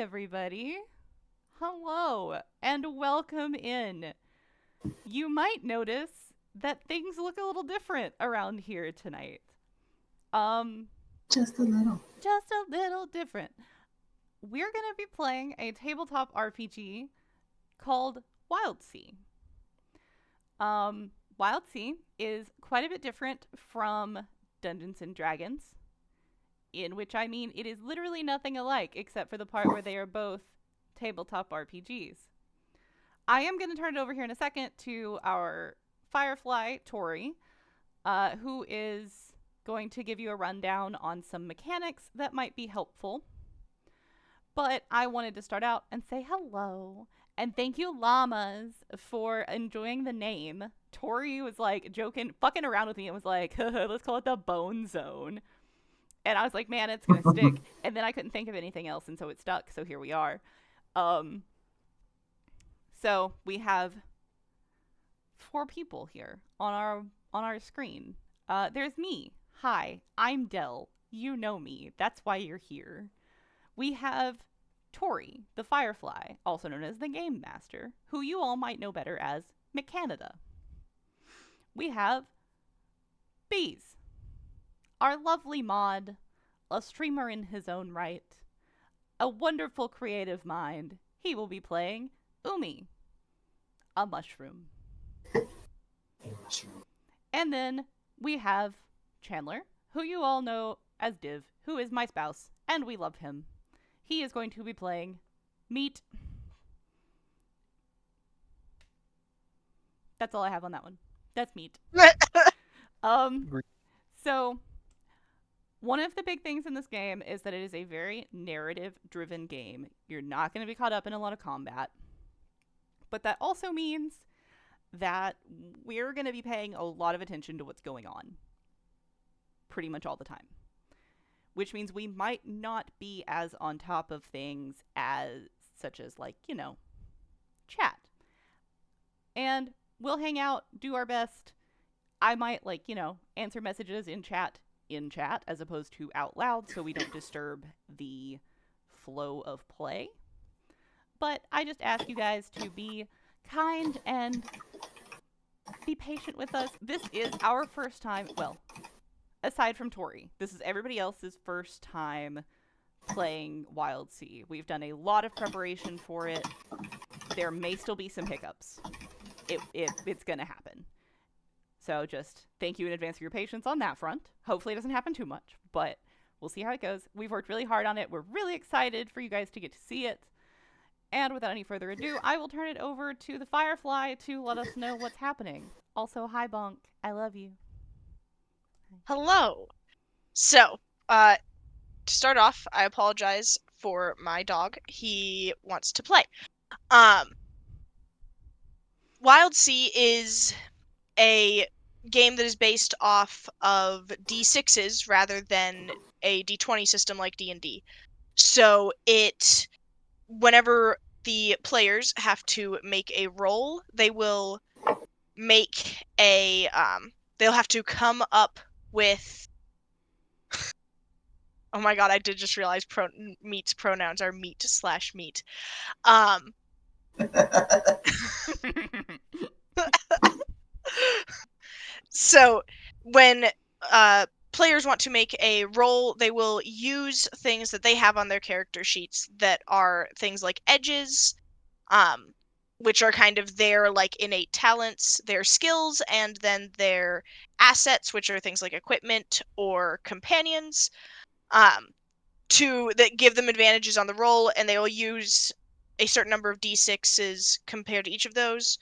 everybody. Hello, and welcome in. You might notice that things look a little different around here tonight. Um, Just a little. just a little different. We're going to be playing a tabletop RPG called Wild Sea. Wild Sea is quite a bit different from Dungeons and Dragons, in which I mean it is literally nothing alike except for the part where they are both tabletop RPGs. I am going to turn it over here in a second to our Firefly, Tori, who is going to give you a rundown on some mechanics that might be helpful. But I wanted to start out and say hello. And thank you, llamas, for enjoying the name. Tori was like joking, fucking around with me and was like, let's call it the Bone Zone. And I was like, man, it's going to stick. And then I couldn't think of anything else, and so it stuck. So here we are. Um, so we have four people here on our screen. There's me. Hi, I'm Dell. You know me. That's why you're here. We have Tori, the Firefly, also known as the Game Master, who you all might know better as McCanada. We have Bees, our lovely mod, a streamer in his own right, a wonderful creative mind. He will be playing Umi, a mushroom. And then we have Chandler, who you all know as Div, who is my spouse, and we love him. He is going to be playing Meat. That's all I have on that one. That's Meat. Um, so one of the big things in this game is that it is a very narrative-driven game. You're not going to be caught up in a lot of combat. But that also means that we're going to be paying a lot of attention to what's going on pretty much all the time, which means we might not be as on top of things as such as like, chat. And we'll hang out, do our best. I might like, answer messages in chat as opposed to out loud so we don't disturb the flow of play. But I just ask you guys to be kind and be patient with us. This is our first time, well, aside from Tori, this is everybody else's first time playing Wild Sea. We've done a lot of preparation for it. There may still be some hiccups. It's going to happen. So just thank you in advance for your patience on that front. Hopefully it doesn't happen too much, but we'll see how it goes. We've worked really hard on it. We're really excited for you guys to get to see it. And without any further ado, I will turn it over to the Firefly to let us know what's happening. Also, hi, Bonk. I love you. Hello. So, to start off, I apologize for my dog. He wants to play. Wild Sea is a game that is based off of D6s rather than a D20 system like D&D. So whenever the players have to make a roll, they will make they'll have to come up with oh my god, I did just realize meat's pronouns are meat/meat. So when players want to make a roll, they will use things that they have on their character sheets that are things like edges, which are kind of their like innate talents, their skills, and then their assets, which are things like equipment or companions, that give them advantages on the roll, and they will use a certain number of d6s compared to each of those.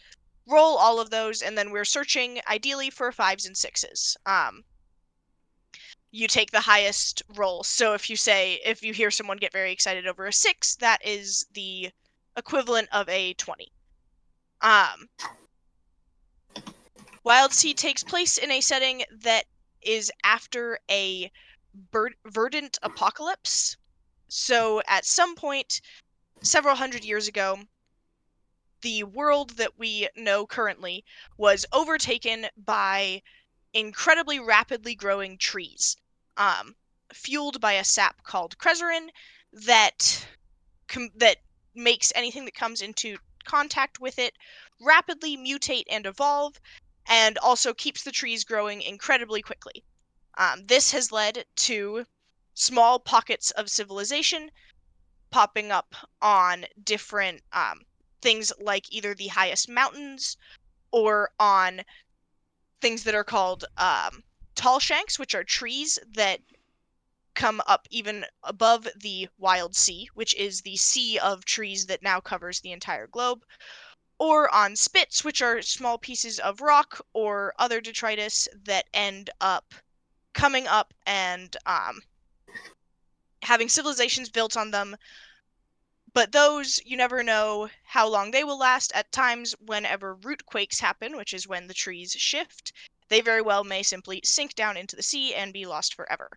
Roll all of those, and then we're searching ideally for 5s and 6s. You take the highest roll. So if you hear someone get very excited over a 6, that is the equivalent of a 20. Wild Sea takes place in a setting that is after a verdant apocalypse. So at some point, several hundred years ago, the world that we know currently was overtaken by incredibly rapidly growing trees, fueled by a sap called crezerin that that makes anything that comes into contact with it rapidly mutate and evolve, and also keeps the trees growing incredibly quickly. This has led to small pockets of civilization popping up on different things like either the highest mountains or on things that are called tall shanks, which are trees that come up even above the wild sea, which is the sea of trees that now covers the entire globe, or on spits, which are small pieces of rock or other detritus that end up coming up and having civilizations built on them. But those, you never know how long they will last. At times, whenever root quakes happen, which is when the trees shift, they very well may simply sink down into the sea and be lost forever.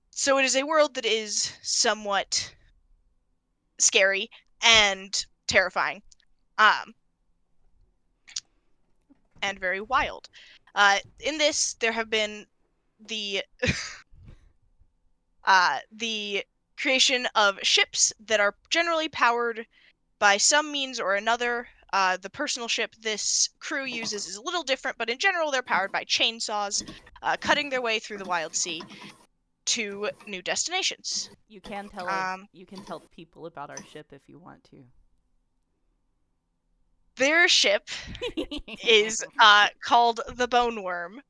So it is a world that is somewhat scary and terrifying, um, and very wild. In this, there have been the the creation of ships that are generally powered by some means or another. The personal ship this crew uses is a little different, but in general, they're powered by chainsaws, cutting their way through the wild sea to new destinations. You can tell us. You can tell people about our ship if you want to. Their ship is called the Bone Worm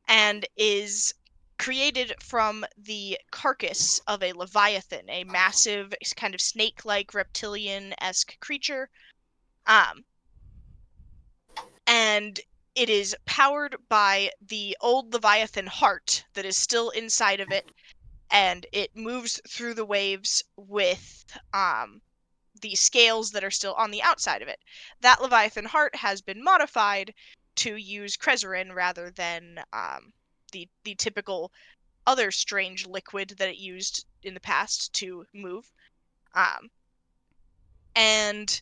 and is created from the carcass of a leviathan, a massive kind of snake-like reptilian-esque creature. And it is powered by the old leviathan heart that is still inside of it, and it moves through the waves with the scales that are still on the outside of it. That leviathan heart has been modified to use Krezerin rather than the typical other strange liquid that it used in the past to move. And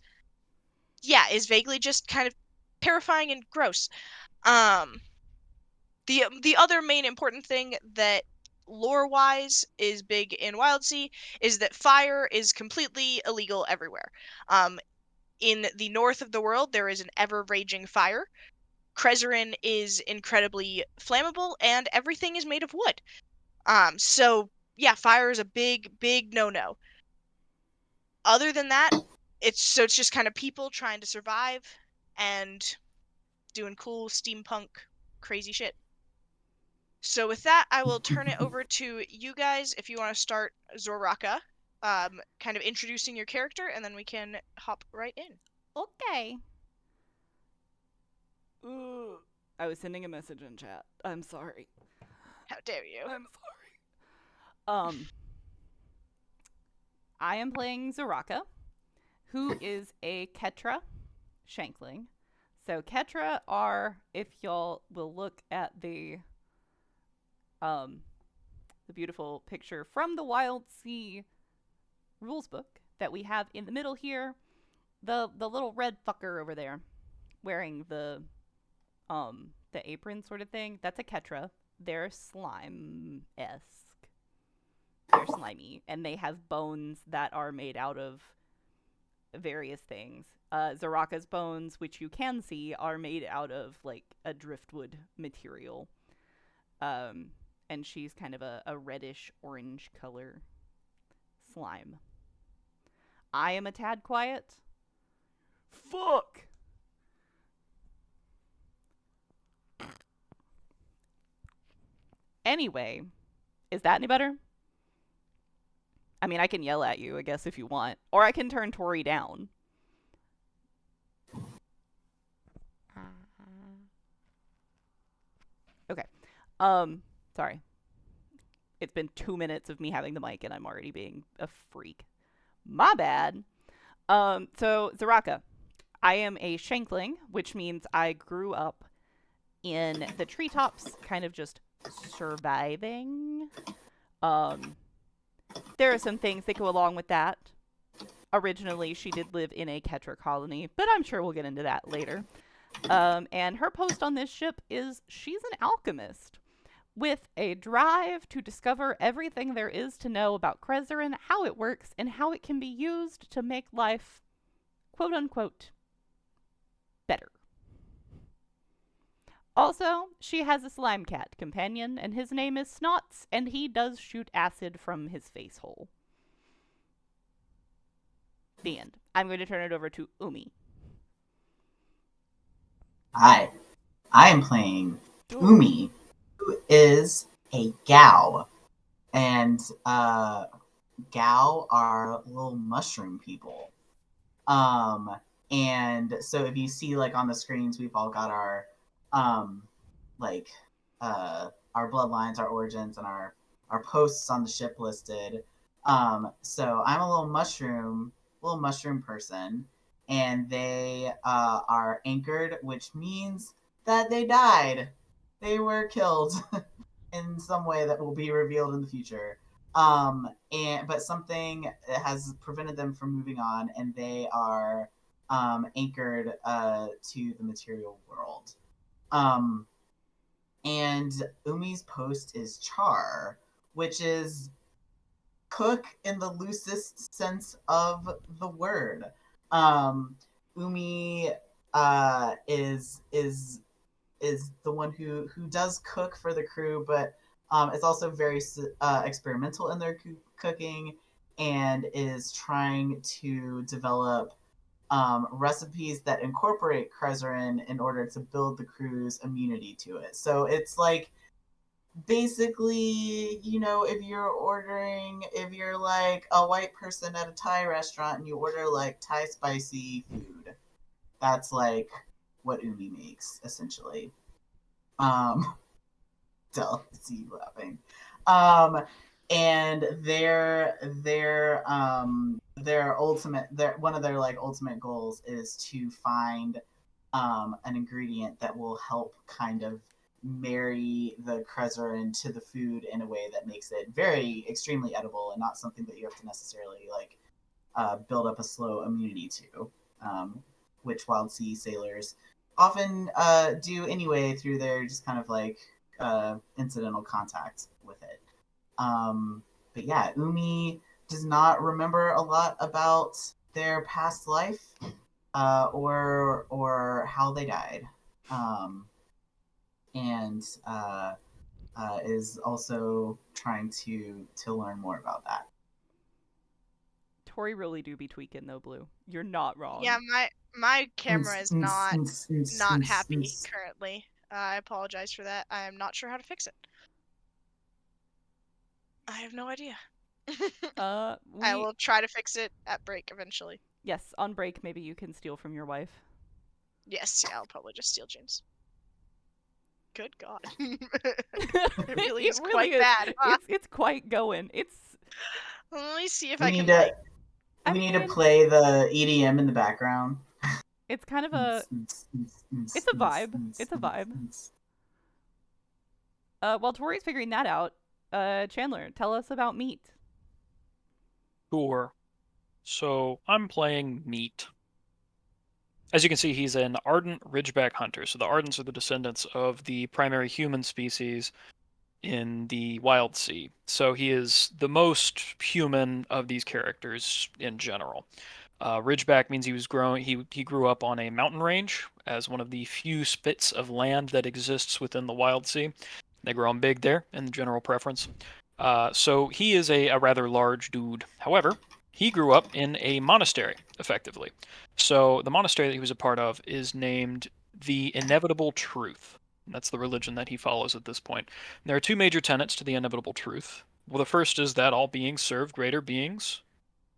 yeah, is vaguely just kind of terrifying and gross. The other main important thing that lore-wise is big in Wildsea is that fire is completely illegal everywhere. In the north of the world, there is an ever-raging fire. Krezerin is incredibly flammable, and everything is made of wood. So yeah, fire is a big, big no-no. Other than that, it's just kind of people trying to survive and doing cool steampunk crazy shit. So with that, I will turn it over to you guys if you want to start Zoraka, kind of introducing your character, and then we can hop right in. Okay. I was sending a message in chat. I'm sorry. How dare you? I'm sorry. I am playing Zoraka, who is a Ketra Shankling. So Ketra are, if y'all will look at the beautiful picture from the Wildsea rules book that we have in the middle here, the little red fucker over there wearing the apron sort of thing, that's a Ketra. They're slime-esque. They're slimy, and they have bones that are made out of various things. Zoraka's bones, which you can see, are made out of like a driftwood material. And she's kind of a reddish orange color slime. I am a tad quiet. Fuck! Anyway, is that any better? I mean, I can yell at you, I guess, if you want. Or I can turn Tori down. Okay. Sorry. It's been 2 minutes of me having the mic and I'm already being a freak. My bad. So, Zoraka. I am a Shankling, which means I grew up in the treetops, kind of just surviving. There are some things that go along with that. Originally, she did live in a Ketra colony, but I'm sure we'll get into that later. And her post on this ship is she's an alchemist, with a drive to discover everything there is to know about Krezerin, how it works, and how it can be used to make life, quote unquote, better. Also, she has a slime cat companion, and his name is Snots, and he does shoot acid from his face hole. The end. I'm going to turn it over to Umi. Hi, I am playing Umi, who is a Gao, and Gao are little mushroom people. And so if you see like on the screens, we've all got our like our bloodlines, our origins, and our posts on the ship listed. So I'm a little mushroom person, and they are anchored, which means that they died. They were killed in some way that will be revealed in the future. But something has prevented them from moving on, and they are anchored to the material world. And Umi's post is char, which is cook in the loosest sense of the word. Umi is the one who does cook for the crew, but is also very experimental in their cooking, and is trying to develop recipes that incorporate Krezerin in order to build the crew's immunity to it. So it's like basically, if you're like a white person at a Thai restaurant and you order like Thai spicy food, that's like what Umi makes essentially. Still see you laughing. And their ultimate one of their like ultimate goals is to find an ingredient that will help kind of marry the Krezerin to the food in a way that makes it very extremely edible and not something that you have to necessarily like build up a slow immunity to, which wild sea sailors often do anyway through their just kind of like incidental contact with it. But yeah, Umi does not remember a lot about their past life or how they died, and is also trying to learn more about that. Tori really do be tweaking though, Blue. You're not wrong. Yeah, my camera is not happy currently. I apologize for that. I am not sure how to fix it. I have no idea. I will try to fix it at break eventually. Yes, on break maybe you can steal from your wife. Yes, yeah, I'll probably just steal Jane's. Good God. It really is quite bad. Huh? It's quite going. Let me see if I can like. We need to play the EDM in the background. It's kind of a. It's a vibe. It's a vibe. While Tori's figuring that out, Chandler, tell us about Meat. Sure. So I'm playing Meat. As you can see, he's an ardent ridgeback hunter. So the ardents are the descendants of the primary human species in the Wild Sea. So he is the most human of these characters in general. Ridgeback means he grew up on a mountain range as one of the few spits of land that exists within the Wild Sea. They grow them big there in the general preference. So he is a rather large dude. However, he grew up in a monastery, effectively. So the monastery that he was a part of is named the Inevitable Truth. That's the religion that he follows at this point. There are two major tenets to the Inevitable Truth. Well, the first is that all beings serve greater beings,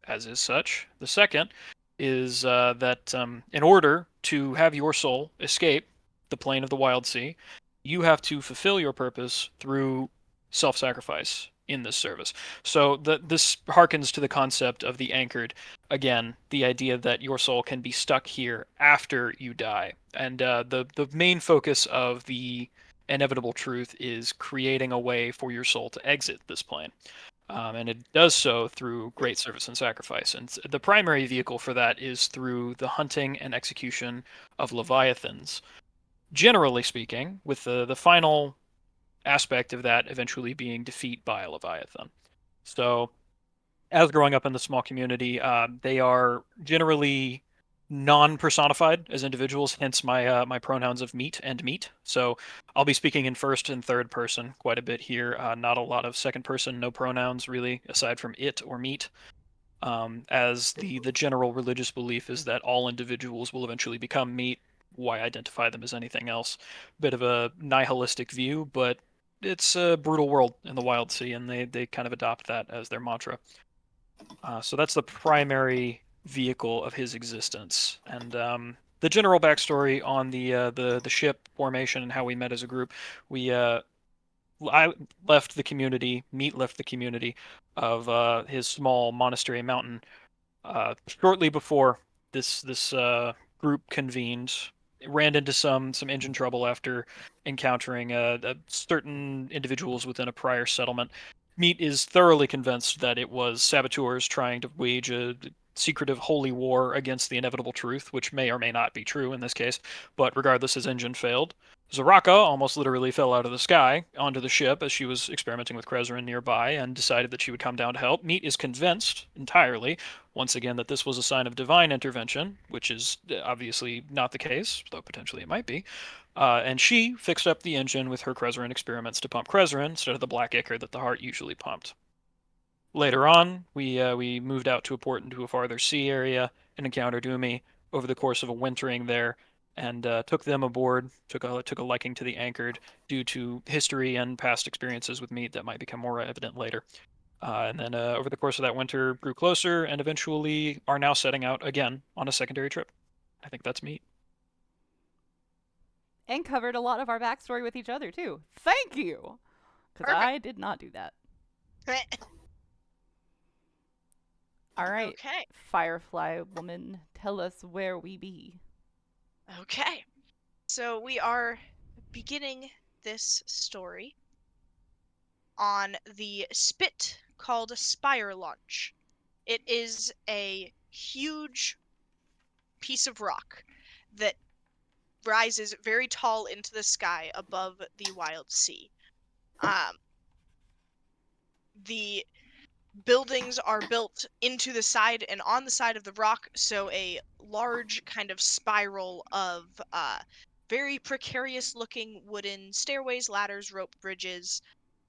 as is such. The second is that in order to have your soul escape the plane of the Wild Sea, you have to fulfill your purpose through self-sacrifice in this service. So this harkens to the concept of the anchored. Again, the idea that your soul can be stuck here after you die. And the main focus of the Inevitable Truth is creating a way for your soul to exit this plane. And it does so through great service and sacrifice. And the primary vehicle for that is through the hunting and execution of leviathans. Generally speaking, with the final aspect of that eventually being defeat by a Leviathan. So, as growing up in the small community, they are generally non-personified as individuals. Hence my pronouns of meat and meat. So I'll be speaking in first and third person quite a bit here. Not a lot of second person, no pronouns really, aside from it or meat. As the general religious belief is that all individuals will eventually become meat. Why identify them as anything else? Bit of a nihilistic view, but it's a brutal world in the Wild Sea, and they kind of adopt that as their mantra. So that's the primary vehicle of his existence, and the general backstory on the ship formation and how we met as a group. We I left the community. Meat left the community of his small monastery mountain shortly before this group convened. It ran into some engine trouble after encountering certain individuals within a prior settlement. Meat is thoroughly convinced that it was saboteurs trying to wage a secretive holy war against the inevitable truth, which may or may not be true in this case, but regardless, his engine failed. Zaraka almost literally fell out of the sky onto the ship as she was experimenting with Krezerin nearby and decided that she would come down to help. Meat is convinced entirely, once again, that this was a sign of divine intervention, which is obviously not the case, though potentially it might be. And she fixed up the engine with her Krezerin experiments to pump Krezerin instead of the black ichor that the heart usually pumped. Later on, we moved out to a port into a farther sea area and encountered Umi over the course of a wintering there, and took them aboard. Took a liking to the Anchored due to history and past experiences with meat that might become more evident later. And then over the course of that winter, grew closer, and eventually are now setting out again on a secondary trip. I think that's meat. And covered a lot of our backstory with each other, too. Thank you! Because Perfect. I did not do that. All right, Okay. Firefly woman, tell us where we be. Okay. So we are beginning this story on the spit called Spire Launch. It is a huge piece of rock that rises very tall into the sky above the Wild Sea. The buildings are built into the side and on the side of the rock, so a large kind of spiral of very precarious looking wooden stairways, ladders, rope bridges,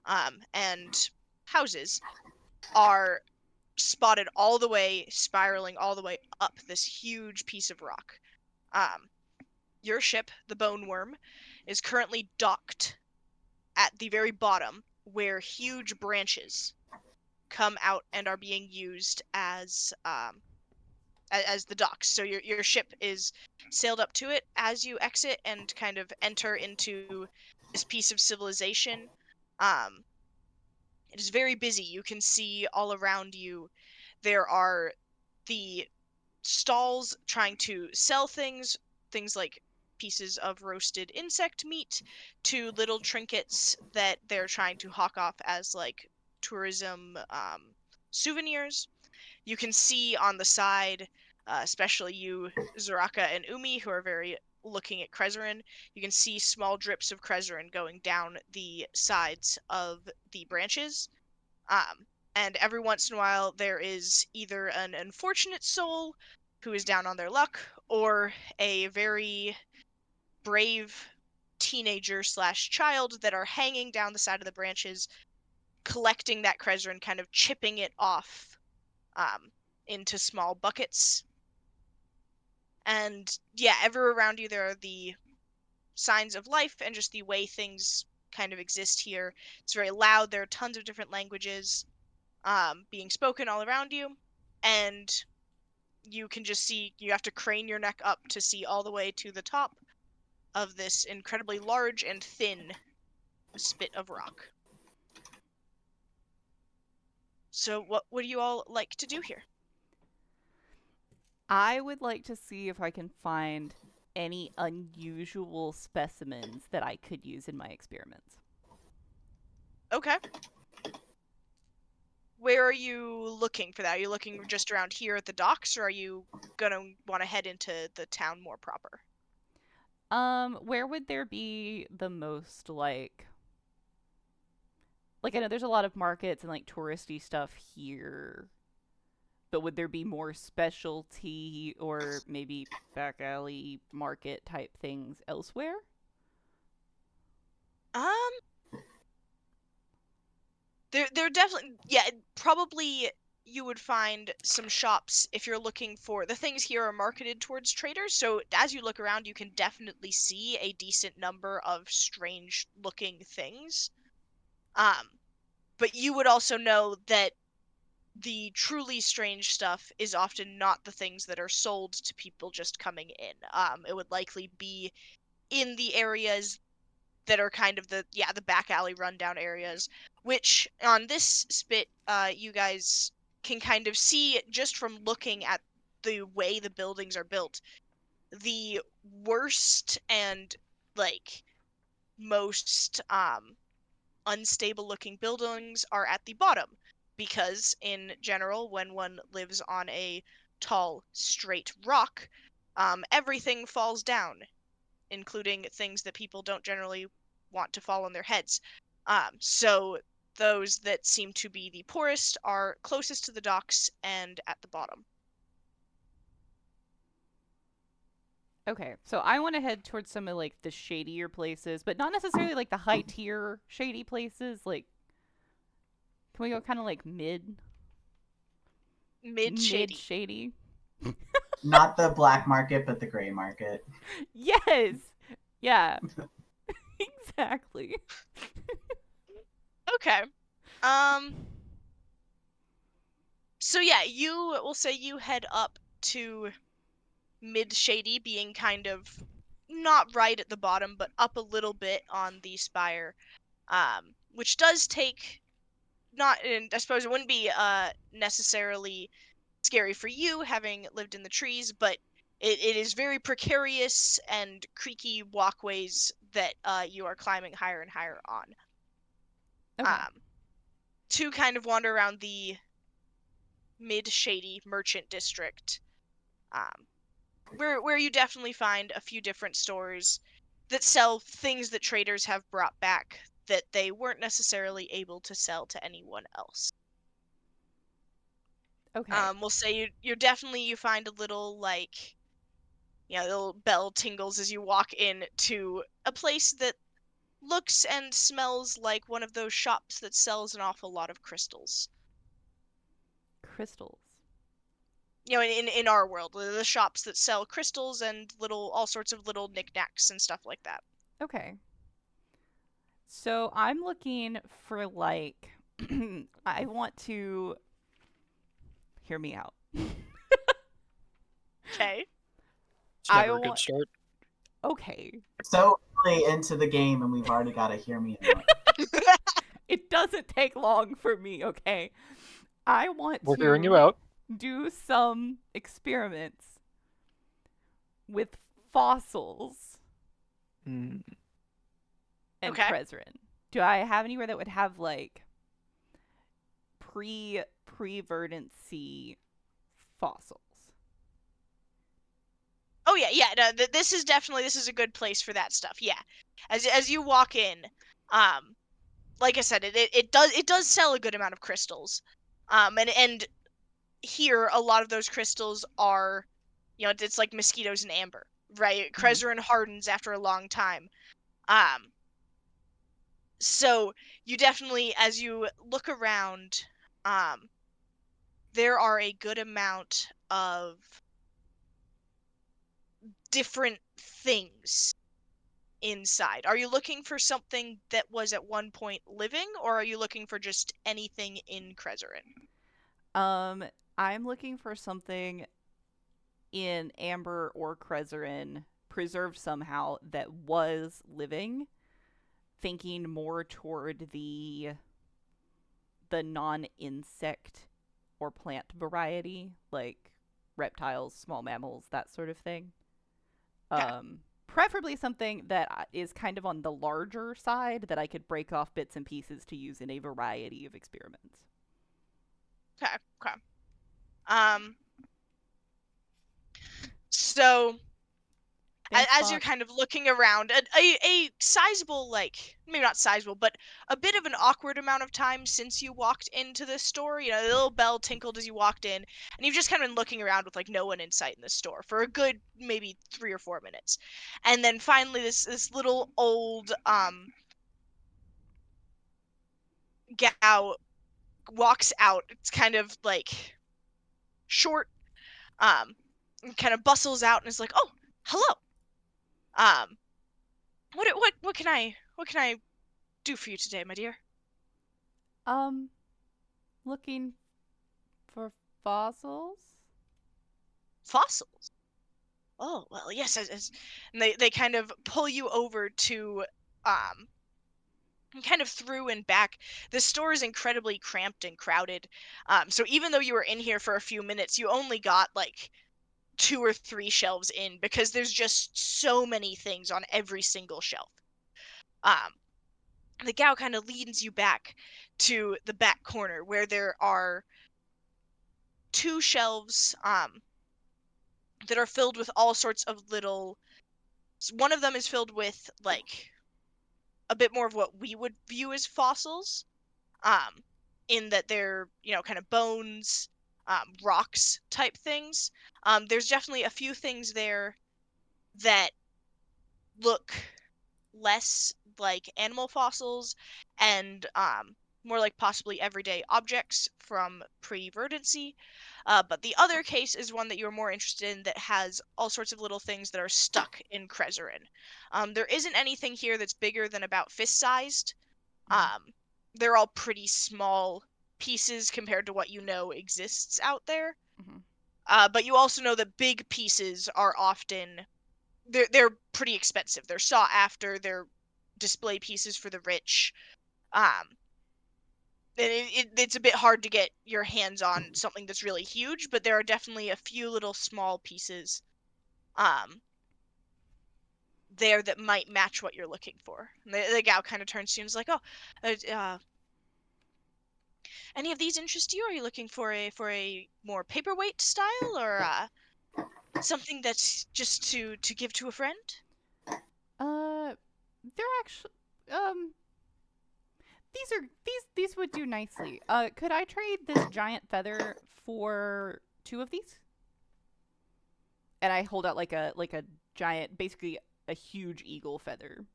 and houses are spotted all the way, spiraling all the way up this huge piece of rock. Your ship, the Bone Worm, is currently docked at the very bottom where huge branches come out and are being used as the docks. So your ship is sailed up to it as you exit and kind of enter into this piece of civilization. Um, it is very busy. You can see all around you. There are the stalls trying to sell things like pieces of roasted insect meat to little trinkets that they're trying to hawk off as like tourism souvenirs. You can see on the side, especially you, Zaraka and Umi, who are very looking at Krezerin, you can see small drips of Krezerin going down the sides of the branches. Um, and every once in a while, there is either an unfortunate soul who is down on their luck, or a very brave teenager slash child that are hanging down the side of the branches, collecting that Krezerin, kind of chipping it off um, into small buckets. And yeah, everywhere around you there are the signs of life and just the way things kind of exist here. It's very loud. There are tons of different languages being spoken all around you, and you can just see, you have to crane your neck up to see all the way to the top of this incredibly large and thin spit of rock. So what would you all like to do here? I would like to see if I can find any unusual specimens that I could use in my experiments. Okay. Where are you looking for that? Are you looking just around here at the docks, or are you gonna want to head into the town more proper? Where would there be the most, like, Like, I know there's a lot of markets and like touristy stuff here, but would there be more specialty or maybe back alley market type things elsewhere? Um, there definitely, yeah, probably you would find some shops if you're looking for the things here are marketed towards traders. So as you look around, you can definitely see a decent number of strange looking things. Um, but you would also know that the truly strange stuff is often not the things that are sold to people just coming in. It would likely be in the areas that are kind of the back alley rundown areas, which on this spit you guys can kind of see just from looking at the way the buildings are built. The worst and like most unstable looking buildings are at the bottom, because in general when one lives on a tall straight rock, everything falls down, including things that people don't generally want to fall on their heads. So those that seem to be the poorest are closest to the docks and at the bottom. Okay, so I want to head towards some of like the shadier places, but not necessarily like the high tier shady places. Like, can we go kind of like Mid mid shady. shady? Not the black market, but the gray market. Yes. Yeah. Exactly. Okay. Um. So yeah, you will say you head up to mid shady, being kind of not right at the bottom, but up a little bit on the spire, which does take not. And I suppose it wouldn't be necessarily scary for you having lived in the trees, but it is very precarious and creaky walkways that you are climbing higher and higher on. Okay. Um, to kind of wander around the mid shady merchant district, um, where you definitely find a few different stores that sell things that traders have brought back that they weren't necessarily able to sell to anyone else. Okay. We'll say you're definitely, you find a little like, the little bell tingles as you walk in to a place that looks and smells like one of those shops that sells an awful lot of crystals. Crystals. In our world, the shops that sell crystals and all sorts of little knickknacks and stuff like that. Okay. So I'm looking for like I want to hear me out. Okay. It's I never a good want start. Okay. So early into the game, and we've already got to hear me out. It doesn't take long for me, okay? I want We're hearing you to out. do some experiments with fossils Mm. and Okay. Krezerin. Do I have anywhere that would have like pre-verdancy fossils? Oh yeah. No, this is a good place for that stuff. Yeah, as you walk in, like I said, it does sell a good amount of crystals, and here a lot of those crystals are, it's like mosquitoes and amber, right? Mm-hmm. Krezerin hardens after a long time. Um, so you definitely, as you look around, um, there are a good amount of different things inside. Are you looking for something that was at one point living, or are you looking for just anything in Krezerin? Um, I'm looking for something in amber or Krezerin preserved somehow that was living, thinking more toward the non-insect or plant variety, like reptiles, small mammals, that sort of thing. Okay, Preferably something that is kind of on the larger side that I could break off bits and pieces to use in a variety of experiments. okay. Um, so as you're kind of looking around, a sizable, like, maybe not sizable, but a bit of an awkward amount of time since you walked into this store. You know, the little bell tinkled as you walked in, and you've just kind of been looking around with, like, no one in sight in the store for a good maybe 3 or 4 minutes. And then finally this little old gal walks out. It's kind of, like, short, and kind of bustles out and is like, "Oh, hello. Um, what can I do for you today, my dear?" Looking for fossils? Fossils. Oh, well, yes, and they kind of pull you over to um kind of through and back. The store is incredibly cramped and crowded. So even though you were in here for a few minutes, you only got like 2 or 3 shelves in because there's just so many things on every single shelf. Um, the gal kind of leads you back to the back corner where there are 2 shelves that are filled with all sorts of little. One of them is filled with like a bit more of what we would view as fossils, um, in that they're, you know, kind of bones, rocks type things. There's definitely a few things there that look less like animal fossils and more like possibly everyday objects from pre-verdancy. But the other case is one that you're more interested in that has all sorts of little things that are stuck in Krezerin. There isn't anything here that's bigger than about fist-sized. Um, they're all pretty small pieces compared to what you know exists out there. But you also know that big pieces are often they're pretty expensive. They're sought after. They're display pieces for the rich. It's a bit hard to get your hands on something that's really huge, but there are definitely a few little small pieces there that might match what you're looking for. And the gal kind of turns to you and is like, "Oh, any of these interest you? Are you looking for a more paperweight style or something that's just to give to a friend?" They're actually these would do nicely. Could I trade this giant feather for 2 of these? And I hold out like a giant, basically a huge eagle feather.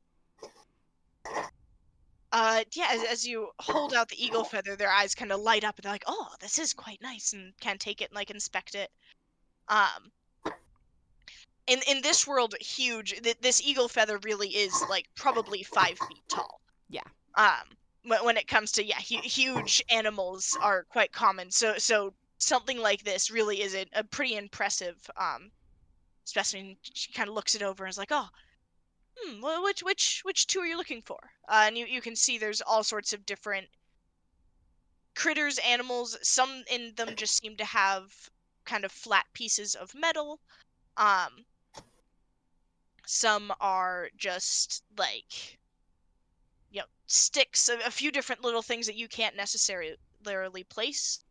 Yeah, as you hold out the eagle feather, their eyes kind of light up and they're like, "Oh, this is quite nice," and can take it and like inspect it. Um, in this world, huge. This eagle feather really is like probably 5 feet tall. Yeah. When it comes to, yeah, huge animals are quite common. So something like this really is a pretty impressive specimen. She kind of looks it over and is like, "Oh, well, which 2 are you looking for?" And you can see there's all sorts of different critters, animals. Some in them just seem to have kind of flat pieces of metal. Um, some are just like, you know, sticks, a few different little things that you can't necessarily place.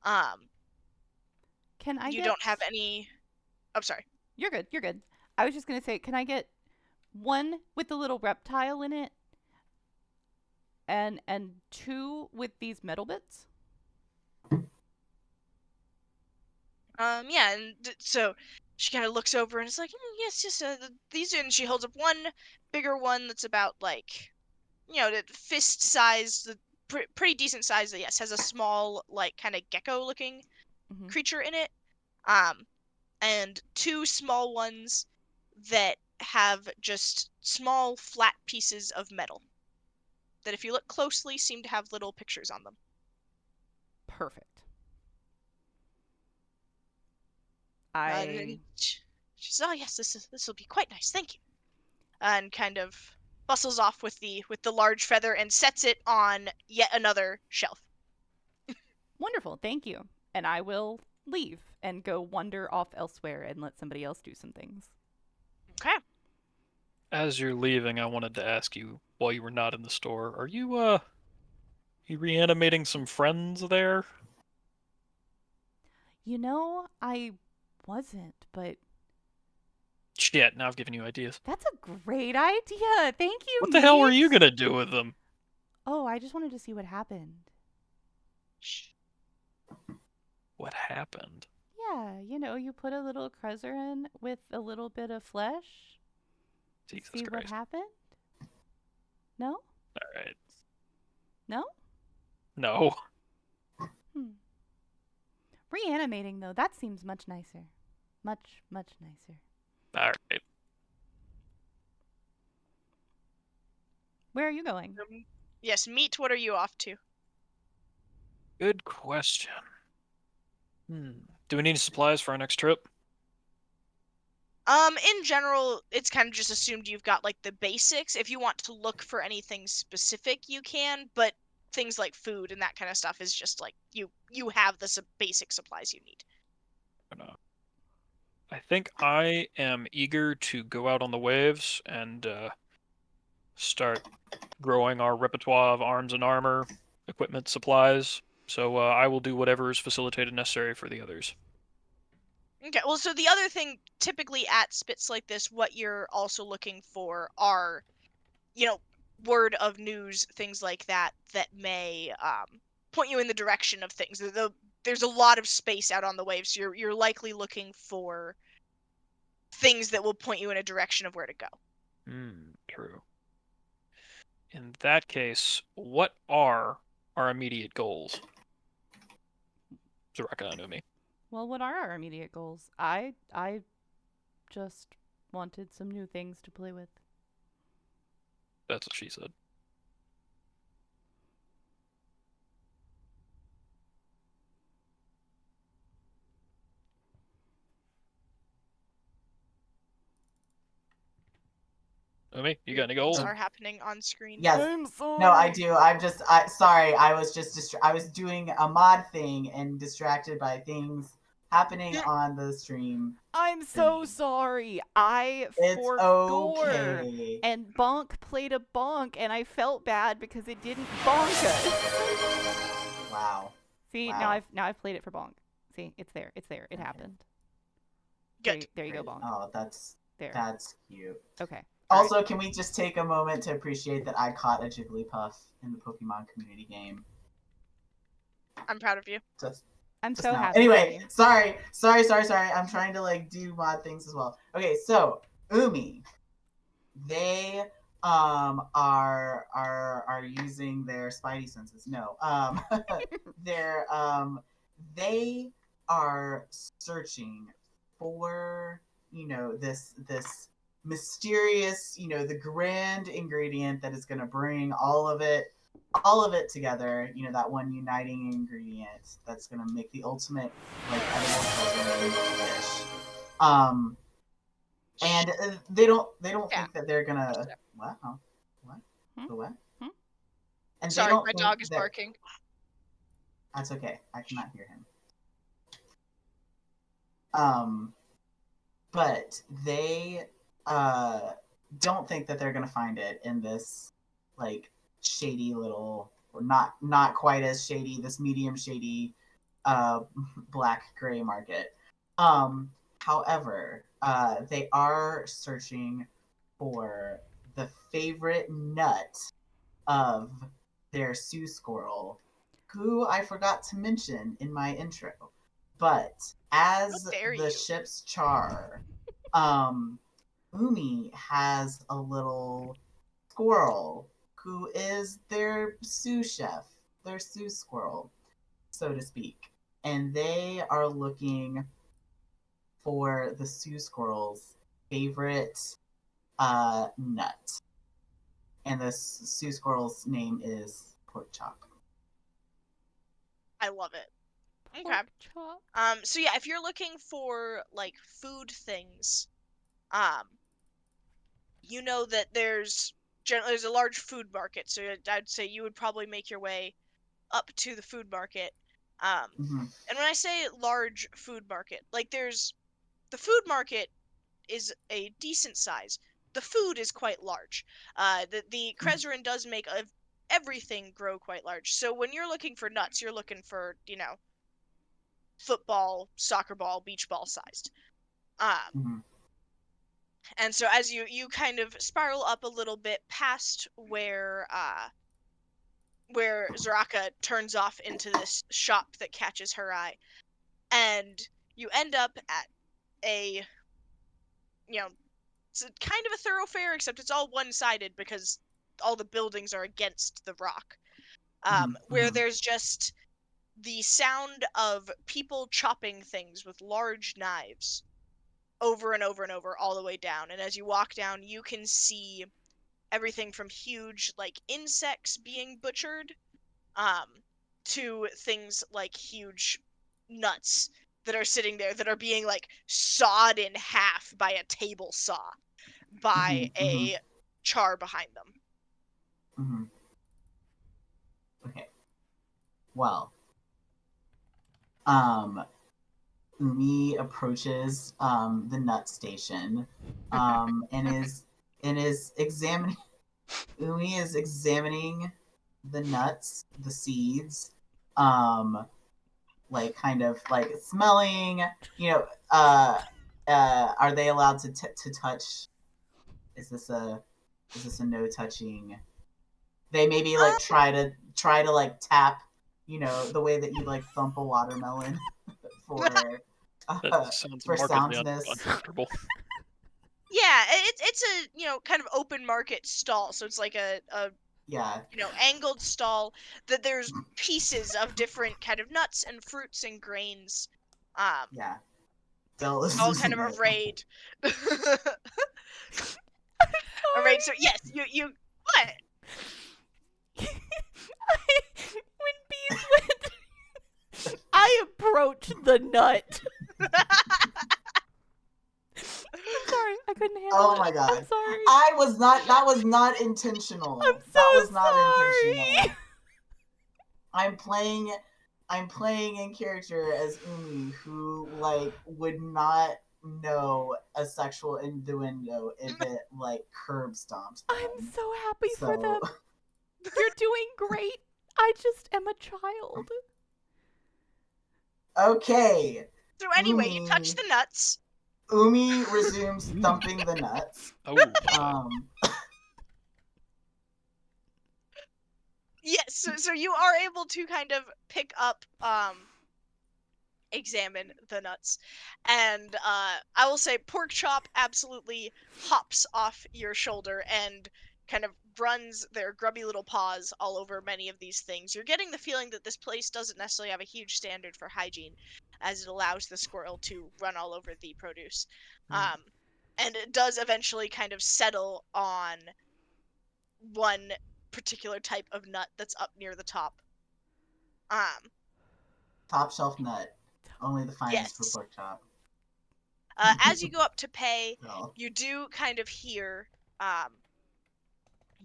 Um, Can I you get don't have any. I'm sorry. You're good. You're good. I was just going to say, can I get one with the little reptile in it and 2 with these metal bits? Yeah, and so she kind of looks over and is like, "Yes, just these," and she holds up one bigger one that's about like, you know, the fist size, the pretty decent size. That, yes, has a small like kind of gecko looking creature in it. Um, and 2 small ones that have just small flat pieces of metal that, if you look closely, seem to have little pictures on them. Perfect. And she says, "Oh yes, this will be quite nice. Thank you." And kind of bustles off with the large feather and sets it on yet another shelf. Wonderful. Thank you. And I will leave and go wander off elsewhere and let somebody else do some things. Okay. As you're leaving, I wanted to ask you, while you were not in the store, are you reanimating some friends there? You know, I wasn't, but Shit, now I've given you ideas. That's a great idea. Thank you, What the hell were Meat. you gonna do with them? Oh, I just wanted to see what happened. What happened? Yeah, you put a little Krezzer in with a little bit of flesh. Jesus See what Christ. happened? No? Alright. No? No. Reanimating, though, that seems much nicer. Much, much nicer. Alright. Where are you going? Yes, Meat, what are you off to? Good question. Do we need supplies for our next trip? In general, it's kind of just assumed you've got like the basics. If you want to look for anything specific, you can, but things like food and that kind of stuff is just like you have the basic supplies you need. I think I am eager to go out on the waves and start growing our repertoire of arms and armor, equipment, supplies. So I will do whatever is facilitated necessary for the others. Okay, well, so the other thing, typically at spits like this, what you're also looking for are, word of news, things like that, that may point you in the direction of things. There's a lot of space out on the waves, so you're likely looking for things that will point you in a direction of where to go. True. In that case, what are our immediate goals? Zaraka Anumi. Well, what are our immediate goals? I just wanted some new things to play with. That's what she said. Umi, you got any goals? Things are happening on screen. Yes. I'm sorry. No, I do. Sorry. I was just I was doing a mod thing and distracted by things happening on the stream. I'm so sorry. I It's forgot. okay. And Bonk played a bonk, and I felt bad because it didn't bonk us. Wow. See, Wow. now I've played it for bonk. See, it's there. It's there. It happened. Good. There you go, bonk. Oh, that's cute. Okay. Also, can we just take a moment to appreciate that I caught a Jigglypuff in the Pokemon community game? I'm proud of you. I'm Just so now. happy. Anyway, sorry. I'm trying to do mod things as well. Okay, so Umi, they are using their spidey senses. No, they are searching for this mysterious the grand ingredient that is going to bring all of it together, that one uniting ingredient that's going to make the ultimate edible dish. And they don't think that they're gonna what the what and Sorry, they don't my think dog is that, barking. that's okay, I cannot hear him. But they don't think that they're gonna find it in this shady little, or not quite as shady, this medium shady black gray market. However, they are searching for the favorite nut of their Sioux squirrel, who I forgot to mention in my intro. But as the ship's char, Umi has a little squirrel who is their sous chef, their sous squirrel, so to speak. And they are looking for the sous squirrel's favorite nut. And the sous squirrel's name is pork chop. I love it. Okay. Pork chop. So yeah, if you're looking for food things, you know that there's a large food market. So I'd say you would probably make your way up to the food market. Mm-hmm. And when I say large food market, the food market is a decent size. The food is quite large. The Krezerin does make everything grow quite large. So when you're looking for nuts, you're looking for football, soccer ball, beach ball sized. Mm-hmm. And so as you kind of spiral up a little bit past where Zaraka turns off into this shop that catches her eye, and you end up at a, it's kind of a thoroughfare, except it's all one-sided because all the buildings are against the rock, where there's just the sound of people chopping things with large knives over and over and over all the way down. And as you walk down, you can see everything from huge, like, insects being butchered, to things like huge nuts that are sitting there that are being, like, sawed in half by a table saw by a char behind them. Okay. Well, Umi approaches the nut station, and is examining. Umi is examining the nuts, the seeds, like kind of like smelling. Are they allowed to touch? Is this a no touching? They maybe like try to like tap, the way that you like thump a watermelon for That sounds for markedly soundness. uncomfortable. Yeah, it's a kind of open market stall, so it's like a Yeah. angled stall that there's pieces of different kind of nuts and fruits and grains, Yeah. Del is all kind losing of it. arrayed. I'm Arrayed. So yes, you what? When bees went, I approached the nut. I'm sorry, I couldn't handle it. Oh my god. I'm sorry. That was not intentional. I'm so That was not sorry. intentional. I'm playing in character as Umi, who like would not know a sexual innuendo if it like curb stomped them. I'm so happy for them. You're doing great. I just am a child. Okay. So anyway, Umi, you touch the nuts. Umi resumes thumping the nuts. Oh. Yes, so you are able to kind of pick up, examine the nuts, and I will say Pork Chop absolutely hops off your shoulder and kind of runs their grubby little paws all over many of these things. You're getting the feeling that this place doesn't necessarily have a huge standard for hygiene, as it allows the squirrel to run all over the produce. And it does eventually kind of settle on one particular type of nut that's up near the top. Top shelf nut. Only the finest Yes. for Pork Chop. As you go up to pay, No. you do kind of hear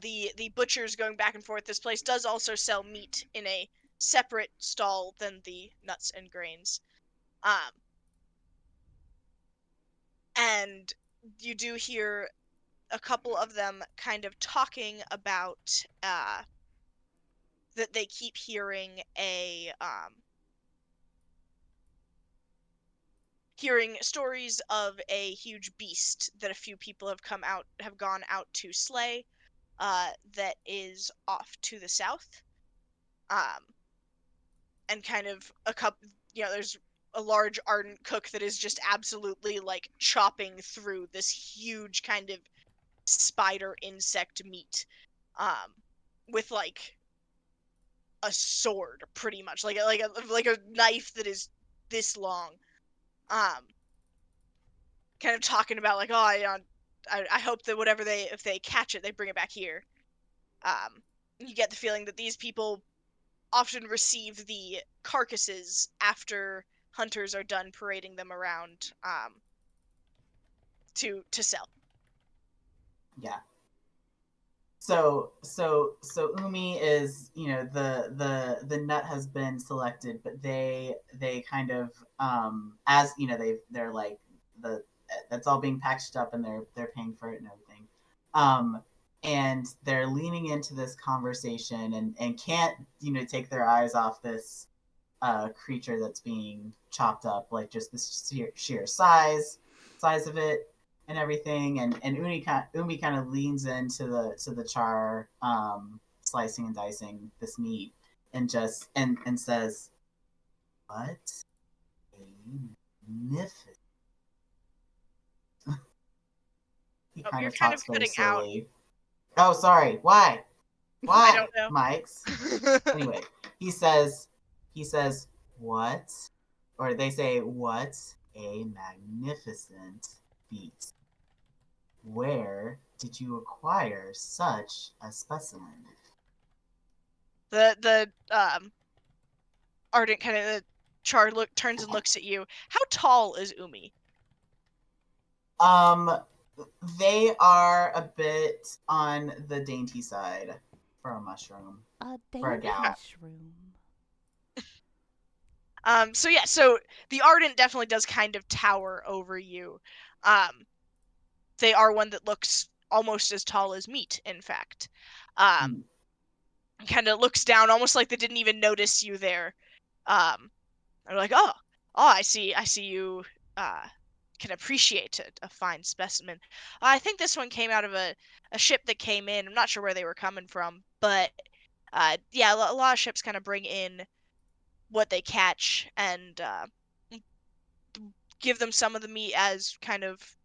the butchers going back and forth. This place does also sell meat in a separate stall than the nuts and grains. And you do hear a couple of them kind of talking about that they keep hearing hearing stories of a huge beast that a few people have gone out to slay, that is off to the south, and kind of a couple, there's a large ardent cook that is just absolutely like chopping through this huge kind of spider insect meat, with like a sword, pretty much like a knife that is this long, kind of talking about like, oh, I hope that if they catch it, they bring it back here. You get the feeling that these people often receive the carcasses after hunters are done parading them around, to sell. Yeah. So Umi is, the nut has been selected, but they kind of, as they're like that's all being packaged up and they're paying for it and everything, and they're leaning into this conversation and can't take their eyes off this creature that's being chopped up, like just the sheer size of it, and everything, and Umi kind of leans into the char, slicing and dicing this meat, and just and says, "What a magnificent." He Oh, kind you're of kind of talks very cutting out. slowly. Oh, sorry. Why? I Why, don't know. Mikes? Anyway, he says, "What?" Or they say, "What a magnificent beast. Where did you acquire such a specimen?" The Ardent kind of Char turns and looks at you. How tall is Umi? Um, they are a bit on the dainty side for a mushroom. A For a dainty gal. mushroom. So yeah, so the Ardent definitely does kind of tower over you. They are one that looks almost as tall as Meat, in fact. Kind of looks down, almost like they didn't even notice you there. They're like, oh, I see you can appreciate a fine specimen. I think this one came out of a ship that came in. I'm not sure where they were coming from, but yeah, a lot of ships kind of bring in what they catch and give them some of the meat as kind of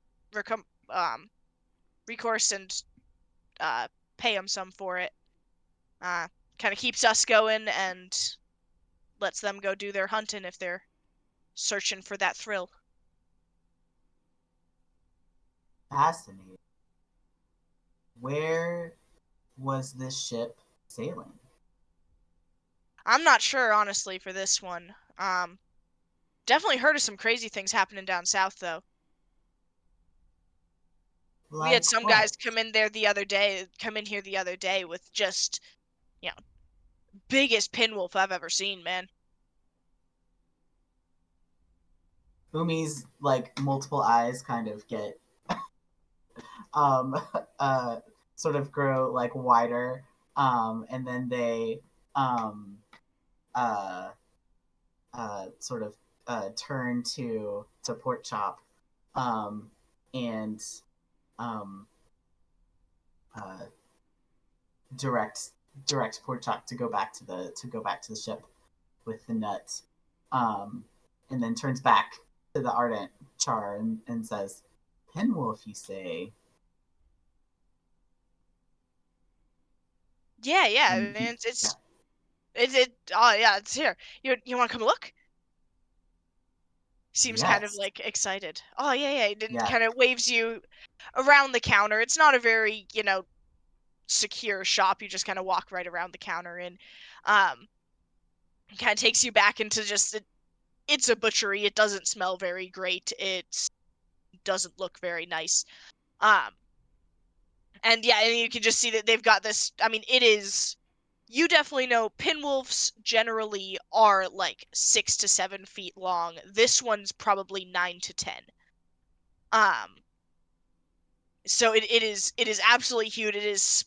recourse and pay them some for it. Kind of keeps us going and lets them go do their hunting if they're searching for that thrill. Fascinating. Where was this ship sailing? I'm not sure, honestly, for this one. Definitely heard of some crazy things happening down south, though. We had Like some guys what? come in here the other day with just, you know, biggest pinwolf I've ever seen, man. Umi's like multiple eyes kind of get um sort of grow like wider, and then they um uh sort of turn to pork chop, and um uh direct pork chop to go back to the ship with the nuts, and then turns back to the ardent char and says, "Pinwolf, you say?" Yeah, yeah. I And mean, yeah, oh yeah, it's here. You want to come look? Seems kind of yes, like excited. Oh yeah, yeah. It yeah, kind of waves you around the counter. It's not a very, secure shop. You just kind of walk right around the counter and um kind of takes you back into just it's a butchery. It doesn't smell very great. It doesn't look very nice. Um and yeah, and you can just see that they've got this. I mean, it is. You definitely know pinwolves generally are like 6 to 7 feet long. This one's probably 9 to 10. Um, so it is absolutely huge. It is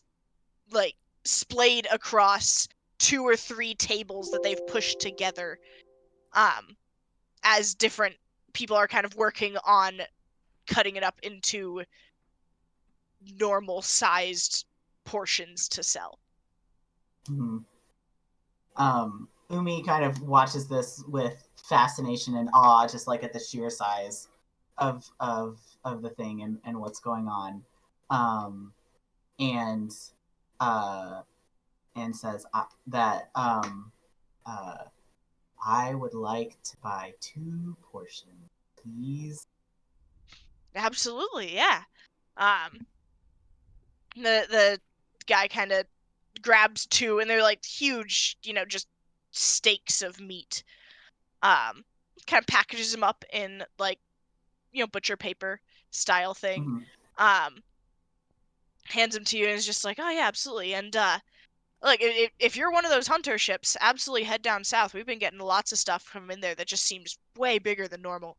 like splayed across 2 or 3 tables that they've pushed together. Um, as different people are kind of working on cutting it up into normal sized portions to sell. mm-hmm. Umi kind of watches this with fascination and awe, just like at the sheer size of the thing and what's going on, and uh, and says that uh, I would like to buy 2 portions, please. Absolutely, yeah. Um, the guy kind of grabs 2, and they're like huge, just steaks of meat. Um, kind of packages them up in like butcher paper style thing. Mm-hmm. Um, hands them to you and is just like, oh yeah, absolutely. And like if you're one of those hunter ships, absolutely head down south. We've been getting lots of stuff from in there that just seems way bigger than normal.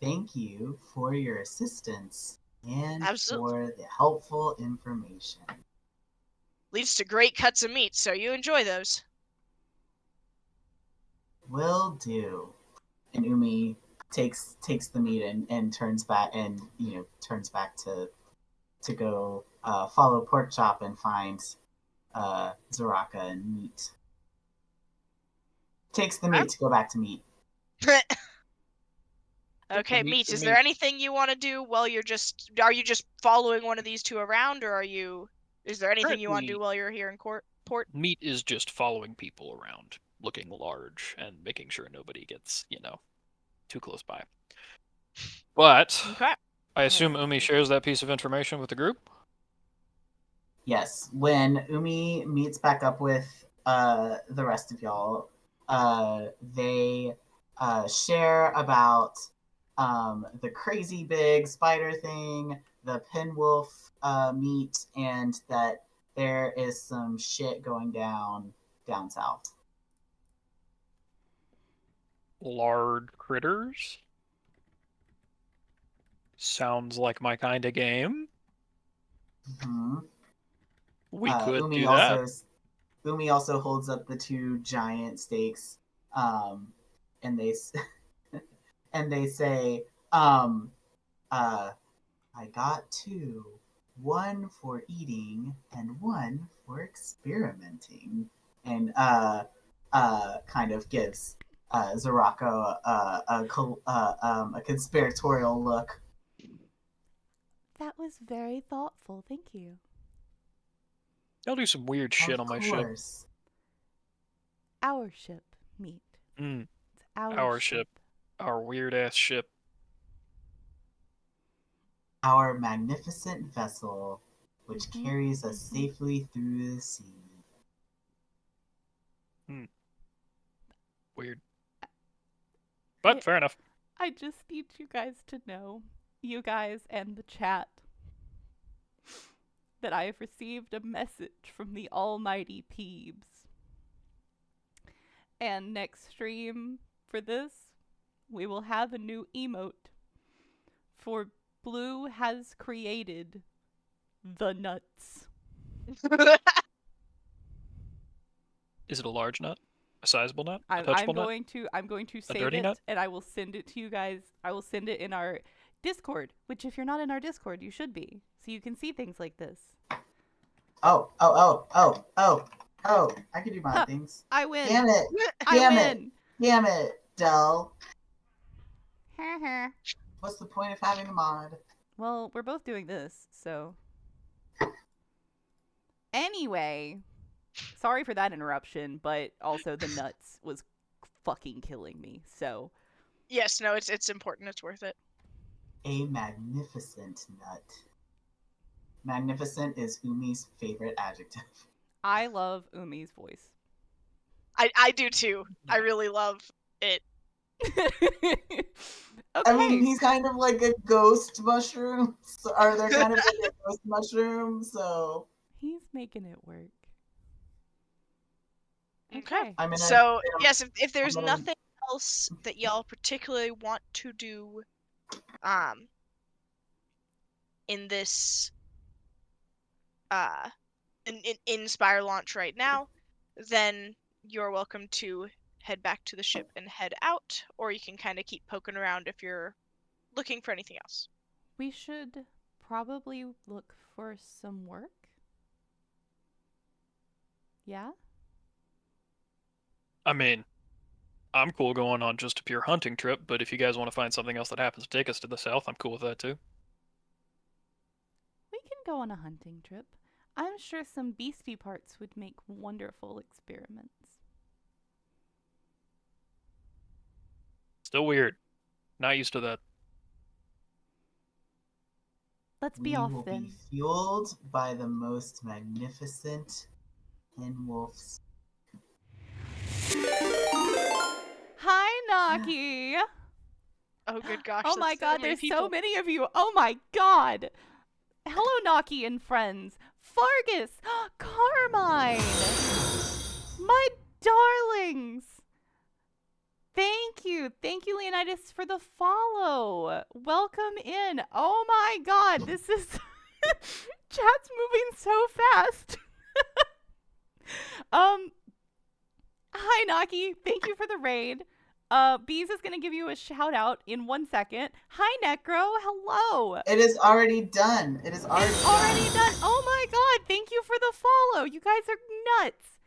Thank you for your assistance and Absolutely. for the helpful information. Leads to great cuts of meat, so you enjoy those. Will do. And Umi takes the meat and turns back to go follow Pork Chop and find Zaraka and Meat. Takes the meat to go back to Meat. Okay, Meat, is there anything you want to do while are you just following one of these two around, or is there anything you want to do while you're here in port? Meat is just following people around, looking large and making sure nobody gets, too close by. But Okay. I assume Umi shares that piece of information with the group? Yes. When Umi meets back up with the rest of y'all, they share about the crazy big spider thing, the pinwolf meat, and that there is some shit going down south. Large critters? Sounds like my kind of game. Mm-hmm. We could do that. Umi also holds up the two giant steaks, and they say, I got two, one for eating and one for experimenting, and kind of gives Zaraka a conspiratorial look. That was very thoughtful. Thank you. I'll do some weird shit on my ship. Our ship, Meat. It's our ship. Our weird ass ship. Our magnificent vessel, which carries us safely through the sea. Weird. But fair enough. I just need you guys to know, you guys and the chat, that I have received a message from the almighty Peebs. And next stream for this, we will have a new emote. For Blue has created the nuts. Is it a large nut? A sizable nut? A I'm touchable going to save dirty it, nut? and I will send it to you guys. I will send it in our Discord, which if you're not in our Discord, you should be, so you can see things like this. Oh! I can do my things. I win. Damn it! Damn it, Del. What's the point of having a mod? Well, we're both doing this, so. Anyway, sorry for that interruption, but also the nuts was fucking killing me, so. Yes, no, it's important. It's worth it. A magnificent nut. Magnificent is Umi's favorite adjective. I love Umi's voice. I do too. I really love it. Okay. I mean, he's kind of like a ghost mushroom. They're kind of like a ghost mushroom, so. He's making it work. Okay. So, yes, if there's nothing else that y'all particularly want to do in this in Spire launch right now, then you're welcome to head back to the ship and head out, or you can kind of keep poking around if you're looking for anything else. We should probably look for some work. Yeah? I mean, I'm cool going on just a pure hunting trip, but if you guys want to find something else that happens to take us to the south, I'm cool with that too. We can go on a hunting trip. I'm sure some beastie parts would make wonderful experiments. Still weird. Not used to that. Let's be off will then. Be fueled by the most magnificent wolves. Hi, Naki. Oh, good gosh. Oh my god, there's people. so many of you. Oh my god. Hello, Naki and friends. Fargus, Carmine, my darlings. Thank you, Leonidas, for the follow. Welcome in. Oh my god, this is chat's moving so fast. Hi, Naki. Thank you for the raid. Bees is gonna give you a shout out in 1 second. Hi, Necro. Hello. It is already done. It is already done. Oh my god! Thank you for the follow. You guys are nuts.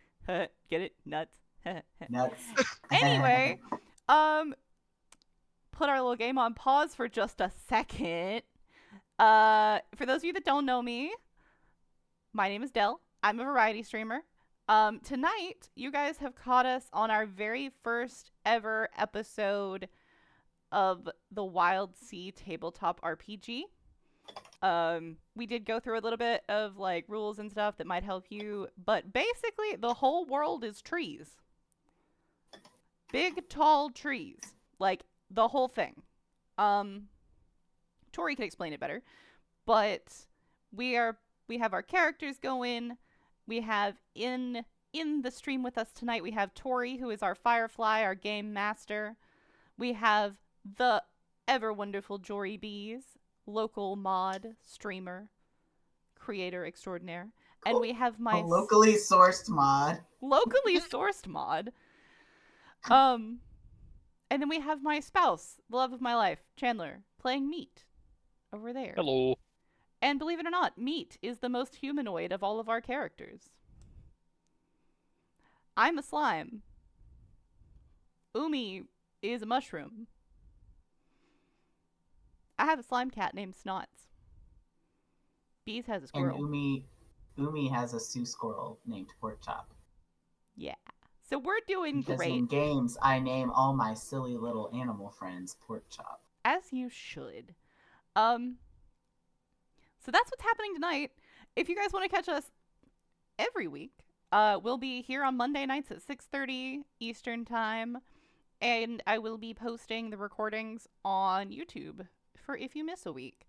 Get it? Nuts. Nuts. Anyway, put our little game on pause for just a second. For those of you that don't know me, my name is Dell. I'm a variety streamer. Tonight, you guys have caught us on our very first ever episode of the Wild Sea Tabletop RPG. We did go through a little bit of like rules and stuff that might help you, but basically the whole world is trees. Big, tall trees. Like the whole thing. Tori can explain it better, but we have our characters going. We have in the stream with us tonight, we have Tori, who is our Firefly, our game master. We have the ever wonderful Jory Bees, local mod, streamer, creator extraordinaire. And we have my locally sourced mod. Locally sourced mod. And then we have my spouse, the love of my life, Chandler, playing Meat over there. Hello. And believe it or not, Meat is the most humanoid of all of our characters. I'm a slime. Umi is a mushroom. I have a slime cat named Snots. Bees has a squirrel. And Umi has a Sioux squirrel named Pork Chop. Yeah. So we're doing because great. in games, I name all my silly little animal friends Pork Chop. As you should. So that's what's happening tonight. If you guys want to catch us every week, we'll be here on Monday nights at 6:30 Eastern Time. And I will be posting the recordings on YouTube for if you miss a week.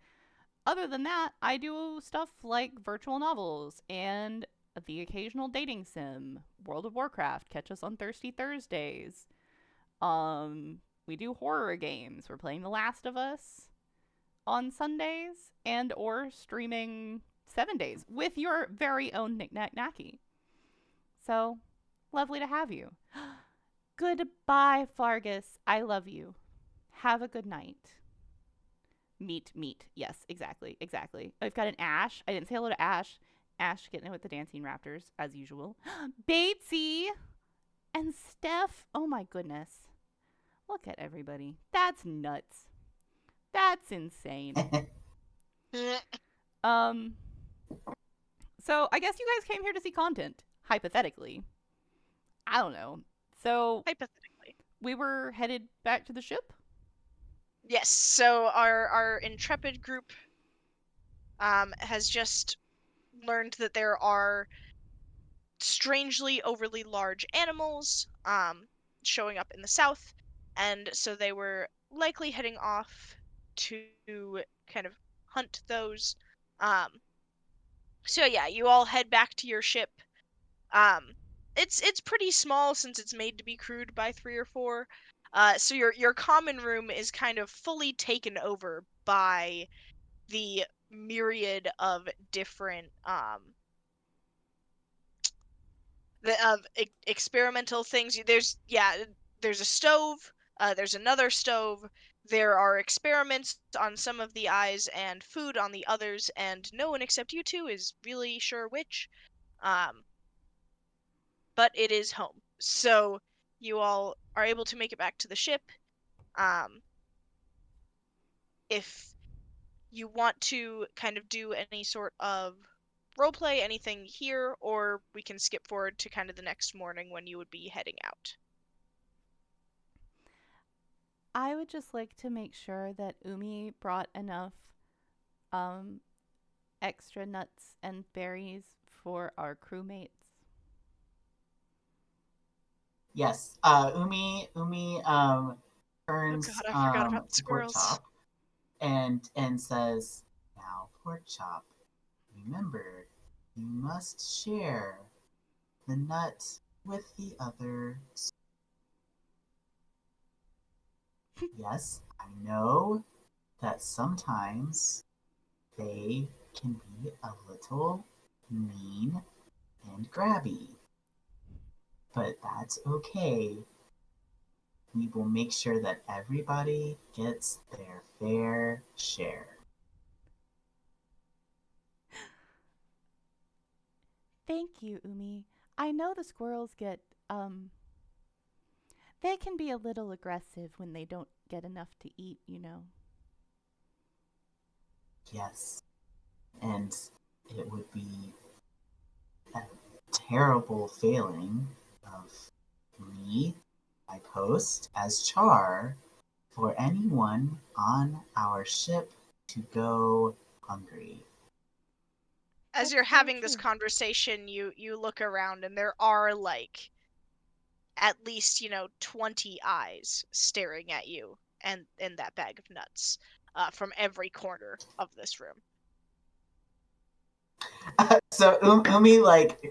Other than that, I do stuff like virtual novels and the occasional dating sim, World of Warcraft. Catch us on Thirsty Thursdays. We do horror games. We're playing The Last of Us on Sundays and or streaming 7 days with your very own Knick Knack Knacky. So, lovely to have you. Goodbye, Fargus. I love you. Have a good night. Meat. Yes, exactly. I've got an Ash. I didn't say hello to Ash. Ash getting it with the dancing raptors, as usual. Batesy and Steph. Oh my goodness. Look at everybody. That's nuts. That's insane. So I guess you guys came here to see content, hypothetically. I don't know. So hypothetically, we were headed back to the ship? Yes, so our intrepid group has just learned that there are strangely overly large animals showing up in the south, and so they were likely heading off to kind of hunt those. So yeah, you all head back to your ship. It's pretty small since it's made to be crewed by 3 or 4. So your common room is kind of fully taken over by the myriad of different experimental things. There's a stove. There's another stove. There are experiments on some of the eyes and food on the others, and no one except you two is really sure which. But it is home. So you all are able to make it back to the ship. If you want to kind of do any sort of roleplay, anything here, or we can skip forward to kind of the next morning when you would be heading out. I would just like to make sure that Umi brought enough extra nuts and berries for our crewmates. Yes. Umi turns oh God, I forgot about the to Pork squirrels. Chop and says, "Now, Pork Chop, remember, you must share the nut with the other." Yes, I know that sometimes they can be a little mean and grabby. But that's okay. we will make sure that everybody gets their fair share. Thank you, Umi. I know the squirrels get, they can be a little aggressive when they don't get enough to eat, you know. Yes. And it would be a terrible failing of me, my post, as Char, for anyone on our ship to go hungry. As That's you're very having this true. conversation, you look around and there are like at least 20 eyes staring at you and in that bag of nuts from every corner of this room. So Umi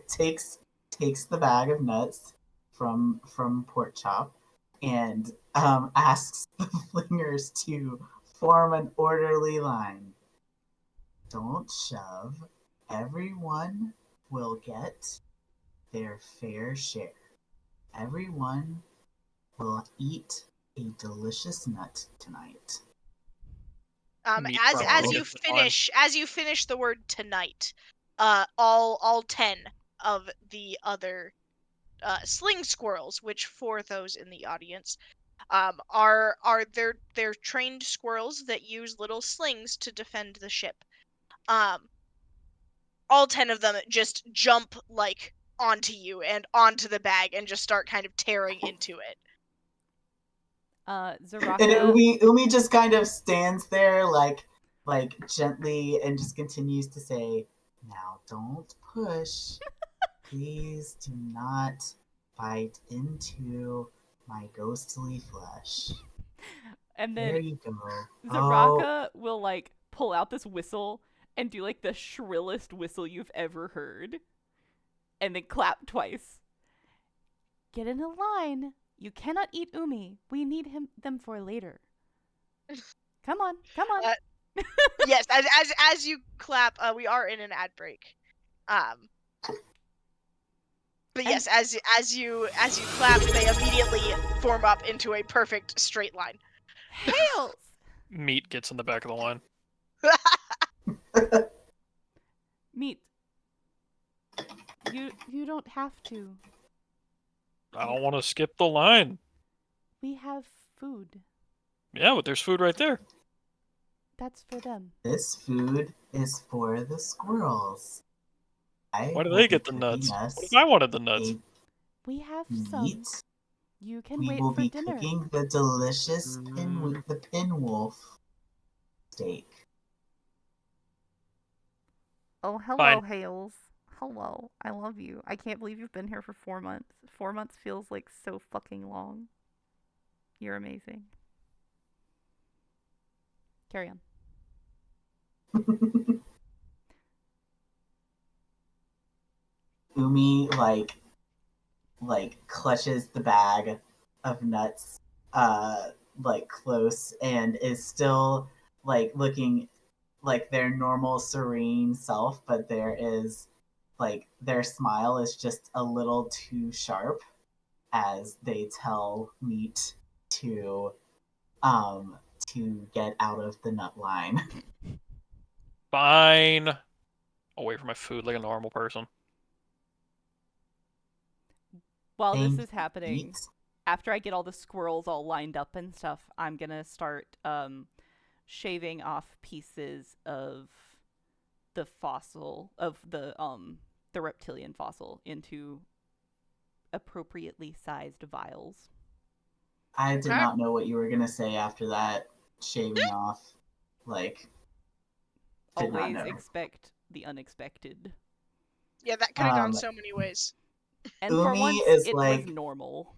takes the bag of nuts from Pork Chop and asks the flingers to form an orderly line. Don't shove. Everyone will get their fair share. Everyone will eat a delicious nut tonight. As So, you finish the word tonight, all 10 of the other sling squirrels, which for those in the audience, are they're trained squirrels that use little slings to defend the ship. All 10 of them just jump like onto you and onto the bag and just start kind of tearing into it. and Zaraka. Umi just kind of stands there like gently and just continues to say, "Now don't push. Please do not bite into my ghostly flesh." And There then you go. Oh, Zaraka will like pull out this whistle and do like the shrillest whistle you've ever heard. And then clap twice. Get in a line. You cannot eat Umi. We need them for later. Come on, come on. Yes, as you clap, we are in an ad break. But yes, as you clap, they immediately form up into a perfect straight line. Hails! Meat gets in the back of the line. Meat. You don't have to. I don't want to skip the line. We have food. Yeah, but there's food right there. That's for them. this food is for the squirrels. Why do they get the nuts? What if I wanted the nuts? We have some. Meat. You can We wait will for be dinner. cooking the delicious pinwolf steak. Oh, hello, Fine. Hales. Hello. I love you. I can't believe you've been here for 4 months. 4 months feels like so fucking long. You're amazing. Carry on. Umi clutches the bag of nuts close and is still looking like their normal serene self, but there is their smile is just a little too sharp as they tell Meat to get out of the nut line. Fine. I'll wait for my food like a normal person. While this Thank is happening, Meat. after I get all the squirrels all lined up and stuff, I'm gonna start shaving off pieces of the fossil of the reptilian fossil into appropriately sized vials. I did Okay. not know what you were gonna say after that. Shaving off, did not Always know. expect the unexpected. Yeah, that could have gone so many ways. And for Umi once, is it was normal.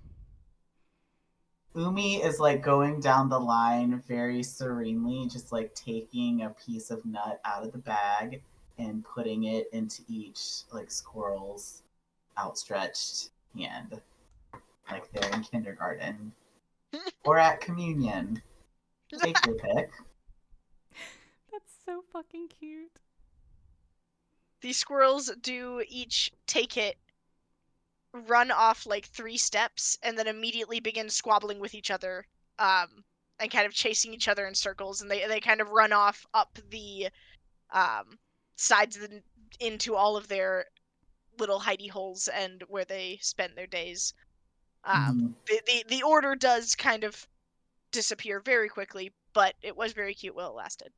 Umi is going down the line very serenely, just taking a piece of nut out of the bag and putting it into each squirrel's outstretched hand, like they're in kindergarten or at communion. Take your pick. That's so fucking cute. The squirrels do each take it run off like 3 steps and then immediately begin squabbling with each other, and kind of chasing each other in circles, and they kind of run off up the sides of into all of their little hidey holes and where they spend their days. The order does kind of disappear very quickly, but it was very cute while it lasted.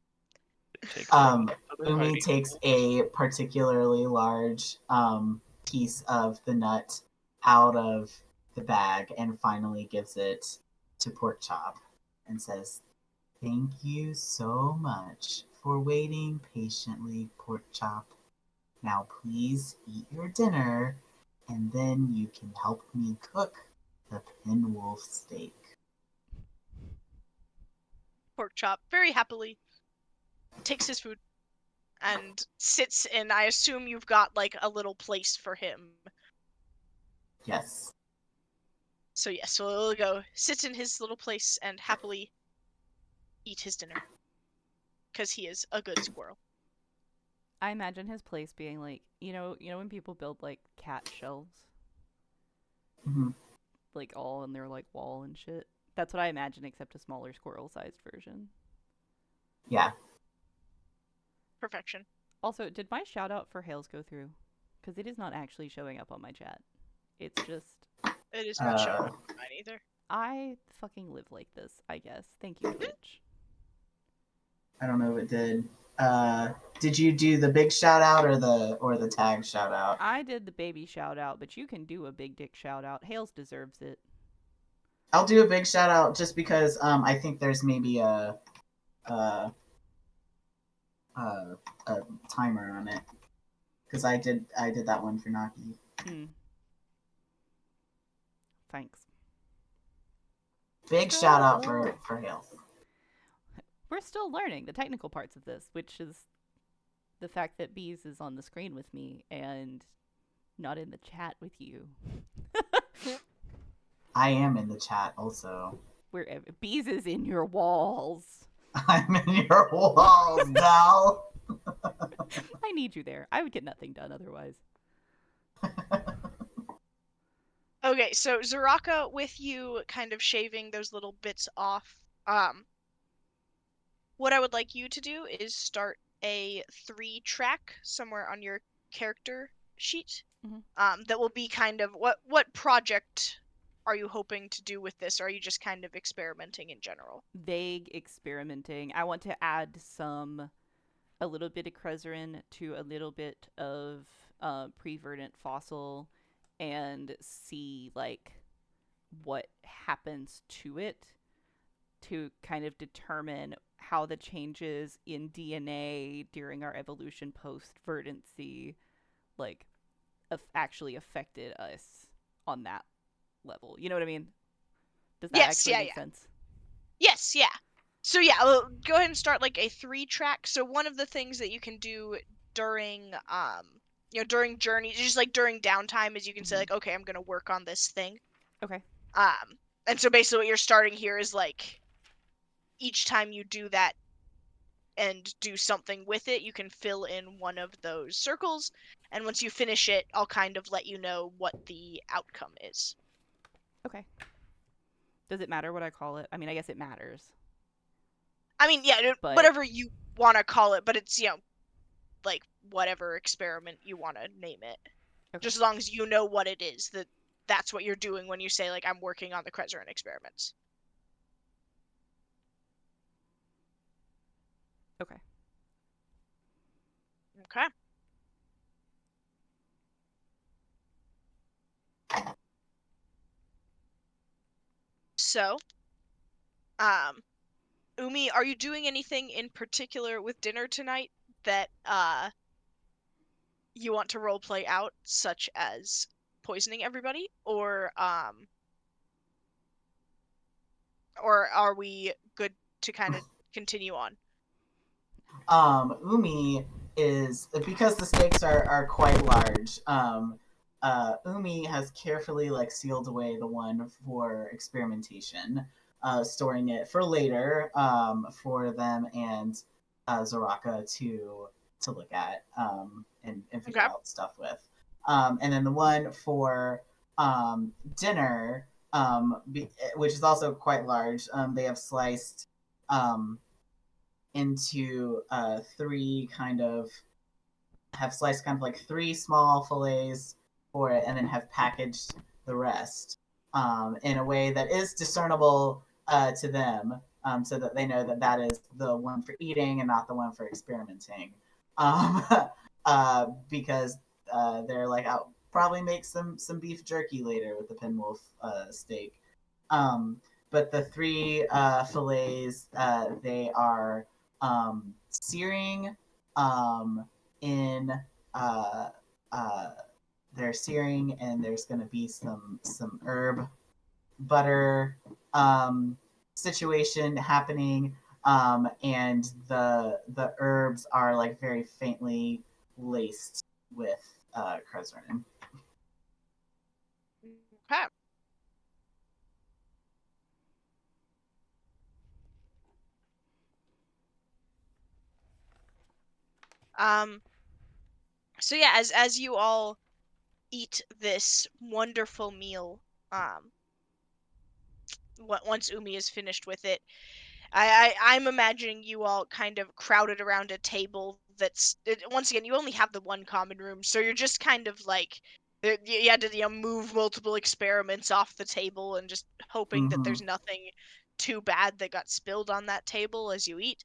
Umi takes a particularly large piece of the nut out of the bag and finally gives it to Pork Chop and says, "Thank you so much for waiting patiently, Pork Chop. Now please eat your dinner, and then you can help me cook the pinwolf steak." Pork Chop very happily takes his food and sits in, I assume you've got like a little place for him. Yes. So yes, so he'll go sit in his little place and happily eat his dinner. Because he is a good squirrel. I imagine his place being like, you know when people build like cat shelves? Mm-hmm. Like all in their like wall and shit. That's what I imagine, except a smaller squirrel-sized version. Yeah. Perfection. Also, did my shout out for Hales go through? Because it is not actually showing up on my chat. It's just... It is not showing up on mine either. I fucking live like this, I guess. Thank you, Twitch. I don't know if it did. Did you do the big shout out or the tag shout out? I did the baby shout out, but you can do a big dick shout out. Hales deserves it. I'll do a big shout out just because I think there's maybe a timer on it, because I did that one for Naki. Thanks. Big shout out for Hales. We're still learning the technical parts of this, which is the fact that Bees is on the screen with me and not in the chat with you. I am in the chat also. Bees is in your walls. I'm in your walls, Dal. I need you there. I would get nothing done otherwise. Okay, so Zaraka, with you kind of shaving those little bits off, what I would like you to do is start a 3-track somewhere on your character sheet. That will be kind of what project are you hoping to do with this? Or are you just kind of experimenting in general? Vague experimenting. I want to add a little bit of Krezerin to a little bit of pre-verdant fossil and see like what happens to it to kind of determine how the changes in DNA during our evolution post-verdancy like actually affected us on that level. You know what I mean? Does that actually make sense? Yes, yeah. So yeah, I'll go ahead and start like a 3-track. So one of the things that you can do during during journeys, just like during downtime, is you can say like, okay, I'm gonna work on this thing. Okay. And so basically what you're starting here is like each time you do that and do something with it, you can fill in one of those circles, and once you finish it, I'll kind of let you know what the outcome is. Okay. Does it matter what I call it? I mean, I guess it matters. I mean, yeah, but whatever you want to call it, but it's, like whatever experiment you want to name it. Okay. Just as long as you know what it is, that's what you're doing when you say, like, I'm working on the Krezerin experiments. Okay. Okay. So, Umi, are you doing anything in particular with dinner tonight that you want to roleplay out, such as poisoning everybody, or are we good to kind of continue on? Umi is, because the stakes are quite large. Umi has carefully like sealed away the one for experimentation, storing it for later, for them and Zaraka to look at and figure out stuff with. And then the one for dinner, which is also quite large. They have sliced into three kind of like three small fillets for it, and then have packaged the rest in a way that is discernible to them, so that they know that that is the one for eating and not the one for experimenting. Um, because they're like, I'll probably make some beef jerky later with the pinwolf steak. But the three fillets, they are searing in uh, uh, they're searing, and there's going to be some herb butter situation happening, and the herbs are like very faintly laced with crezerin. Okay. So yeah, as you all eat this wonderful meal, once Umi is finished with it, I'm imagining you all kind of crowded around a table that's, once again, you only have the one common room, so you're just kind of like, you had to move multiple experiments off the table and just hoping that there's nothing too bad that got spilled on that table as you eat.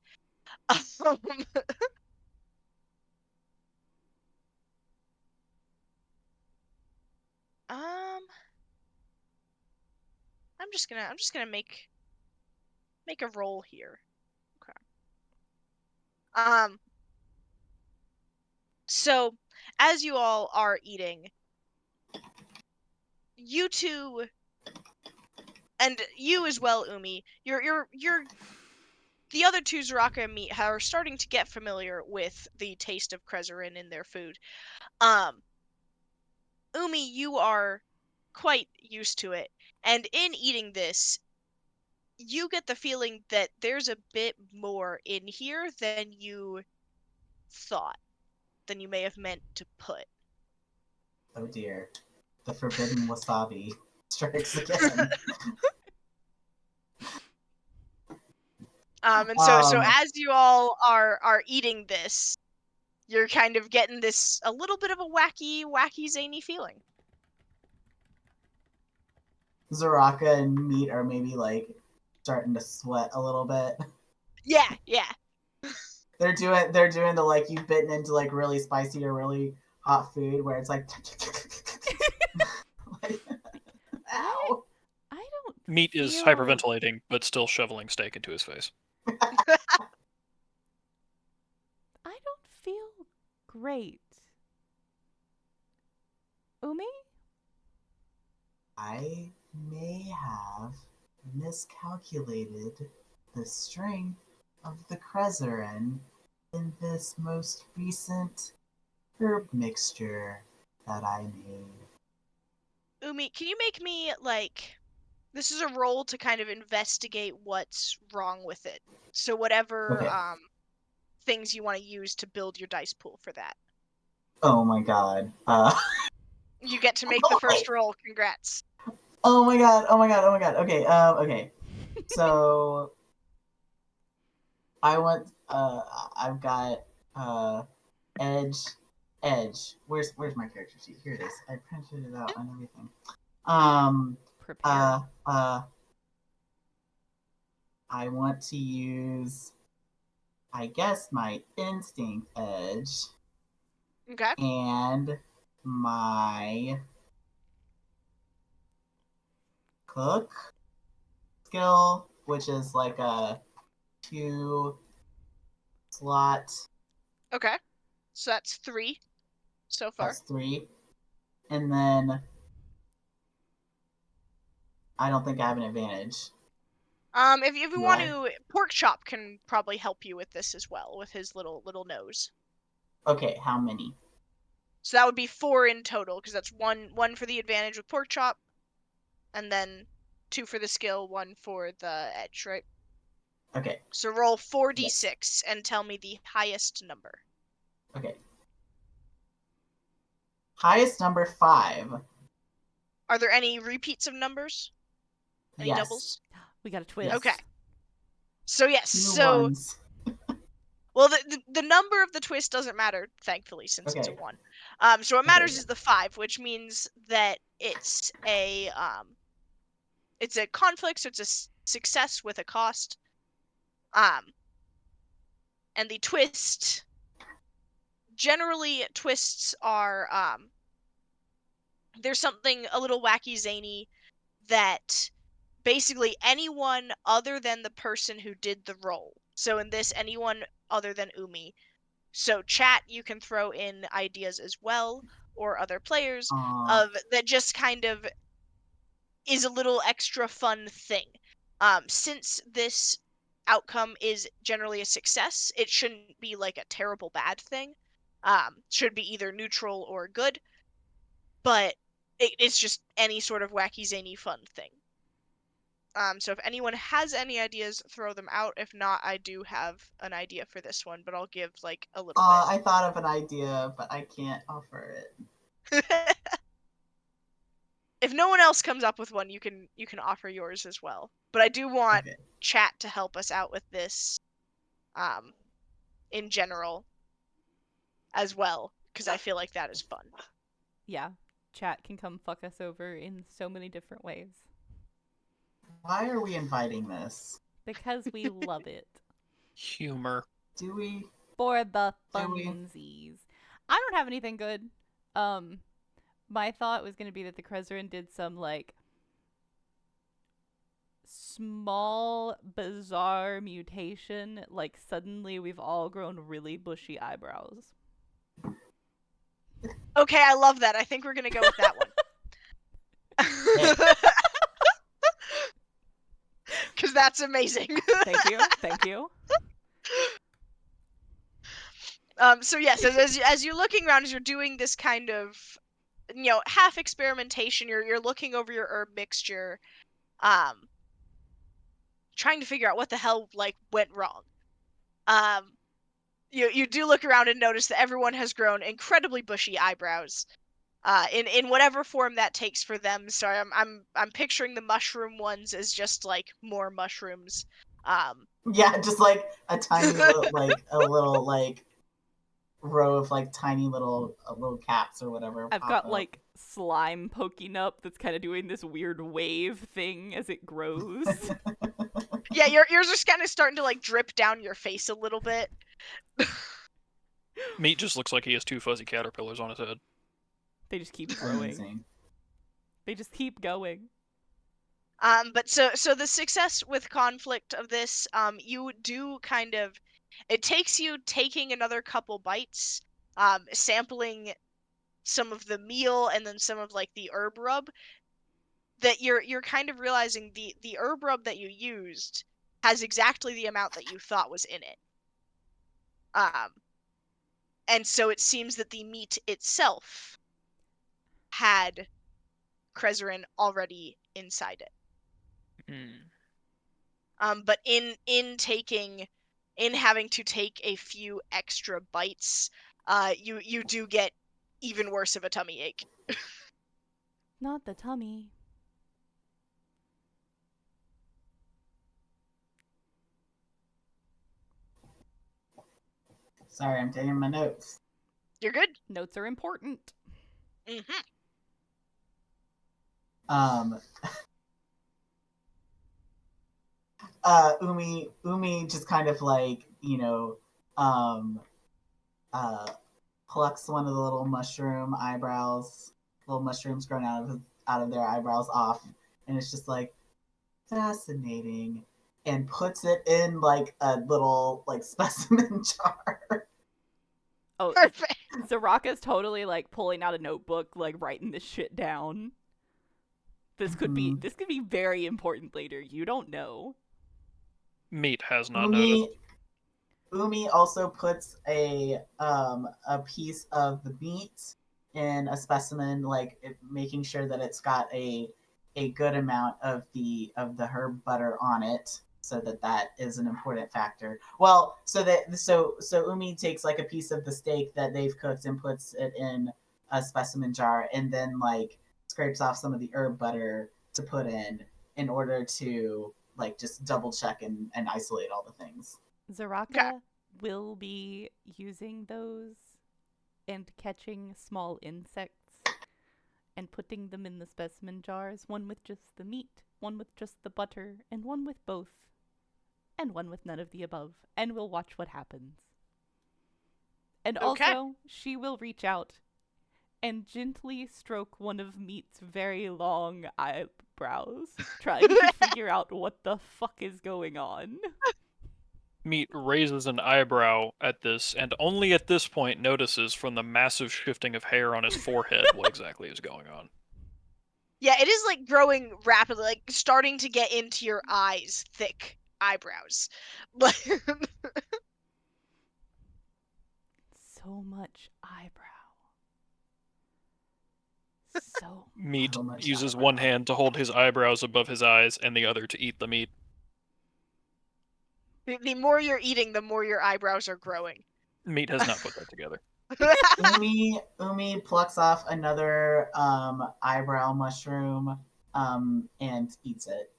Um, I'm just gonna make a roll here. Okay. So as you all are eating, you two, and you as well, Umi, you're the other two Zaraka and Meat are starting to get familiar with the taste of crezerin in their food. Umi, you are quite used to it, and in eating this, you get the feeling that there's a bit more in here than you thought, than you may have meant to put. Oh dear. The forbidden wasabi strikes again. And so as you all are eating this, you're kind of getting this a little bit of a wacky zany feeling. Zaraka and Meat are maybe like starting to sweat a little bit. Yeah, yeah. They're doing the like you've bitten into like really spicy or really hot food where it's like, like ow. I don't. Meat is hyperventilating, but still shoveling steak into his face. I don't feel great. Umi? I may have miscalculated the strength of the crezerin in this most recent herb mixture that I made. Umi, can you make me, like, this is a roll to kind of investigate what's wrong with it. So whatever Okay. things you want to use to build your dice pool for that. Oh my god. You get to make the first roll. Congrats. Oh my god. Okay. Okay. So I want. I've got. Edge. Where's my character sheet? Here it is. I printed it out and everything. Prepare. I want to use, I guess, my instinct edge. Okay. And my cook skill, which is like a 2-slot. Okay. So that's 3 so far. That's 3. And then I don't think I have an advantage. If you want to, Pork Chop can probably help you with this as well, with his little nose. Okay, how many? So that would be 4 in total, because that's one for the advantage with Pork Chop, and then 2 for the skill, 1 for the edge, right? Okay. So roll 4d6 and tell me the highest number. Okay. Highest number 5. Are there any repeats of numbers? Any Yes. doubles? We got a twist. Yes. Okay. So yes, Two so ones. well, the number of the twist doesn't matter, thankfully, since it's a Okay. 1. So what matters is the 5, which means that it's a conflict, so it's a success with a cost. And the twist, generally twists are there's something a little wacky zany that basically anyone other than the person who did the roll. So in this, anyone other than Umi. So chat, you can throw in ideas as well, or other players, of that just kind of is a little extra fun thing. Since this outcome is generally a success, it shouldn't be like a terrible bad thing. Should be either neutral or good, but it's just any sort of wacky, zany, fun thing. So if anyone has any ideas, throw them out. If not, I do have an idea for this one, but I'll give like a little I thought of an idea, but I can't offer it. bit. If no one else comes up with one, you can offer yours as well. But I do want chat to help us out with this, in general, as well, because I feel like that is fun. Yeah, chat can come fuck us over in so many different ways. Why are we inviting this? Because we love it. Humor. Do we? For the funsies. I don't have anything good. My thought was going to be that the Krezerin did some, like, small, bizarre mutation. Like, suddenly we've all grown really bushy eyebrows. Okay, I love that. I think we're going to go with that one. Because that's amazing. Thank you. Thank you. So yes, as you're looking around, as you're doing this kind of, half experimentation, you're looking over your herb mixture, trying to figure out what the hell like went wrong. You do look around and notice that everyone has grown incredibly bushy eyebrows, in whatever form that takes for them. So I'm picturing the mushroom ones as just like more mushrooms. Yeah, just like a tiny little, like a little like row of like tiny little caps or whatever. I've got like slime poking up that's kind of doing this weird wave thing as it grows. Yeah, yours are kind of starting to like drip down your face a little bit. Meat just looks like he has 2 fuzzy caterpillars on his head. They just keep growing. Amazing. They just keep going. But so the success with conflict of this, you do kind of, it takes you taking another couple bites, sampling some of the meal and then some of like the herb rub, that you're kind of realizing the herb rub that you used has exactly the amount that you thought was in it. And so it seems that the meat itself had Krezerin already inside it. But in having to take a few extra bites, you do get even worse of a tummy ache. Not the tummy. Sorry, I'm taking my notes. You're good. Notes are important. Mm-hmm. Umi just kind of like, plucks one of the little mushroom eyebrows, little mushrooms growing out of their eyebrows off, and it's just like fascinating, and puts it in like a little like specimen jar. Oh, Perfect. Zaraka's totally like pulling out a notebook, like writing this shit down. This could be very important later. You don't know. Meat has not noticed. Umi also puts a piece of the meat in a specimen, like making sure that it's got a good amount of the herb butter on it, so that is an important factor. Well, so Umi takes like a piece of the steak that they've cooked and puts it in a specimen jar, and then like scrapes off some of the herb butter to put in order to like just double check and isolate all the things. Zaraka will be using those and catching small insects and putting them in the specimen jars, one with just the meat, one with just the butter, and one with both, and one with none of the above, and we'll watch what happens. And also, she will reach out and gently stroke one of Meat's very long eyebrows, trying to figure out what the fuck is going on. Meat raises an eyebrow at this, and only at this point notices from the massive shifting of hair on his forehead what exactly is going on. Yeah, it is like growing rapidly, like starting to get into your eyes, thick eyebrows. So much eyebrow. So Meat much uses eyebrow. one hand to hold his eyebrows above his eyes and the other to eat the meat. The more you're eating, the more your eyebrows are growing. Meat has not put that together. Umi plucks off another eyebrow mushroom and eats it.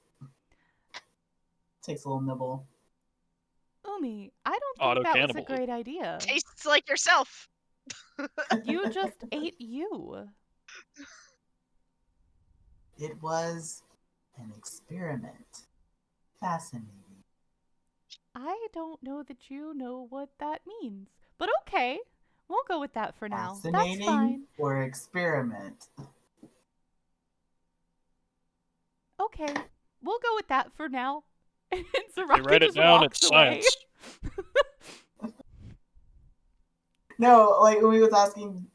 Takes a little nibble. Umi, I don't think that was a Auto-cannibalism. great idea. Tastes like yourself. You just ate you. It was an experiment. Fascinating. I don't know that you know what that means. But okay, we'll go with that for now. That's Fascinating fine. or experiment? Okay, we'll go with that for now. And They Zaraka write it just down, walks it's away. science. No, like Umi was asking,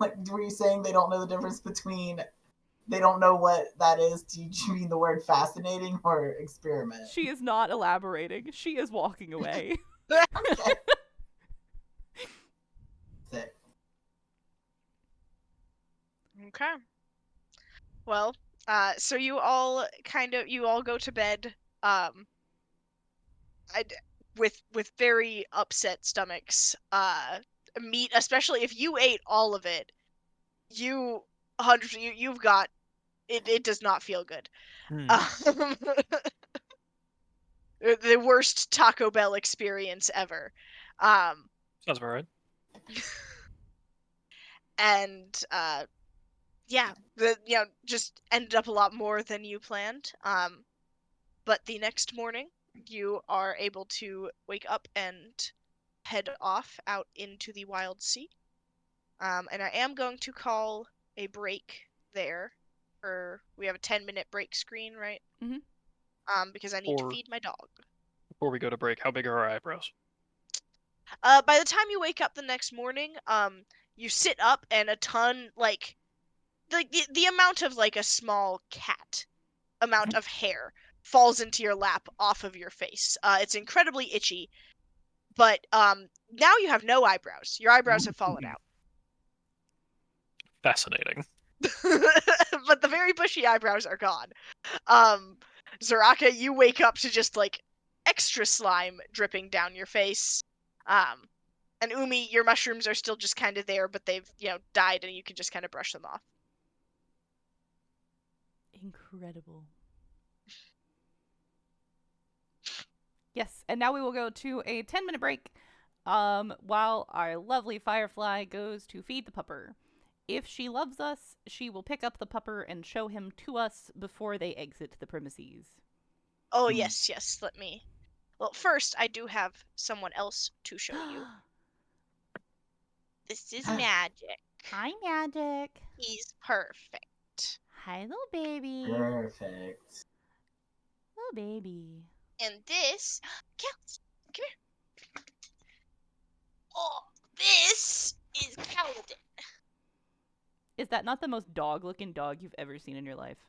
like, were you saying they don't know the difference between, they don't know what that is? Do you mean the word fascinating or experiment? She is not elaborating. She is walking away. Okay. Sick. Okay. Well, so you all go to bed, with very upset stomachs. Meat, especially if you ate all of it, you've got it. It does not feel good. The worst Taco Bell experience ever. Sounds about right. And yeah, just ended up a lot more than you planned. But the next morning, you are able to wake up and head off out into the wild sea. And I am going to call a break there. We have a 10-minute break screen, right? Mhm. Because I need to feed my dog. Before we go to break, how big are our eyebrows? By the time you wake up the next morning, you sit up and a ton, like the amount of like a small cat amount of hair falls into your lap off of your face. It's incredibly itchy, but now you have no eyebrows. Your eyebrows have fallen out. Fascinating. But the very bushy eyebrows are gone. Zaraka, you wake up to just like extra slime dripping down your face. And Umi, your mushrooms are still just kind of there, but they've, died and you can just kind of brush them off. Incredible. Yes, and now we will go to a 10-minute break while our lovely Firefly goes to feed the pupper. If she loves us, she will pick up the pupper and show him to us before they exit the premises. Oh, yes, let me. Well, first, I do have someone else to show you. This is Magic. Hi, Magic. He's perfect. Hi, little baby. Perfect. Little baby. And this... Kels, come here. Oh, this is Paladin. Is that not the most dog-looking dog you've ever seen in your life?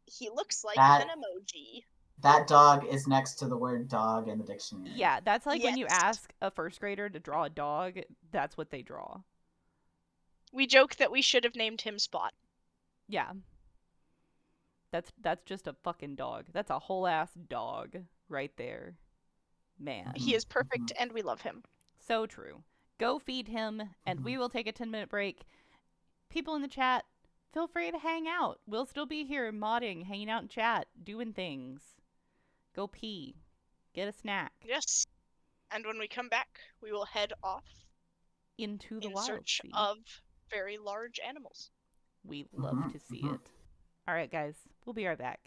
He looks like an emoji. That dog is next to the word dog in the dictionary. Yeah, that's like when you ask a first grader to draw a dog, that's what they draw. We joke that we should have named him Spot. Yeah. That's just a fucking dog. That's a whole ass dog right there. Man. He is perfect and we love him. So true. Go feed him and we will take a 10-minute break. People in the chat, feel free to hang out. We'll still be here modding, hanging out in chat, doing things. Go pee. Get a snack. Yes. And when we come back, we will head off Into the in wild search sea. of very large animals. We love to see it. All right, guys. We'll be right back.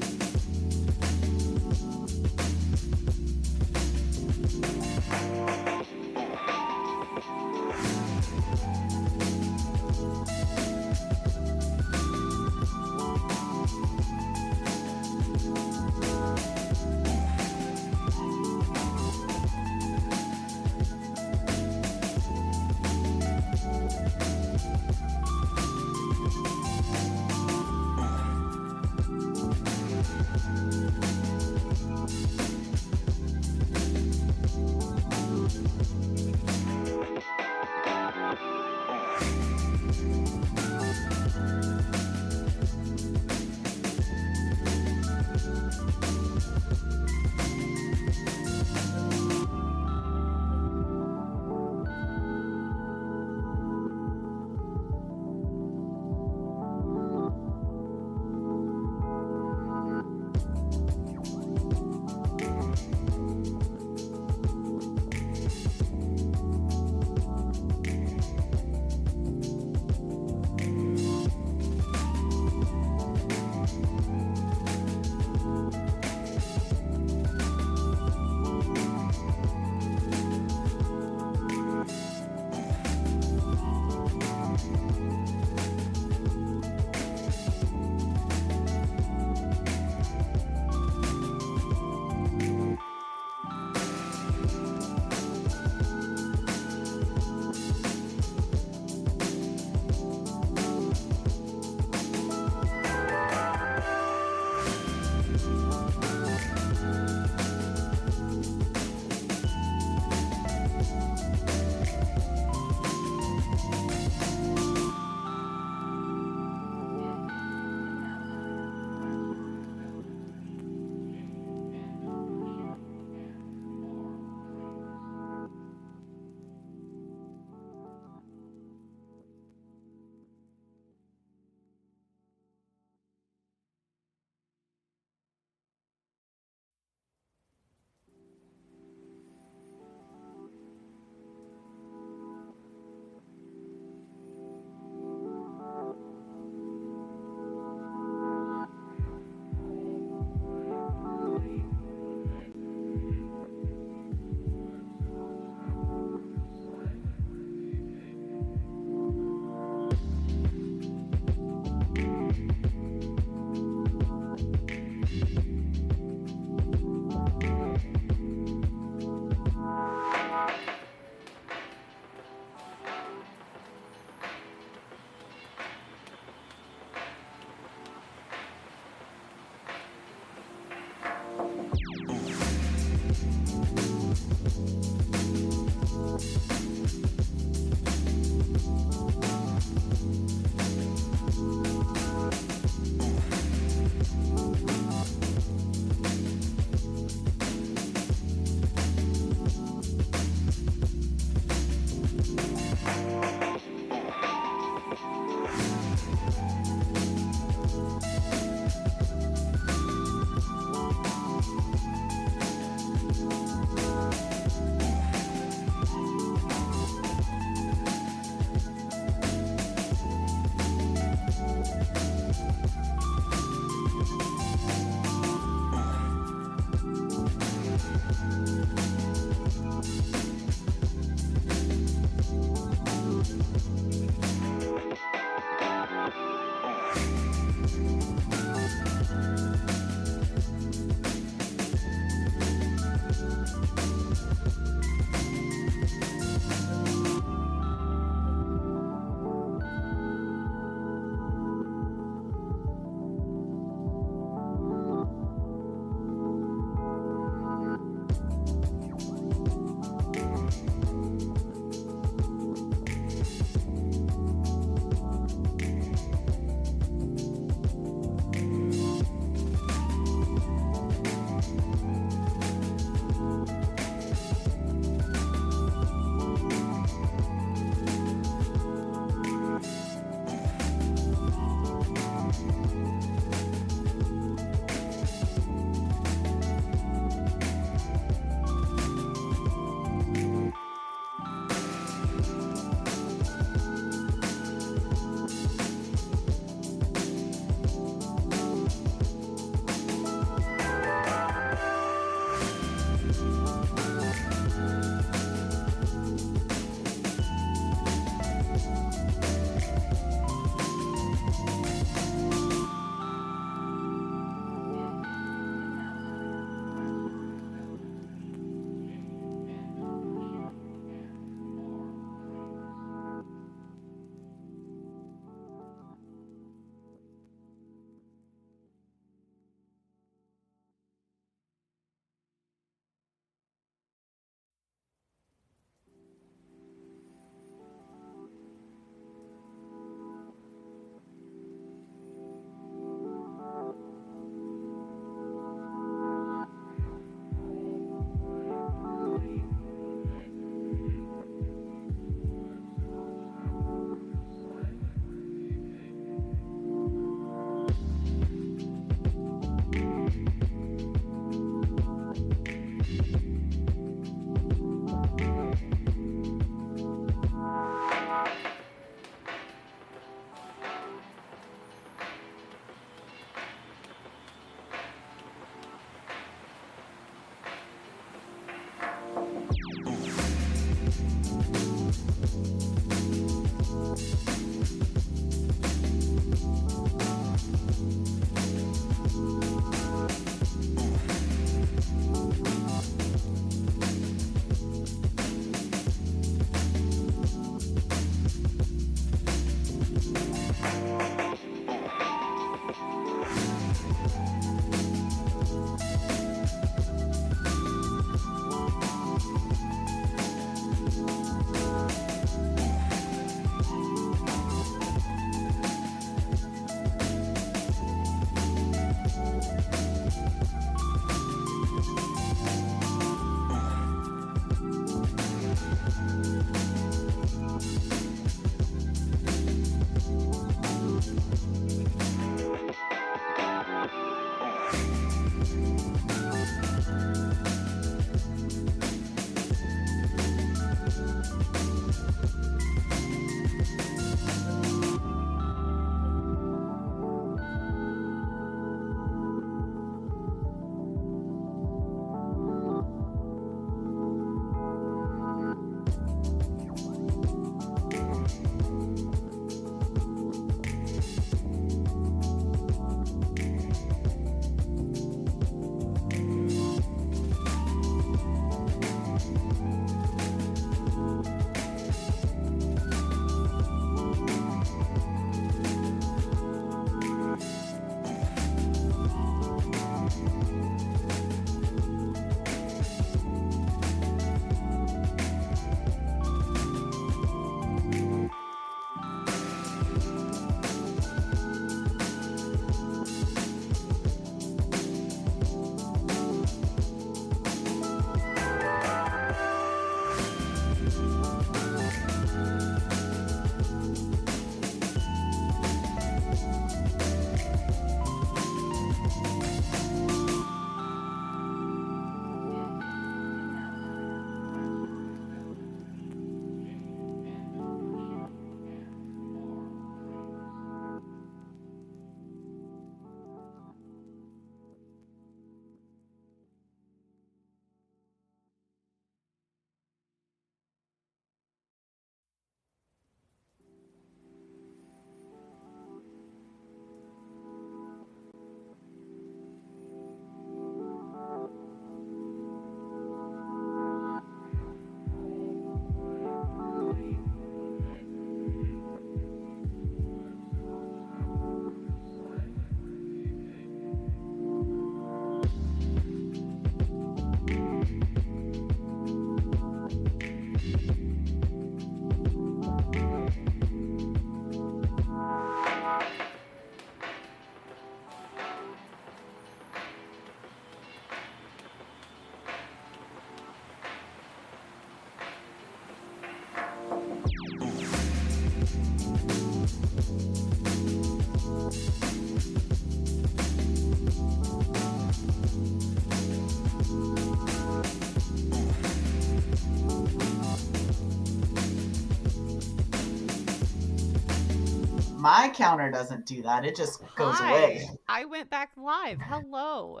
My counter doesn't do that. It just goes Hi. away. I went back live. Hello.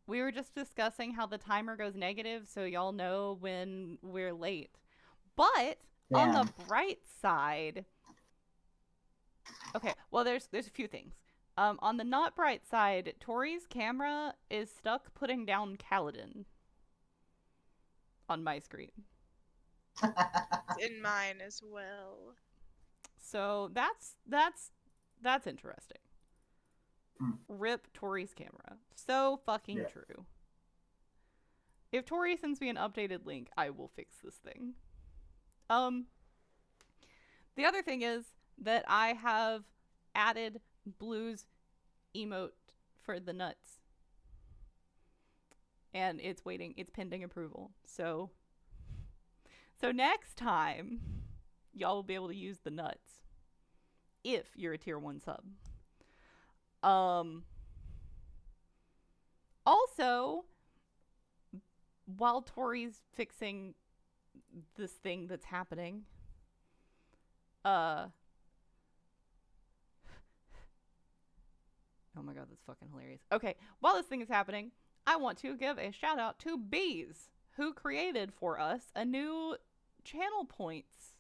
We were just discussing how the timer goes negative so y'all know when we're late. But on the bright side, okay, well there's a few things. On the not bright side, Tori's camera is stuck putting down Kaladin on my screen. In mine as well. So that's interesting. Rip Tori's camera. So fucking true. If Tori sends me an updated link, I will fix this thing. The other thing is that I have added Blue's emote for the nuts. And it's pending approval. So next time, y'all will be able to use the nuts. If you're a tier 1 sub. Also, while Tori's fixing this thing that's happening, oh my god, that's fucking hilarious. Okay, while this thing is happening, I want to give a shout out to Bees, who created for us a new channel points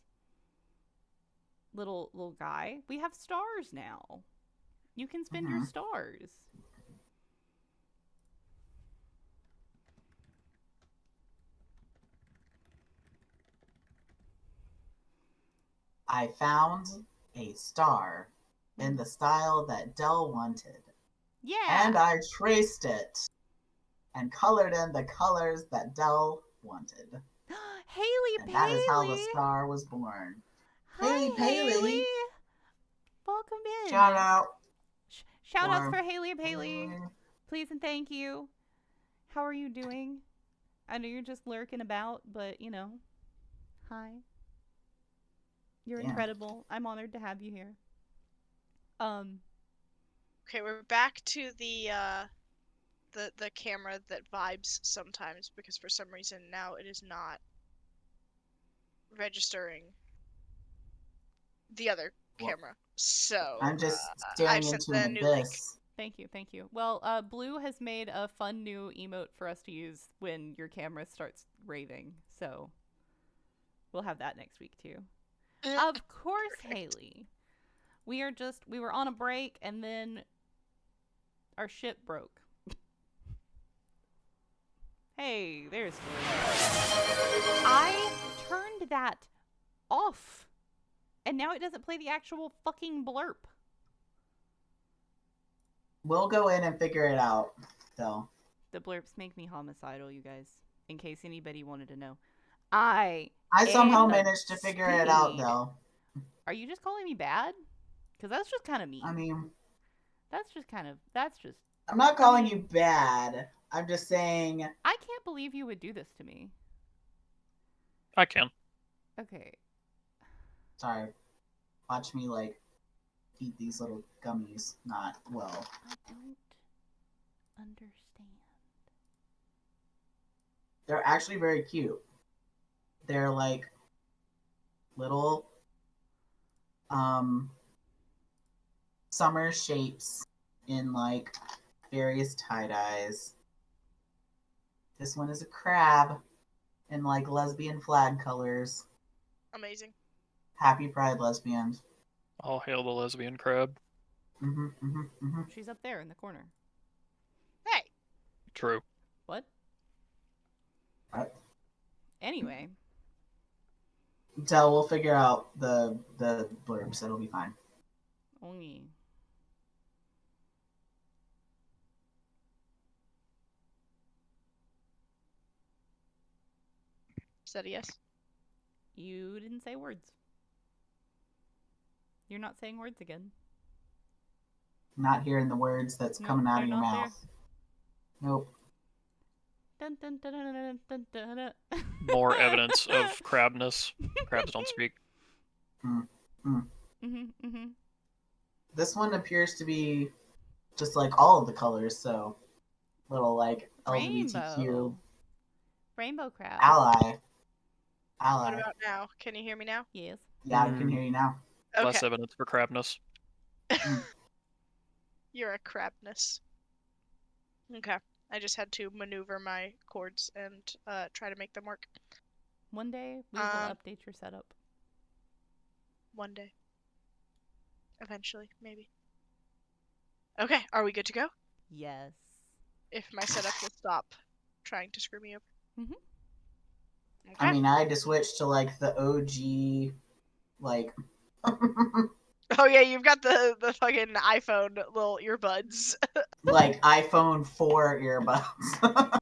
little guy. We have stars now. You can spend your stars. I found a star in the style that Dell wanted. Yeah. And I traced it and colored in the colors that Dell wanted. Haley and Paley. That is how the star was born. Hi, Haley. Welcome in. Shout out. Shout outs for Haley Paley. Please and thank you. How are you doing? I know you're just lurking about, but you know, hi. You're incredible. I'm honored to have you here. Okay, we're back to the camera that vibes sometimes because for some reason now it is not registering the other camera. So I'm just staring into an abyss. Thank you. Well, Blue has made a fun new emote for us to use when your camera starts raving. So we'll have that next week too. Of course, perfect. Haley. We were on a break and then our ship broke. Hey, there's I turned that off. And now it doesn't play the actual fucking blurb. We'll go in and figure it out, though. The blurps make me homicidal, you guys. In case anybody wanted to know. I somehow managed to figure it out, though. Are you just calling me bad? Because that's just kind of mean. I mean... I'm not calling you bad. I'm just saying... I can't believe you would do this to me. I can. Okay. Sorry. Watch me, eat these little gummies. Not well. I don't understand. They're actually very cute. They're, little, summer shapes in, various tie-dyes. This one is a crab in, lesbian flag colors. Amazing. Happy Pride, lesbians. All hail the lesbian crab. She's up there in the corner. Hey! True. What? What? Anyway. We'll figure out the blurbs. It'll be fine. Only. Is that a yes? You didn't say words. You're not saying words again. Not hearing the words that's coming out of your mouth. There. Nope. Dun, dun, dun, dun, dun, dun, dun, dun. More evidence of crabness. Crabs don't speak. This one appears to be just all of the colors, so little LGBTQ Rainbow crab. Ally. What about now? Can you hear me now? Yes. Yeah, I can hear you now. Okay. Less evidence for crabness. You're a crabness. Okay. I just had to maneuver my chords and try to make them work. One day we will update your setup. One day. Eventually, maybe. Okay, are we good to go? Yes. If my setup will stop trying to screw me over. Mm-hmm. Okay. I mean, I had to switch to like the OG, like. Oh yeah, you've got the fucking iPhone little earbuds. Like iPhone 4 earbuds.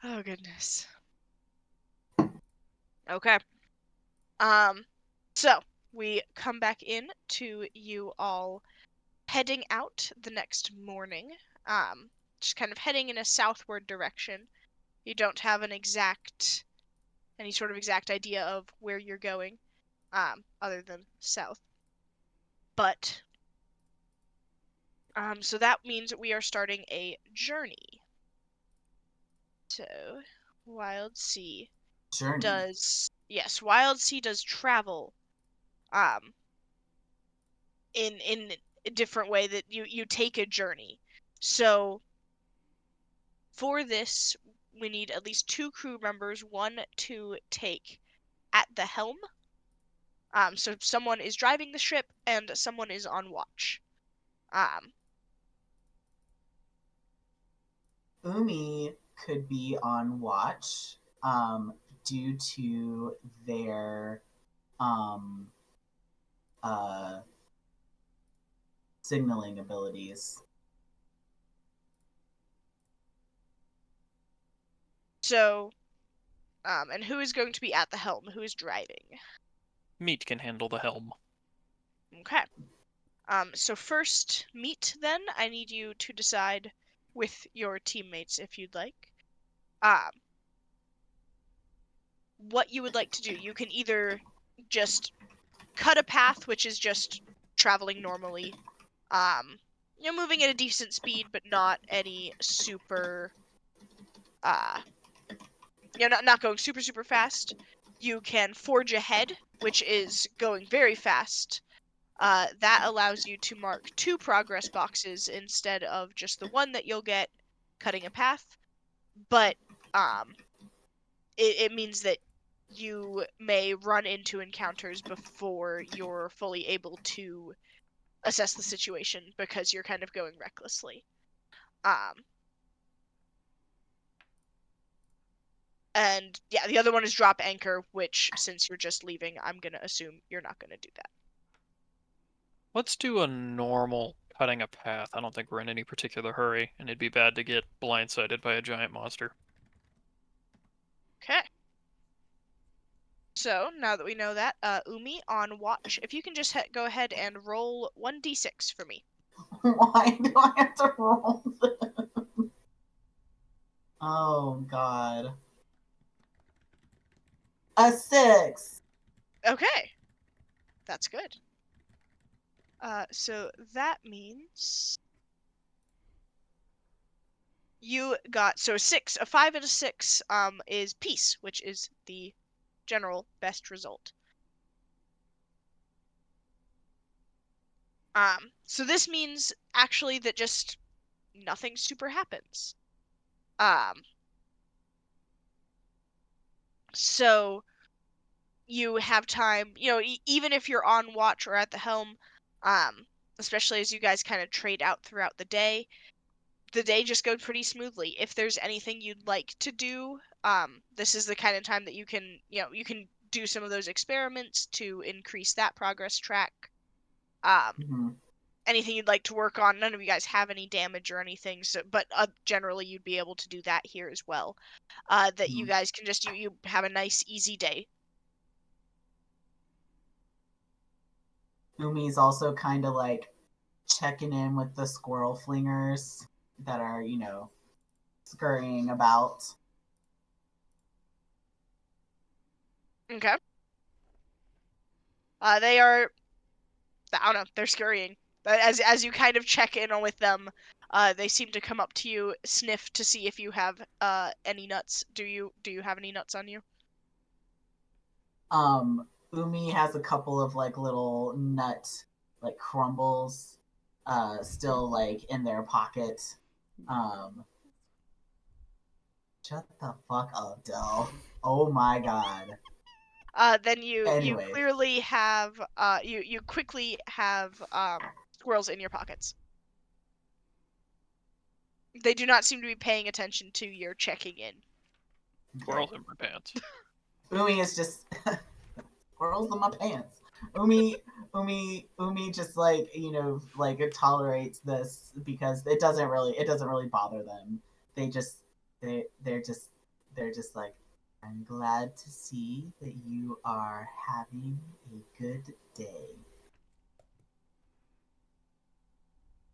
Oh goodness. Okay. So we come back in to you all heading out the next morning. Just kind of heading in a southward direction. You don't have any sort of exact idea of where you're going, other than south. But so that means we are starting a journey. So Wild Sea Journey. Wild Sea does travel in a different way that you take a journey. So for this we need at least 2 crew members, one to take at the helm. So someone is driving the ship and someone is on watch. Umi could be on watch due to their um, signaling abilities. So, and who is going to be at the helm? Who is driving? Meat can handle the helm. Okay. So first, Meat, then, I need you to decide with your teammates, if you'd like, what you would like to do. You can either just cut a path, which is just traveling normally, moving at a decent speed, but not any super, not going super, super fast. You can forge ahead, which is going very fast. That allows you to mark 2 progress boxes instead of just the one that you'll get cutting a path. But it means that you may run into encounters before you're fully able to assess the situation because you're kind of going recklessly. And yeah, the other one is drop anchor, which since you're just leaving, I'm gonna assume you're not gonna do that. Let's do a normal cutting a path. I don't think we're in any particular hurry, and it'd be bad to get blindsided by a giant monster. Okay. So now that we know that, Umi on watch. If you can just go ahead and roll 1d6 for me. Why do I have to roll this? Oh god. A 6. Okay, that's good. So that means you got a 6, a 5, and a 6. Is peace, which is the general best result. So this means actually that just nothing super happens. So you have time, even if you're on watch or at the helm, especially as you guys kind of trade out throughout the day just goes pretty smoothly. If there's anything you'd like to do, this is the kind of time that you can do some of those experiments to increase that progress track. Anything you'd like to work on. None of you guys have any damage or anything, so but generally you'd be able to do that here as well. That you guys can just you have a nice easy day. Umi's also kind of like checking in with the squirrel flingers that are, scurrying about. Okay. They are, I don't know, they're scurrying. As you kind of check in with them, they seem to come up to you, sniff to see if you have any nuts. Do you have any nuts on you? Umi has a couple of like little nut like crumbles still like in their pocket. Shut the fuck up, Del. Oh my god. Then you Anyways. clearly have you quickly have squirrels in your pockets. They do not seem to be paying attention to your checking in. Squirrels in my pants. Umi is just squirrels in my pants. Umi just like, you know, like it tolerates this because it doesn't really bother them. They're just like, I'm glad to see that you are having a good day.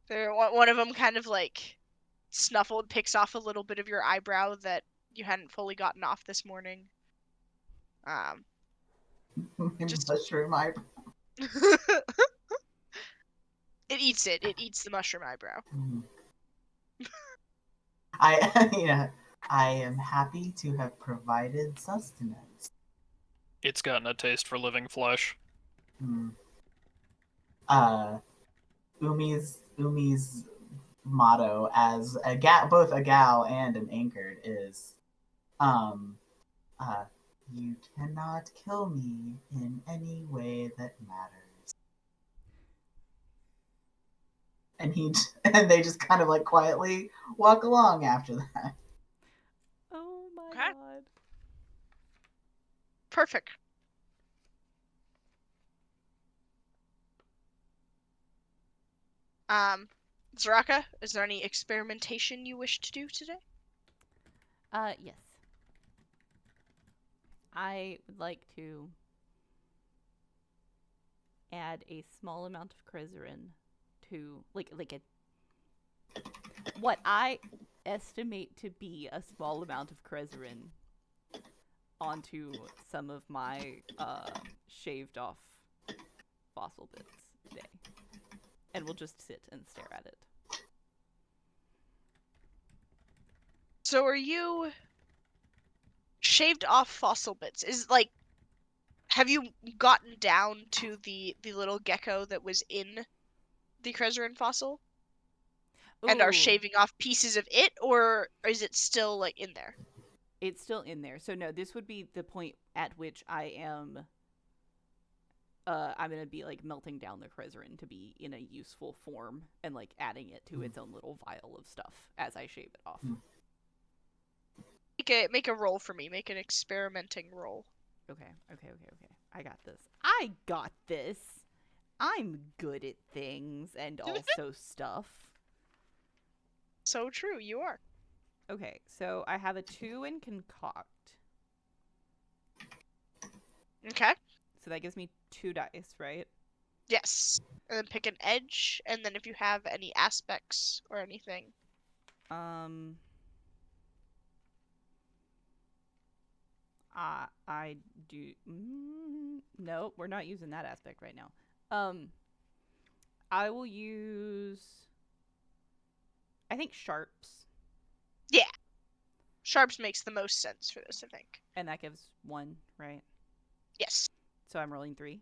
One of them kind of like snuffled, picks off a little bit of your eyebrow that you hadn't fully gotten off this morning. Just mushroom eyebrow. It eats it. It eats the mushroom eyebrow. I am happy to have provided sustenance. It's gotten a taste for living flesh. Umi's motto as both a gal and an anchored is, you cannot kill me in any way that matters. And they just kind of like quietly walk along after that. Oh my god. Perfect. Zaraka, is there any experimentation you wish to do today? Yes. I would like to add a small amount of Krezerin to what I estimate to be a small amount of Krezerin onto some of my shaved off fossil bits today. And we'll just sit and stare at it. So are you shaved off fossil bits? Have you gotten down to the little gecko that was in the Krezerin fossil? Ooh. And are shaving off pieces of it, or is it still like in there? It's still in there. So no, this would be the point at which I'm gonna be like melting down the Krezerin to be in a useful form and like adding it to its own little vial of stuff as I shave it off. Make a roll for me. Make an experimenting roll. Okay. I got this. I'm good at things and also stuff. So true, you are. Okay, so I have a 2 in concoct. Okay. So that gives me 2 dice, right? Yes. And then pick an edge, and then if you have any aspects or anything. I do. No, we're not using that aspect right now. I will use. I think sharps. Yeah. Sharps makes the most sense for this, I think. And that gives 1, right? Yes. So I'm rolling 3.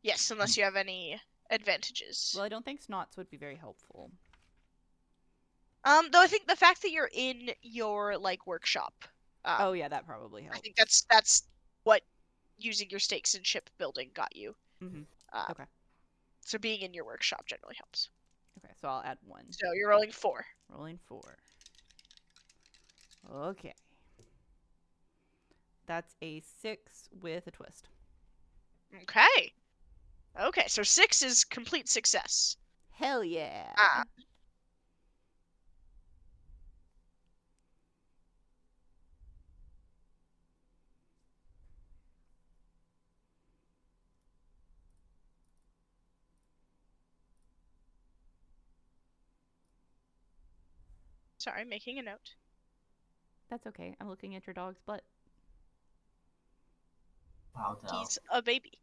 Yes, unless you have any advantages. Well, I don't think snots would be very helpful. Though I think the fact that you're in your like workshop. Oh yeah, that probably helps. I think that's what using your stakes and shipbuilding got you. Mm-hmm. Okay. So being in your workshop generally helps. Okay, so I'll add 1. So you're rolling 4. Rolling 4. Okay. That's a 6 with a twist. Okay. Okay, so 6 is complete success. Hell yeah. Sorry, making a note. That's okay. I'm looking at your dog's butt. Wow, Del. He's a baby.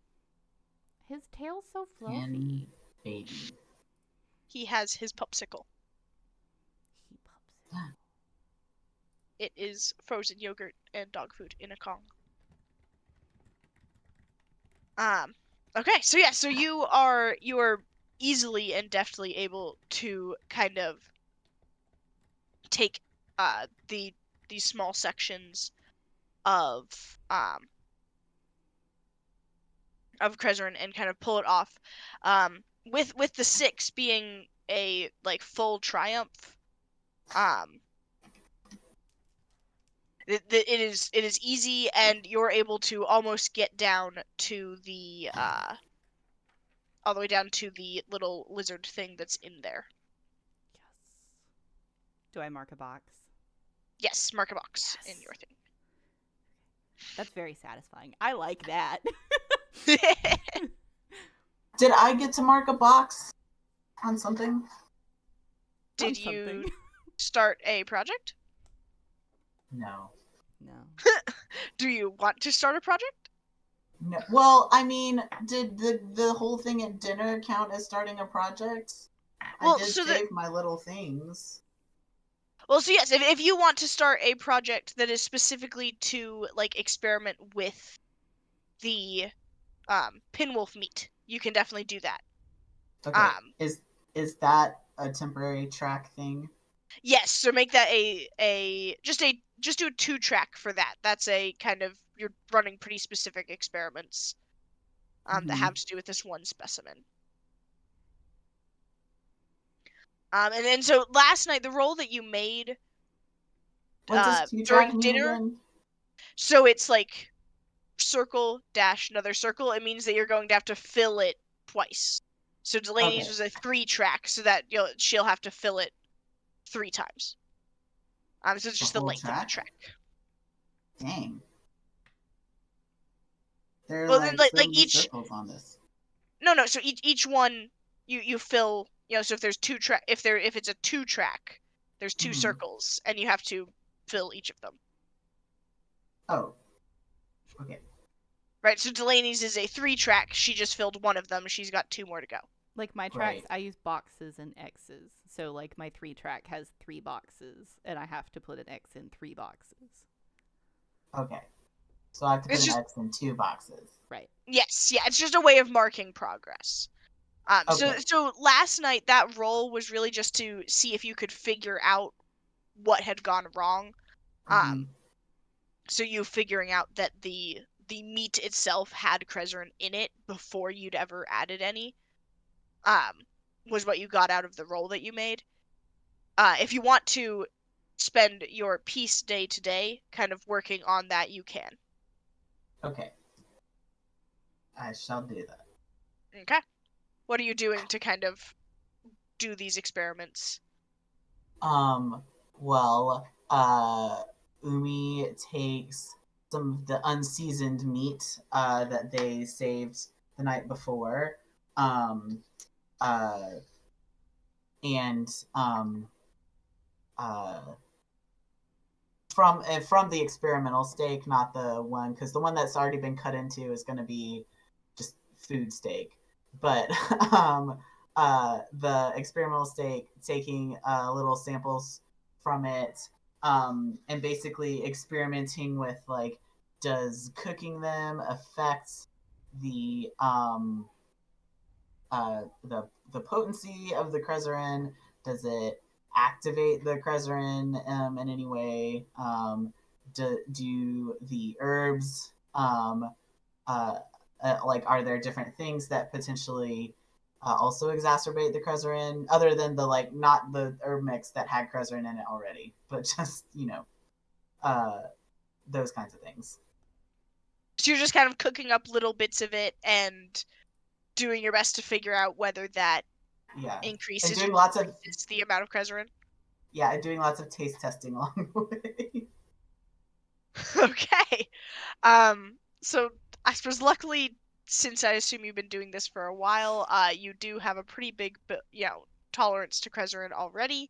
His tail's so fluffy. Baby. He has his popsicle. He pops it. It is frozen yogurt and dog food in a Kong. Okay, so you are easily and deftly able to kind of take these small sections of Krezerin and kind of pull it off. With the 6 being a like full triumph, it is easy, and you're able to almost get down to the all the way down to the little lizard thing that's in there. Yes. Do I mark a box? Yes, mark a box Yes. in your thing. That's very satisfying. I like that. Did I get to mark a box on something? Did you start a project? No. No. Do you want to start a project? No. Well, I mean, did the whole thing at dinner count as starting a project? Well, I did save my little things. Well, so yes, if you want to start a project that is specifically to like experiment with the pinwolf meat, you can definitely do that. Okay. Is that a temporary track thing? Yes, so make that just do a 2-track for that. That's a kind of, you're running pretty specific experiments that have to do with this one specimen. And then so last night the roll that you made What does 2-track during mean dinner, again? so it's like circle dash another circle. It means that you're going to have to fill it twice. So Delaney's was a 3-track, so that she'll have to fill it 3 times. So it's just the length of the track. Dang. There are Well, like then, so many circles on this. No. So each one you fill. So if there's 2 track, if it's a 2-track, there's 2 circles, and you have to fill each of them. Oh. Okay. Right. So Delaney's is a 3-track. She just filled 1 of them. She's got 2 more to go. Like my tracks, I use boxes and X's. So like my 3-track has 3 boxes, and I have to put an X in 3 boxes. Okay. So I have to put an X in 2 boxes. Right. Yes. Yeah. It's just a way of marking progress. So last night that roll was really just to see if you could figure out what had gone wrong. So you figuring out that the meat itself had Krezerin in it before you'd ever added any, was what you got out of the roll that you made. If you want to spend your piece day to day kind of working on that, you can. Okay. I shall do that. Okay. What are you doing to kind of do these experiments? Well, Umi takes some of the unseasoned meat that they saved the night before, and from the experimental steak, not the one, because the one that's already been cut into is going to be just food steak. But the experimental steak, taking little samples from it, and basically experimenting with like, does cooking them affect the the potency of the Krezerin? Does it activate the Krezerin in any way? Do the herbs like, are there different things that potentially also exacerbate the Krezerin, other than the like, not the herb mix that had Krezerin in it already, but just those kinds of things. So you're just kind of cooking up little bits of it and doing your best to figure out whether that increases and doing lots of the amount of Krezerin. Yeah, and doing lots of taste testing along the way. Okay. So I suppose luckily, since I assume you've been doing this for a while, you do have a pretty big, tolerance to Krezerin already.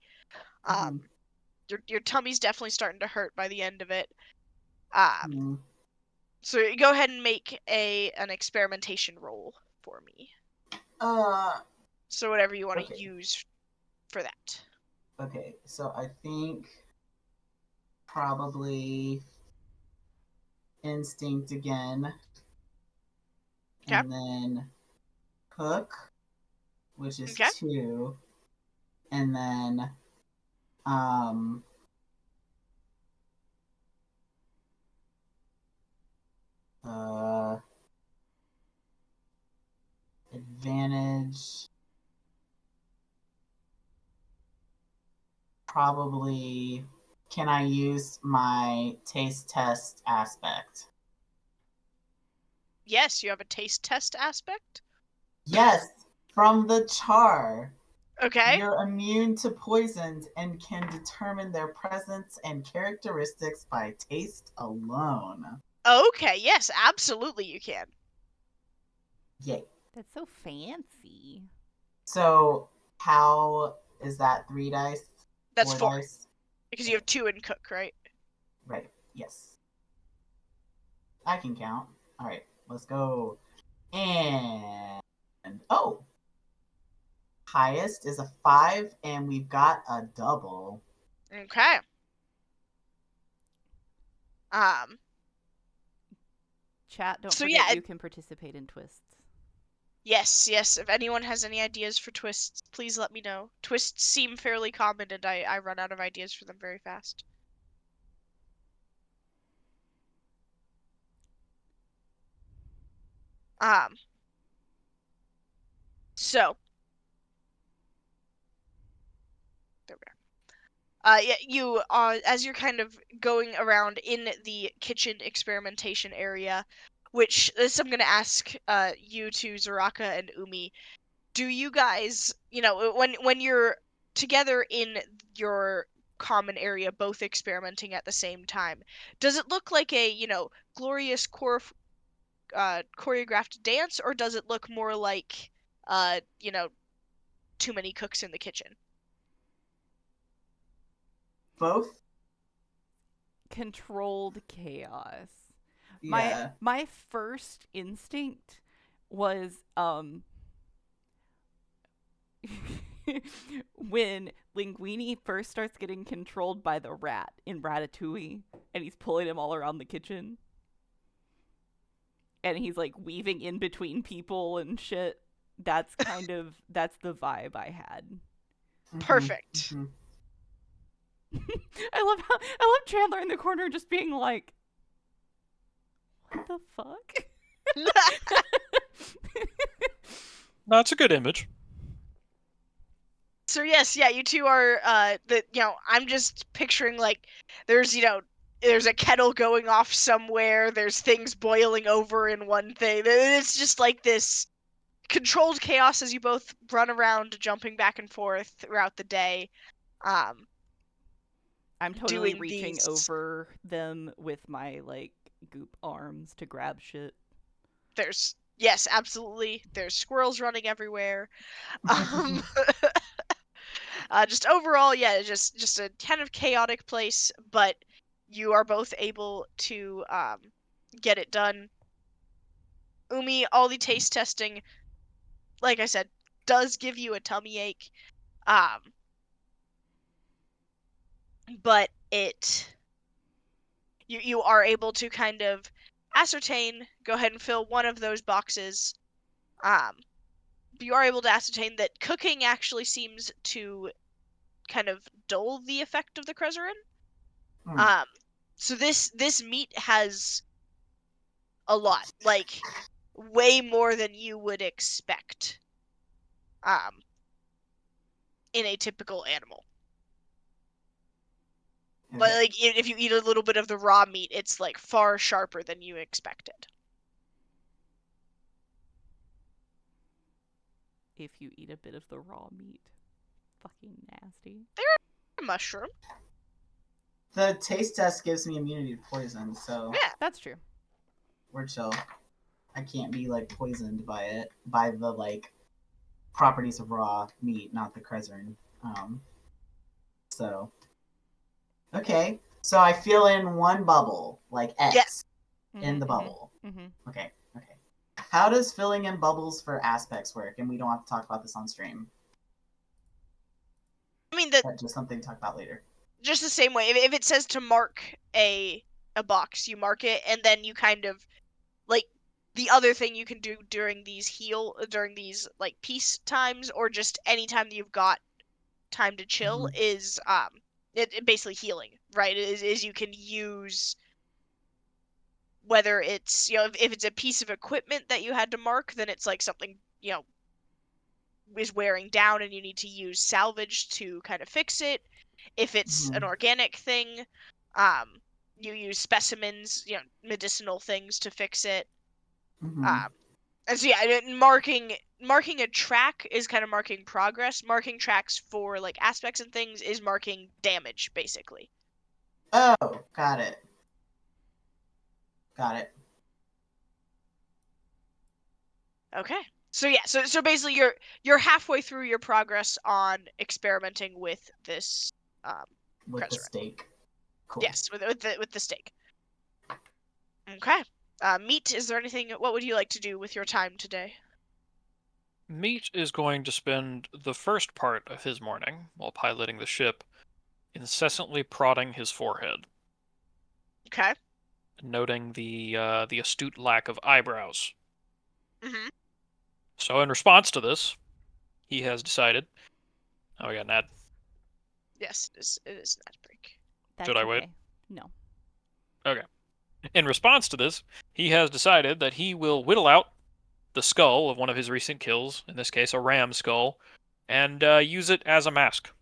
Your tummy's definitely starting to hurt by the end of it. So you go ahead and make an experimentation roll for me. So whatever you want to use for that. Okay, so I think probably instinct again. Okay. And then cook, which is Okay. 2. And then um advantage, probably. Can I use my taste test aspect? Yes, you have a taste test aspect. Yes, from the char. Okay. You're immune to poisons and can determine their presence and characteristics by taste alone. Okay, yes, absolutely you can. Yay. That's so fancy. So, how is that 3 dice? That's 4 4. dice? Because you have 2 in cook, right? Right, yes. I can count. Alright, let's go. And. Oh! Highest is a 5, and we've got a double. Okay. Chat, don't So forget yeah, you can participate in twists. yes. If anyone has any ideas for twists, please let me know. Twists seem fairly common, and I run out of ideas for them very fast. So there we are. Yeah, you as you're kind of going around in the kitchen experimentation area, which this I'm gonna ask you two, Zaraka and Umi. Do you guys, when you're together in your common area, both experimenting at the same time, does it look like a, glorious choreographed dance, or does it look more like, too many cooks in the kitchen? Both? Controlled chaos. Yeah. My first instinct was when Linguini first starts getting controlled by the rat in Ratatouille and he's pulling him all around the kitchen. And he's like weaving in between people and shit. That's the vibe I had. Perfect. I love Chandler in the corner just being like, what the fuck? That's a good image. So yes, yeah, you two are I'm just picturing like there's there's a kettle going off somewhere, there's things boiling over in one thing. It's just like this controlled chaos as you both run around jumping back and forth throughout the day. I'm totally Doing reaching these over them with my like goop arms to grab shit. Yes, absolutely. There's squirrels running everywhere. Um just overall, yeah, just a kind of chaotic place, but you are both able to get it done. Umi, all the taste testing, like I said, does give you a tummy ache, um, but you are able to kind of ascertain. Go ahead and fill one of those boxes. You are able to ascertain that cooking actually seems to kind of dull the effect of the Krezerin. So this meat has a lot, like way more than you would expect um in a typical animal. Okay. Like if you eat a little bit of the raw meat, it's like far sharper than you expected. If you eat a bit of the raw meat. Fucking nasty. They're a mushroom. The taste test gives me immunity to poison, so Yeah. That's true. we're chill. I can't be like poisoned by it, by the like properties of raw meat, not the Krezerin. So okay. So I fill in one bubble, like X in the bubble. Okay. Okay. How does filling in bubbles for aspects work? And we don't have to talk about this on stream. I mean That's just something to talk about later. just the same way. If it says to mark a box, you mark it, and then you kind of like the other thing you can do during these like peace times, or just any time that you've got time to chill, is it basically healing, right? Is you can use, whether it's, if it's a piece of equipment that you had to mark, then it's like something, is wearing down and you need to use salvage to kind of fix it. If it's an organic thing, you use specimens, medicinal things to fix it. And so yeah, marking a track is kind of marking progress. Marking tracks for like aspects and things is marking damage, basically. Oh, got it. Got it. Okay. So yeah, so basically you're halfway through your progress on experimenting with this With the Crezerin. steak. Cool. Yes, with the steak. Okay. Meat, is there anything, what would you like to do with your time today? Meat is going to spend the first part of his morning, while piloting the ship, incessantly prodding his forehead, Okay. noting the astute lack of eyebrows. Mm-hmm. So in response to this, he has decided... Oh, we got an ad. Yes, it is an ad break. That's Should I okay. wait? No. Okay. In response to this, he has decided that he will whittle out the skull of one of his recent kills, in this case a ram skull, and use it as a mask.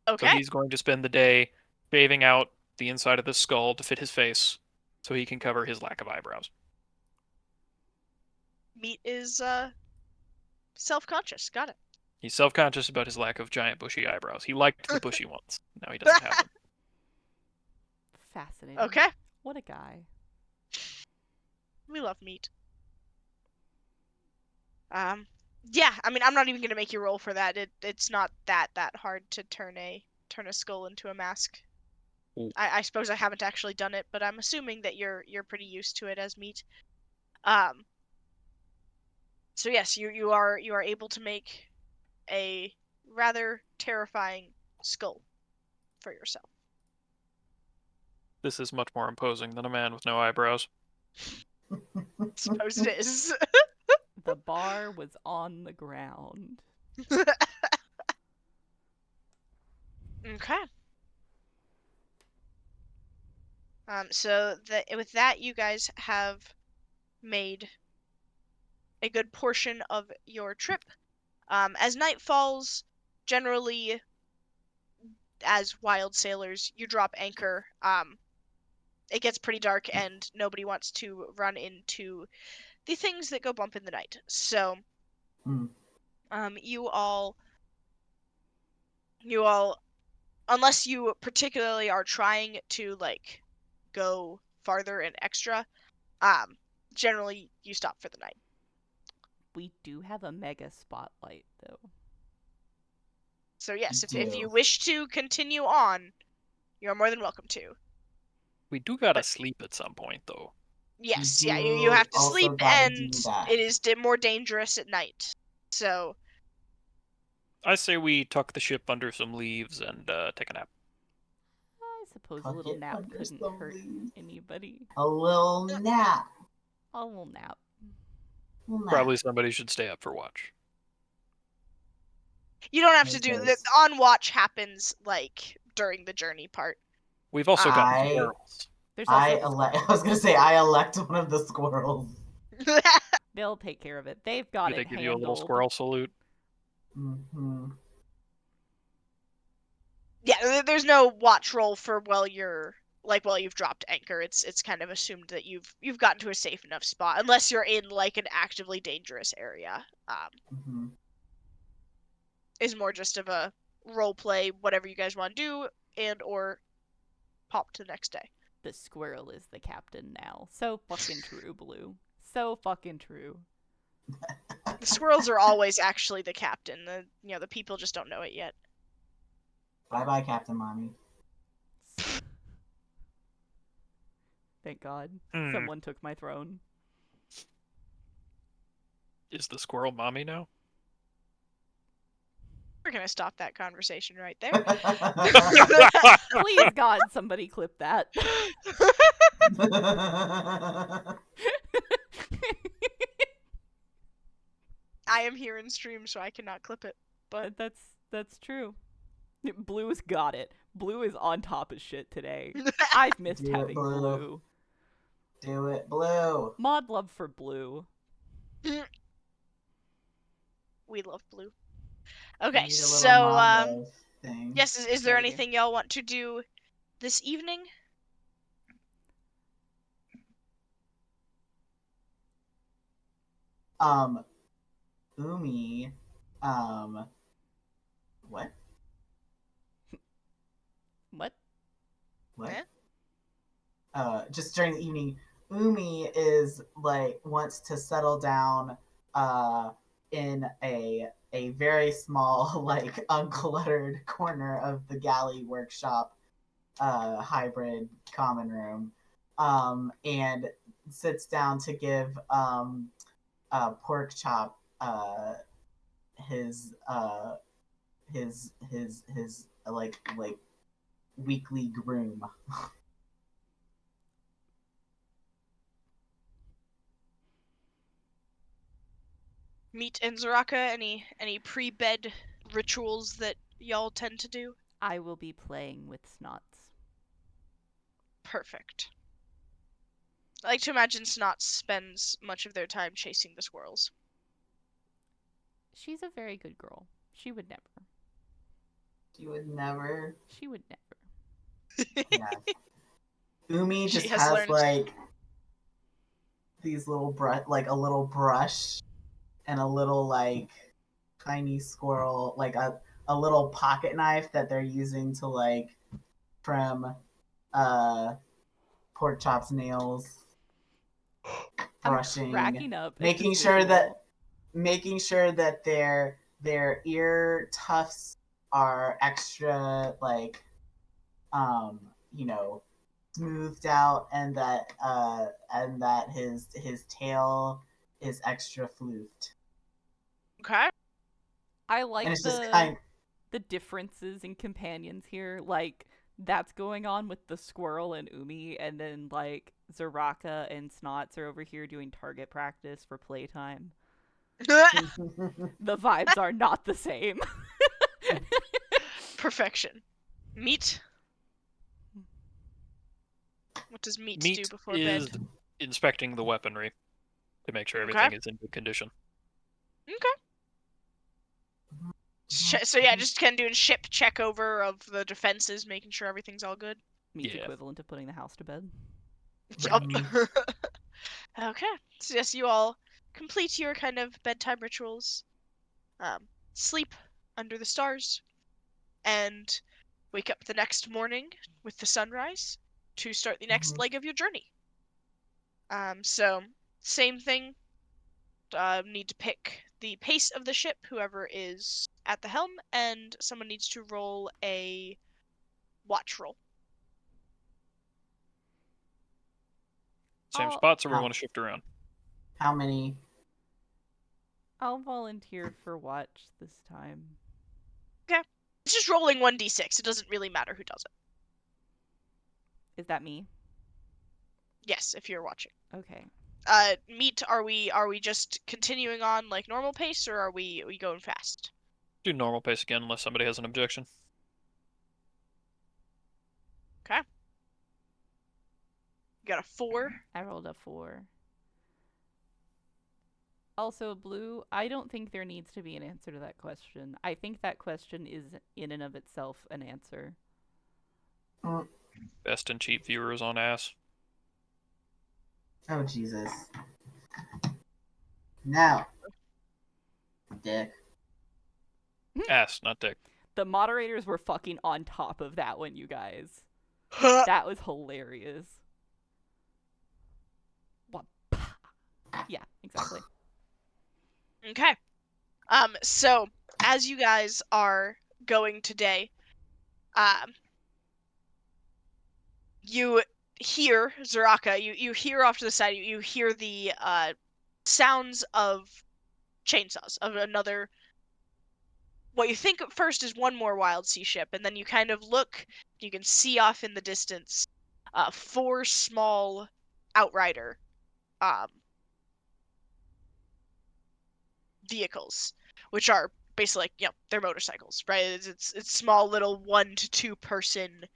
Okay. So he's going to spend the day shaving out the inside of the skull to fit his face, so he can cover his lack of eyebrows. Meat is self-conscious. Got it. He's self-conscious about his lack of giant bushy eyebrows. He liked the bushy ones. Now he doesn't have them. Fascinating. Okay. What a guy. We love meat. Yeah, I mean, I'm not even gonna make you roll for that. It's not that hard to turn a skull into a mask. I suppose I haven't actually done it, but I'm assuming that you're pretty used to it as meat. So yes, you are able to make a rather terrifying skull for yourself. This is much more imposing than a man with no eyebrows. I suppose it is. The bar was on the ground. Okay. So with that, you guys have made a good portion of your trip. As night falls, generally, as wild sailors, you drop anchor. It gets pretty dark, and nobody wants to run into the things that go bump in the night. So, you all, unless you particularly are trying to like go farther and extra, generally you stop for the night. We do have a mega spotlight, though. So yes, if you wish to continue on, you're more than welcome to. We do gotta sleep at some point, though. Yes, yeah, you have to sleep, and it is more dangerous at night. So I say we tuck the ship under some leaves and take a nap. I suppose a little nap couldn't hurt anybody. A little nap. A little nap. Probably somebody should stay up for watch. You don't have to do the on watch happens like during the journey part. We've also got squirrels. I was gonna say I elect one of the squirrels. They'll take care of it. They've got it handled. Do they give you a little squirrel salute? Mm-hmm. Yeah, there's no watch roll for while you've dropped anchor. It's kind of assumed that you've gotten to a safe enough spot, unless you're in like an actively dangerous area. Is more just of a role play, whatever you guys want to do, and or pop to the next day. The squirrel is the captain now. So fucking true, Blue. So fucking true. The squirrels are always actually the captain. The people just don't know it yet. Bye-bye, Captain Mommy. Thank God. Someone took my throne. Is the squirrel mommy now? We're gonna stop that conversation right there. Please, God, somebody clip that. I am here in stream, so I cannot clip it. But that's true. Blue's got it. Blue is on top of shit today. I've missed having Blue. Do it, Blue. Mod love for Blue. We love Blue. Okay, so yes, is there Yeah, anything y'all want to do this evening? Umi, what? What? What? Just during the evening, Umi is like wants to settle down in a very small, like uncluttered corner of the galley workshop hybrid common room, and sits down to give Pork Chop his like weekly groom. Meat and Zaraka, any pre-bed rituals that y'all tend to do? I will be playing with Snots. Perfect. I like to imagine Snots spends much of their time chasing the squirrels. She's a very good girl. She would never. She would never. She would never. Yeah. Umi just has has learned. like these little like a little brush and a little like tiny squirrel, like a little pocket knife that they're using to like trim Pork Chop's nails, brushing, I'm cracking up making sure that their ear tufts are extra like smoothed out, and that his tail is extra floofed. Okay. I like And it's the differences in companions here. Like, that's going on with the squirrel and Umi, and then like Zaraka and Snots are over here doing target practice for playtime. The vibes are not the same. Perfection. Meat? What does Meat do before is bed? Inspecting the weaponry to make sure everything is in good condition. Okay. So yeah, just kind of doing ship check over of the defenses, making sure everything's all good. Meat's equivalent to putting the house to bed. Okay. So yes, you all complete your kind of bedtime rituals, sleep under the stars, and wake up the next morning with the sunrise to start the next leg of your journey. So same thing. Need to pick the pace of the ship, whoever is at the helm, and someone needs to roll a watch roll. Same spots, or we want to shift around? How many? I'll volunteer for watch this time. Okay. It's just rolling 1d6. It doesn't really matter who does it. Is that me? Yes, if you're watching. Okay. Meat, are we just continuing on like normal pace, or are we going fast? Do normal pace again, unless somebody has an objection. Okay. You got a 4. I rolled a 4. Also, Blue, I don't think there needs to be an answer to that question. I think that question is in and of itself an answer. Best and cheap viewers on ass. Oh, Jesus. No. Dick. Ass, not dick. The moderators were fucking on top of that one, you guys. That was hilarious. What? Yeah, exactly. Okay. So as you guys are going today, you hear Zaraka. You hear off to the side. You hear the sounds of chainsaws, of another. What you think at first is one more wild sea ship, and then you kind of look. You can see off in the distance 4 small outrider vehicles, which are basically like, they're motorcycles, right? It's small little 1 to 2 person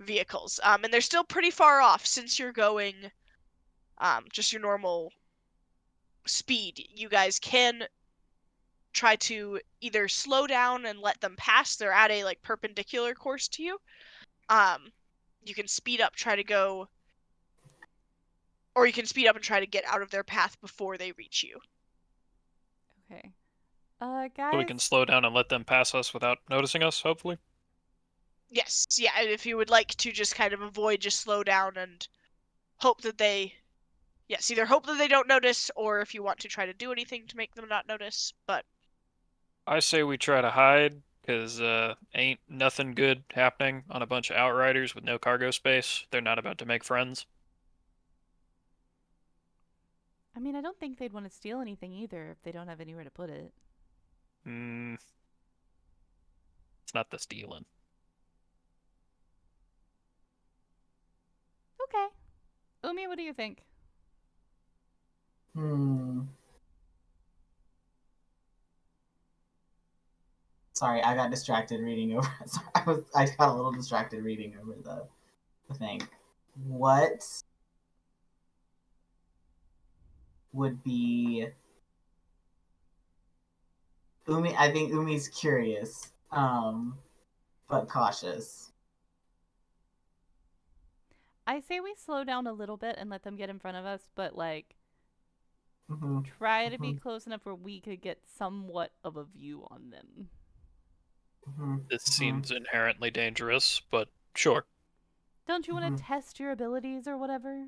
vehicles, and they're still pretty far off since you're going just your normal speed. You guys can try to either slow down and let them pass. They're at a like perpendicular course to you. You can speed up, try to go, or you can speed up and try to get out of their path before they reach you. Okay. So we Guys. can slow down and let them pass us without noticing us, hopefully? Yes, yeah, if you would like to just kind of avoid, just slow down and hope that they, yes, either hope that they don't notice, or if you want to try to do anything to make them not notice, but... I say we try to hide, because ain't nothing good happening on a bunch of outriders with no cargo space. They're not about to make friends. I mean, I don't think they'd want to steal anything either if they don't have anywhere to put it. It's not the stealing. Okay. Umi, what do you think? Sorry, I got distracted reading over. Sorry, I got a little distracted reading over the thing. What would be Umi? I think Umi's curious, but cautious. I say we slow down a little bit and let them get in front of us, but like Mm-hmm. try to be close enough where we could get somewhat of a view on them. This seems inherently dangerous, but sure. Don't you want to test your abilities or whatever?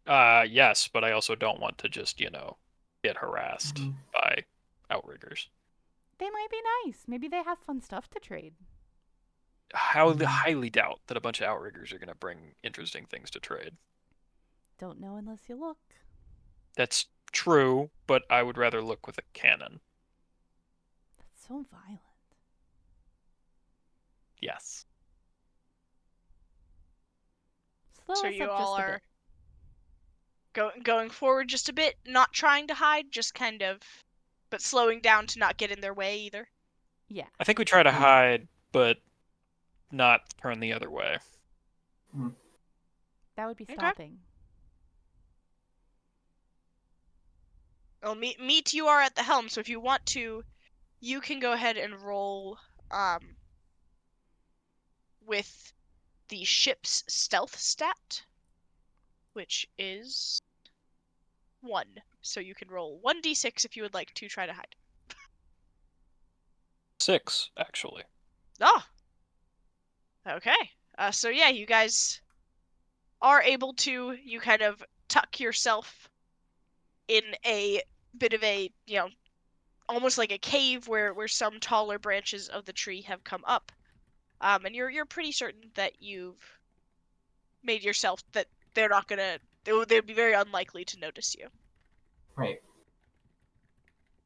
Yes, but I also don't want to just, get harassed by outriggers. They might be nice. Maybe they have fun stuff to trade. Highly doubt that a bunch of outriggers are going to bring interesting things to trade. Don't know unless you look. That's true, but I would rather look with a cannon. That's so violent. Yes. Slow So us you up all just a are bit. going forward just a bit, not trying to hide, just kind of, but slowing down to not get in their way either. Yeah. I think we try to hide, but not turn the other way. That would be stopping. Well, Meat, you are at the helm, so if you want to, you can go ahead and roll with the ship's stealth stat, which is 1. So you can roll 1d6 if you would like to try to hide. 6, actually. Oh! Okay. So yeah, you guys are able to, you kind of tuck yourself in a bit of a, almost like a cave where some taller branches of the tree have come up. And you're pretty certain that you've made yourself that they're not gonna, they'd be very unlikely to notice you. Right.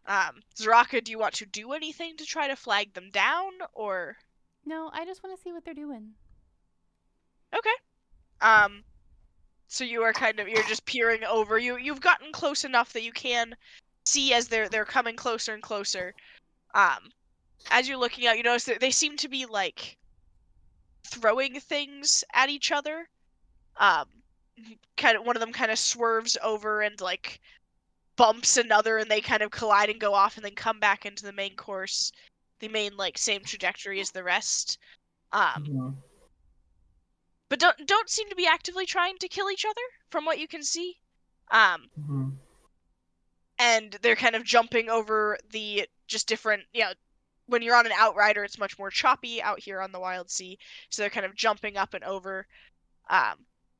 Zaraka, do you want to do anything to try to flag them down, or? No, I just want to see what they're doing. Okay. So you are you're just peering over. You've gotten close enough that you can see as they're coming closer and closer. As you're looking out, you notice that they seem to be like throwing things at each other. One of them kind of swerves over and like bumps another, and they kind of collide and go off, and then come back into the main course, the main like same trajectory as the rest. But don't seem to be actively trying to kill each other from what you can see. And they're kind of jumping over the just different, when you're on an outrider, it's much more choppy out here on the wild sea. So they're kind of jumping up and over.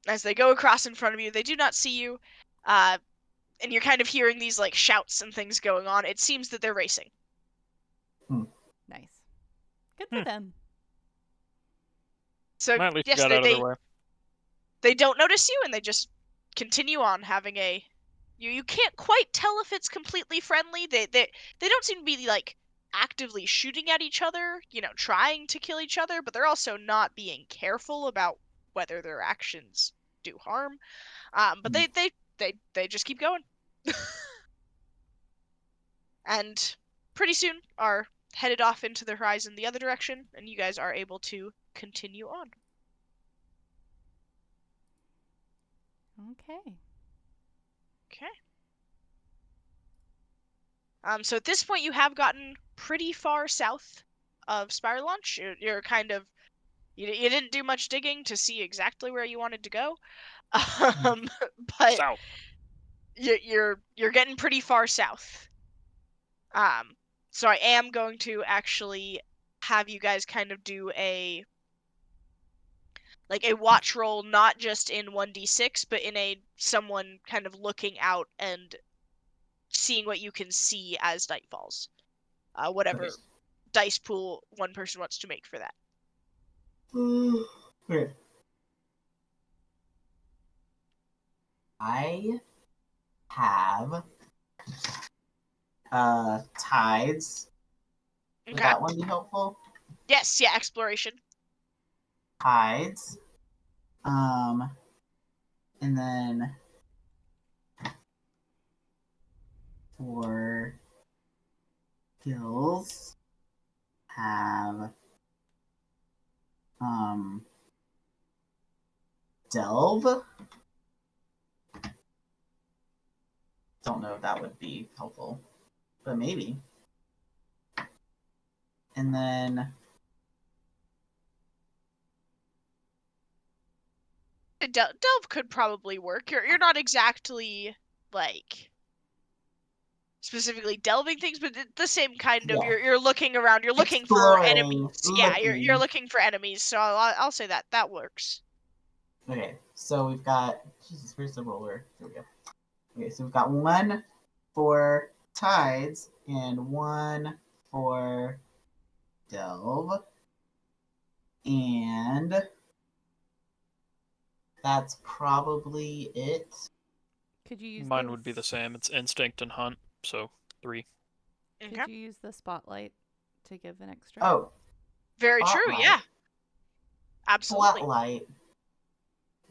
As they go across in front of you, they do not see you. And you're kind of hearing these like shouts and things going on. It seems that they're racing. Nice. Good for them. So At least yes, got out of their way. They don't notice you, and they just continue on having a. You can't quite tell if it's completely friendly. They don't seem to be like actively shooting at each other, trying to kill each other, but they're also not being careful about whether their actions do harm. But they just keep going. And pretty soon are headed off into the horizon the other direction, and you guys are able to continue on. Okay. Okay. So at this point, you have gotten pretty far south of Spiral Launch. You're kind of you didn't do much digging to see exactly where you wanted to go, but South. you're getting pretty far south. So I am going to actually have you guys kind of do a watch roll, not just in 1d6, but in a someone kind of looking out and seeing what you can see as night falls. Whatever Okay. dice pool one person wants to make for that. Okay. I have tides. Would Okay. that one be helpful? Yes, yeah, exploration. Tides. And then for skills have delve. Don't know if that would be helpful, but maybe. And then Delve could probably work. You're not exactly like specifically delving things, but the same kind of you're looking around, you're looking for exploring, enemies. Yeah, you're looking. looking for enemies. So I'll say that works. Okay, so we've got Jesus. Where's the roller? There we go. Okay, so we've got one for tides and one for delve, and that's probably it. Could you use Mine would be the same. It's instinct and hunt, so 3. Okay. Could you use the spotlight to give an extra? Oh, Very true. spotlight. Yeah. Absolutely. Spotlight.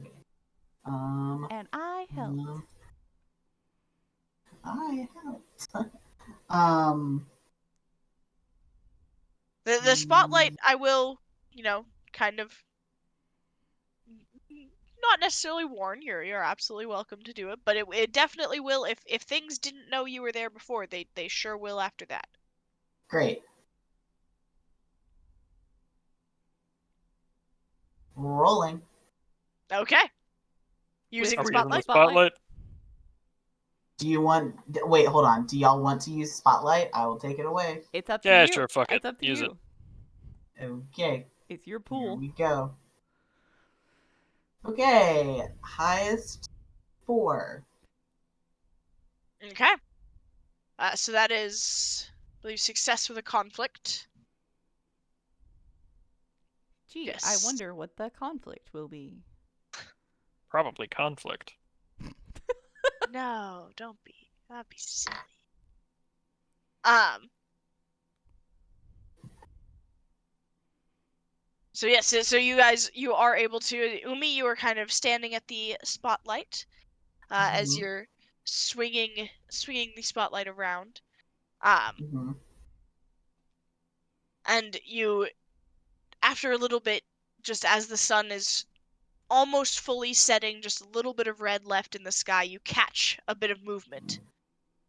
Okay. And I helped. I helped. The spotlight, I will, kind of not necessarily warn. You're absolutely welcome to do it, but it definitely will. If things didn't know you were there before, they sure will after that. Great. Rolling. Okay. Using With the Are we using the spotlight. spotlight? Do you want? Wait, hold on. Do y'all want to use spotlight? I will take it away. It's up to Yeah, you. sure, fuck it. It's up to Use you. Okay. It's your Here pool. we go. Okay. Highest 4. Okay. So that is, I believe, success with a conflict. Gee, Yes. I wonder what the conflict will be. Probably conflict. No, don't be. That'd be silly. So yes, so you guys, you are able to. Umi, you are kind of standing at the spotlight, as you're swinging the spotlight around. And you, after a little bit, just as the sun is almost fully setting, just a little bit of red left in the sky, you catch a bit of movement,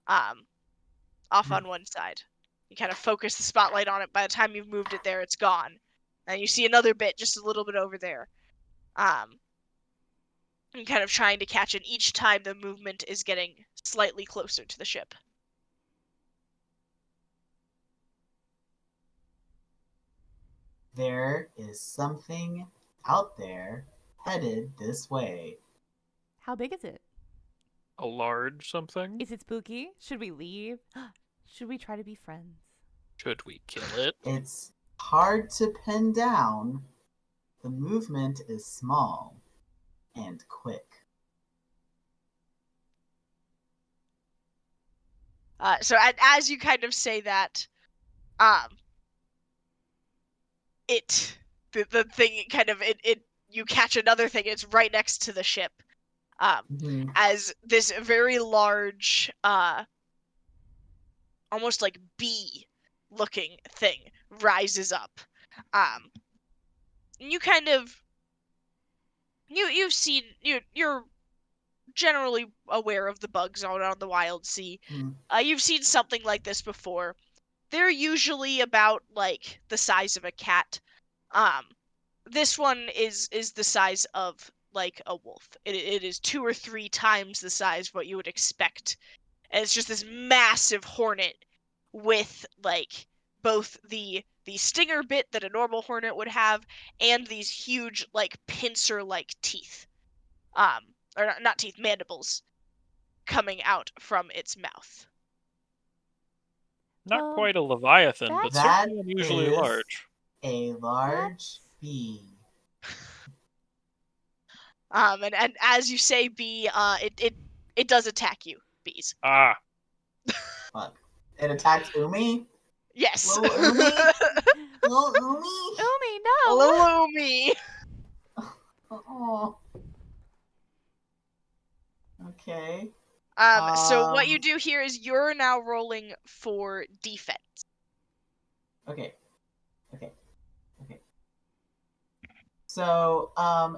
off on one side. You kind of focus the spotlight on it. By the time you've moved it there, it's gone. And you see another bit just a little bit over there. And kind of trying to catch it. Each time the movement is getting slightly closer to the ship. There is something out there headed this way. How big is it? A large something? Is it spooky? Should we leave? Should we try to be friends? Should we kill it? It's hard to pin down. The movement is small and quick. So as you kind of say that, the thing kind of it you catch another thing. It's right next to the ship. Mhm. As this very large, almost like bee-looking thing rises up. You kind of you've seen you're generally aware of the bugs out on the wild sea. Mhm. You've seen something like this before. They're usually about like the size of a cat. This one is the size of like a wolf. It is 2 or 3 times the size of what you would expect, and it's just this massive hornet with like both the stinger bit that a normal hornet would have and these huge like pincer like teeth, or not teeth, mandibles coming out from its mouth. Not Well, quite a leviathan, but that's- That certainly unusually is large. a large bee. And as you say, bee, it does attack you, bees. Ah, Fuck. It attacked Umi? Yes. Little Umi? Little Umi? Umi, no! Hello, me. Oh. Okay. So what you do here is you're now rolling for defense. Okay. Okay. Okay. So,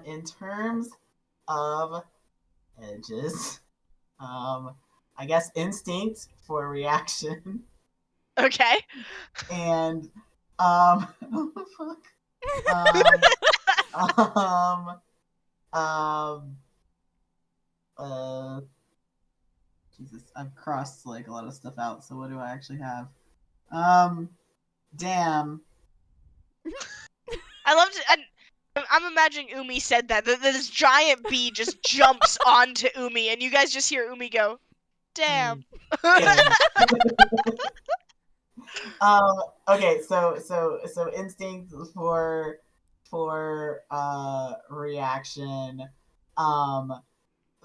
in terms of edges, I guess instinct for reaction, Okay. and, oh fuck. Um, um, uh, Jesus, I've crossed like a lot of stuff out. So what do I actually have? Damn. I loved it. And I'm imagining Umi said that. This giant bee just jumps onto Umi, and you guys just hear Umi go, "Damn." Damn. Okay, so instinct for reaction.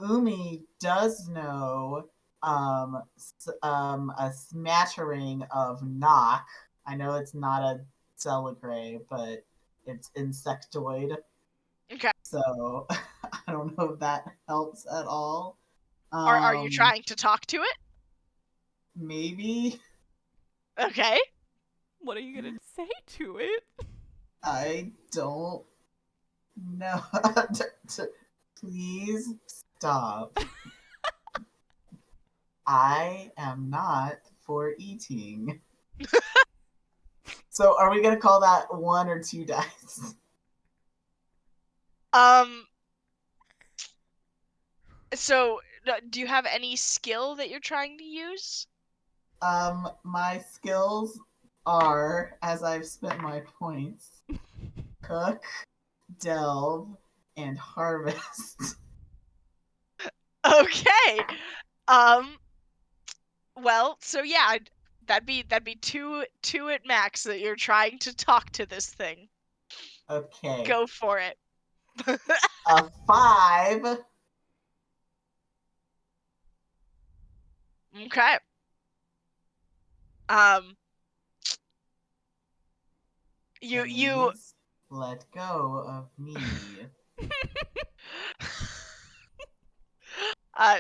Umi does know a smattering of knock. I know it's not a Celigrave, but it's insectoid. Okay. So I don't know if that helps at all. Are you trying to talk to it? Maybe. Okay. What are you gonna say to it? I don't know. Please stop. I am not for eating. So are we gonna call that 1 or 2 dice? So do you have any skill that you're trying to use? My skills are, as I've spent my points, cook, delve, and harvest. Okay. Well, so yeah, that'd be two at max that you're trying to talk to this thing. Okay. Go for it. A 5. Okay. You Please let go of me.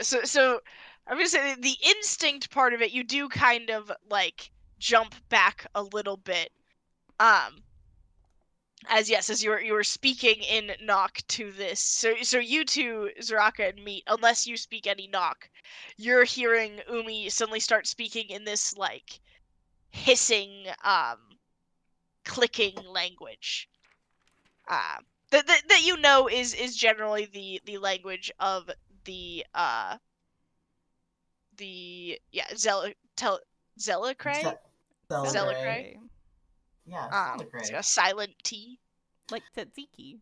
so I'm gonna say the instinct part of it, you do kind of like jump back a little bit. As you were speaking in knock to this. So you two, Zaraka and Meat, unless you speak any knock, you're hearing Umi suddenly start speaking in this like hissing, clicking language. That you know is generally the language of the Zelicray? Celebrate. Celebrate. Yeah, It's celebrate. a silent T. Like tzatziki.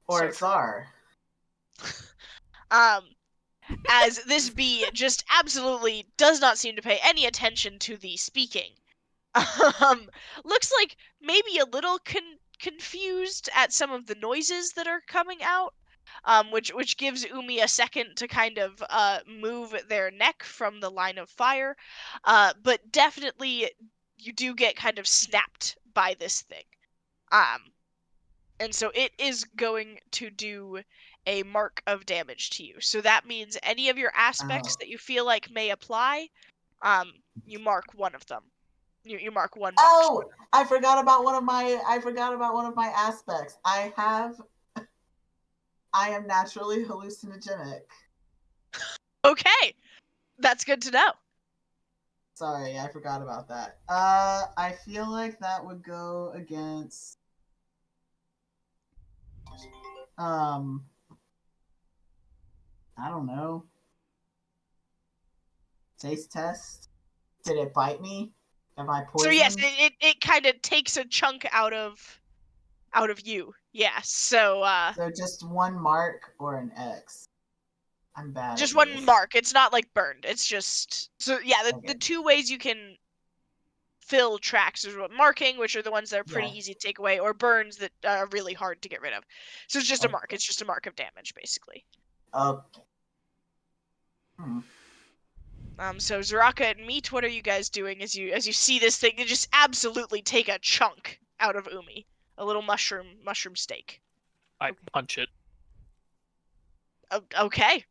Or So Tsar. As this bee just absolutely does not seem to pay any attention to the speaking. Looks like maybe a little confused at some of the noises that are coming out, which gives Umi a second to kind of move their neck from the line of fire, but definitely you do get kind of snapped by this thing. And so it is going to do a mark of damage to you. So that means any of your aspects that you feel like may apply, you mark one of them. You mark one box. Oh, I forgot about one of my aspects. I am naturally hallucinogenic. Okay, that's good to know. Sorry, I forgot about that. I feel like that would go against I don't know. Taste test. Did it bite me? Am I poisoned? So yes, it kind of takes a chunk out of you. Yeah. So So just one mark or an X. I'm bad just at one this. mark. It's not like burned. It's just so yeah. The two ways you can fill tracks is marking, which are the ones that are pretty easy to take away, or burns that are really hard to get rid of. So it's just a mark. It's just a mark of damage, basically. Okay. So Zaraka and Meat, what are you guys doing as you see this thing just absolutely take a chunk out of Umi? A little mushroom steak. I punch it. Okay.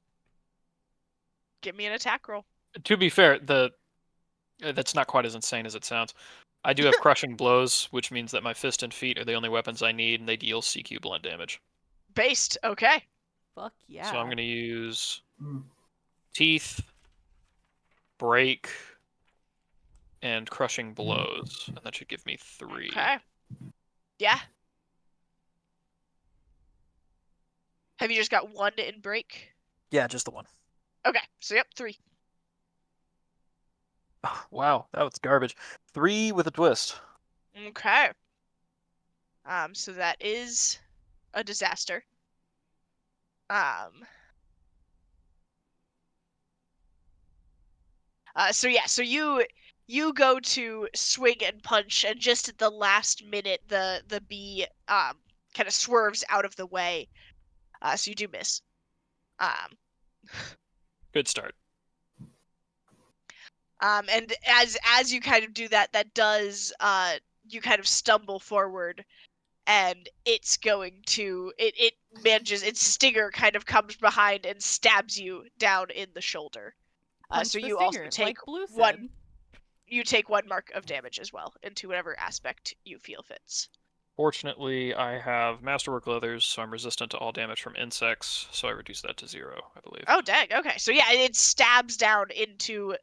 Give me an attack roll. To be fair, that's not quite as insane as it sounds. I do have crushing blows, which means that my fist and feet are the only weapons I need, and they deal CQ blunt damage. Based, okay. Fuck yeah. So I'm going to use teeth, break, and crushing blows, and that should give me 3. Okay. Yeah. Have you just got 1 in break? Yeah, just the 1. Okay, so yep, 3. Oh, wow, that was garbage. 3 with a twist. Okay. So that is a disaster. So yeah, so you go to swing and punch, and just at the last minute, the bee kind of swerves out of the way. So you do miss. Good start. And as you kind of do that, that does you kind of stumble forward, and it's going to it manages its stinger kind of comes behind and stabs you down in the shoulder. Punch So the you stinger, also take like Blue said. one. You take 1 mark of damage as well into whatever aspect you feel fits. Fortunately, I have Masterwork Leathers, so I'm resistant to all damage from insects, so I reduce that to 0, I believe. Oh, dang. Okay, so yeah, it stabs down into...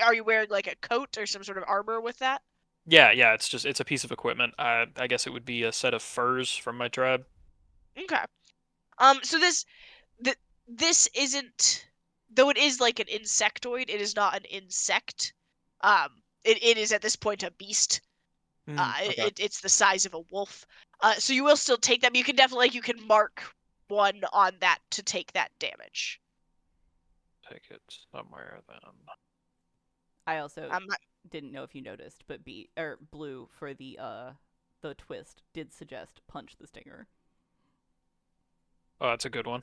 Are you wearing, like, a coat or some sort of armor with that? Yeah, it's a piece of equipment. I guess it would be a set of furs from my tribe. Okay. So this isn't... Though it is like an insectoid, it is not an insect. It is at this point a beast. Okay. It's the size of a wolf. So you will still take them. You can definitely, you can mark 1 on that to take that damage. Take it somewhere then. I also didn't know if you noticed, but Blue for the twist did suggest punch the stinger. Oh, that's a good one.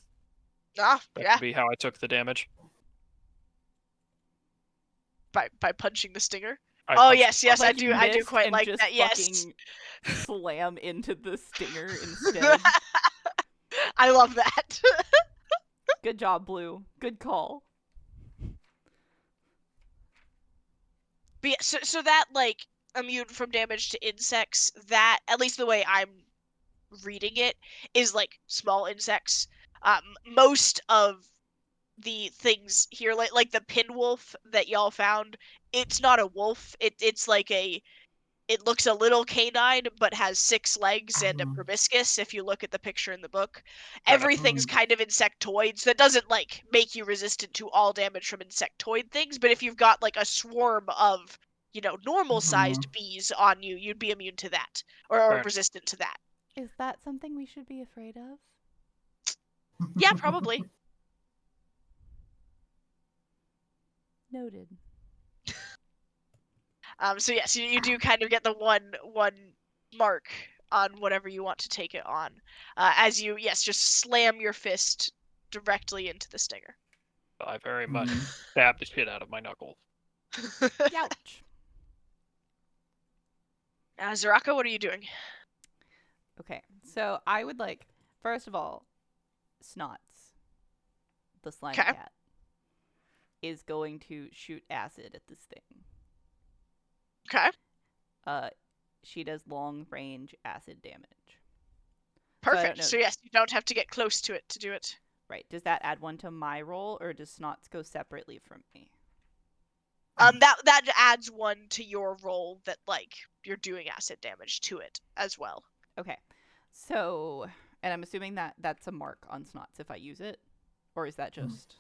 That could be how I took the damage. By punching the stinger. Yes, I do quite like just that. Yes. Slam into the stinger instead. I love that. Good job, Blue. Good call. But yeah, so that, like, immune from damage to insects, that, at least the way I'm reading it, is like small insects. Most of the things here, like the pinwolf that y'all found, it's not a wolf. It's like it looks a little canine, but has 6 legs and a proboscis. If you look at the picture in the book, everything's kind of insectoid, so that doesn't like make you resistant to all damage from insectoid things. But if you've got like a swarm of normal-sized bees on you, you'd be immune to that or resistant to that. Is that something we should be afraid of? Yeah, probably. Noted. So yes, you do kind of get the one mark on whatever you want to take it on, as you just slam your fist directly into the stinger. I very much stabbed the shit out of my knuckles. Ouch. Zaraka, what are you doing? Okay, so I would like, first of all, Snots, the slime Okay. cat, is going to shoot acid at this thing. Okay. Uh, she does long range acid damage. So I don't Perfect. know. So yes, you don't have to get close to it to do it. Right. Does that add one to my roll, or does Snots go separately from me? That adds one to your roll that like you're doing acid damage to it as well. Okay. So, and I'm assuming that that's a mark on Snots if I use it, or is that just?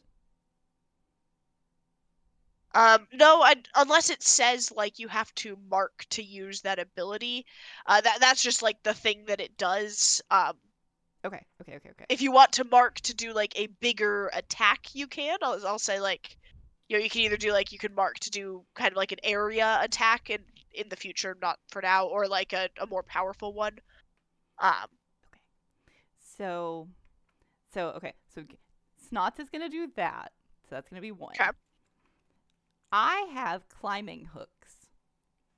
No, unless it says like you have to mark to use that ability. That's just like the thing that it does. Okay. If you want to mark to do like a bigger attack, you can. I'll say like, you can either do like you can mark to do kind of like an area attack in the future, not for now, or like a more powerful one. Okay. So, so Snots is gonna do that. So that's gonna be one. Okay. I have climbing hooks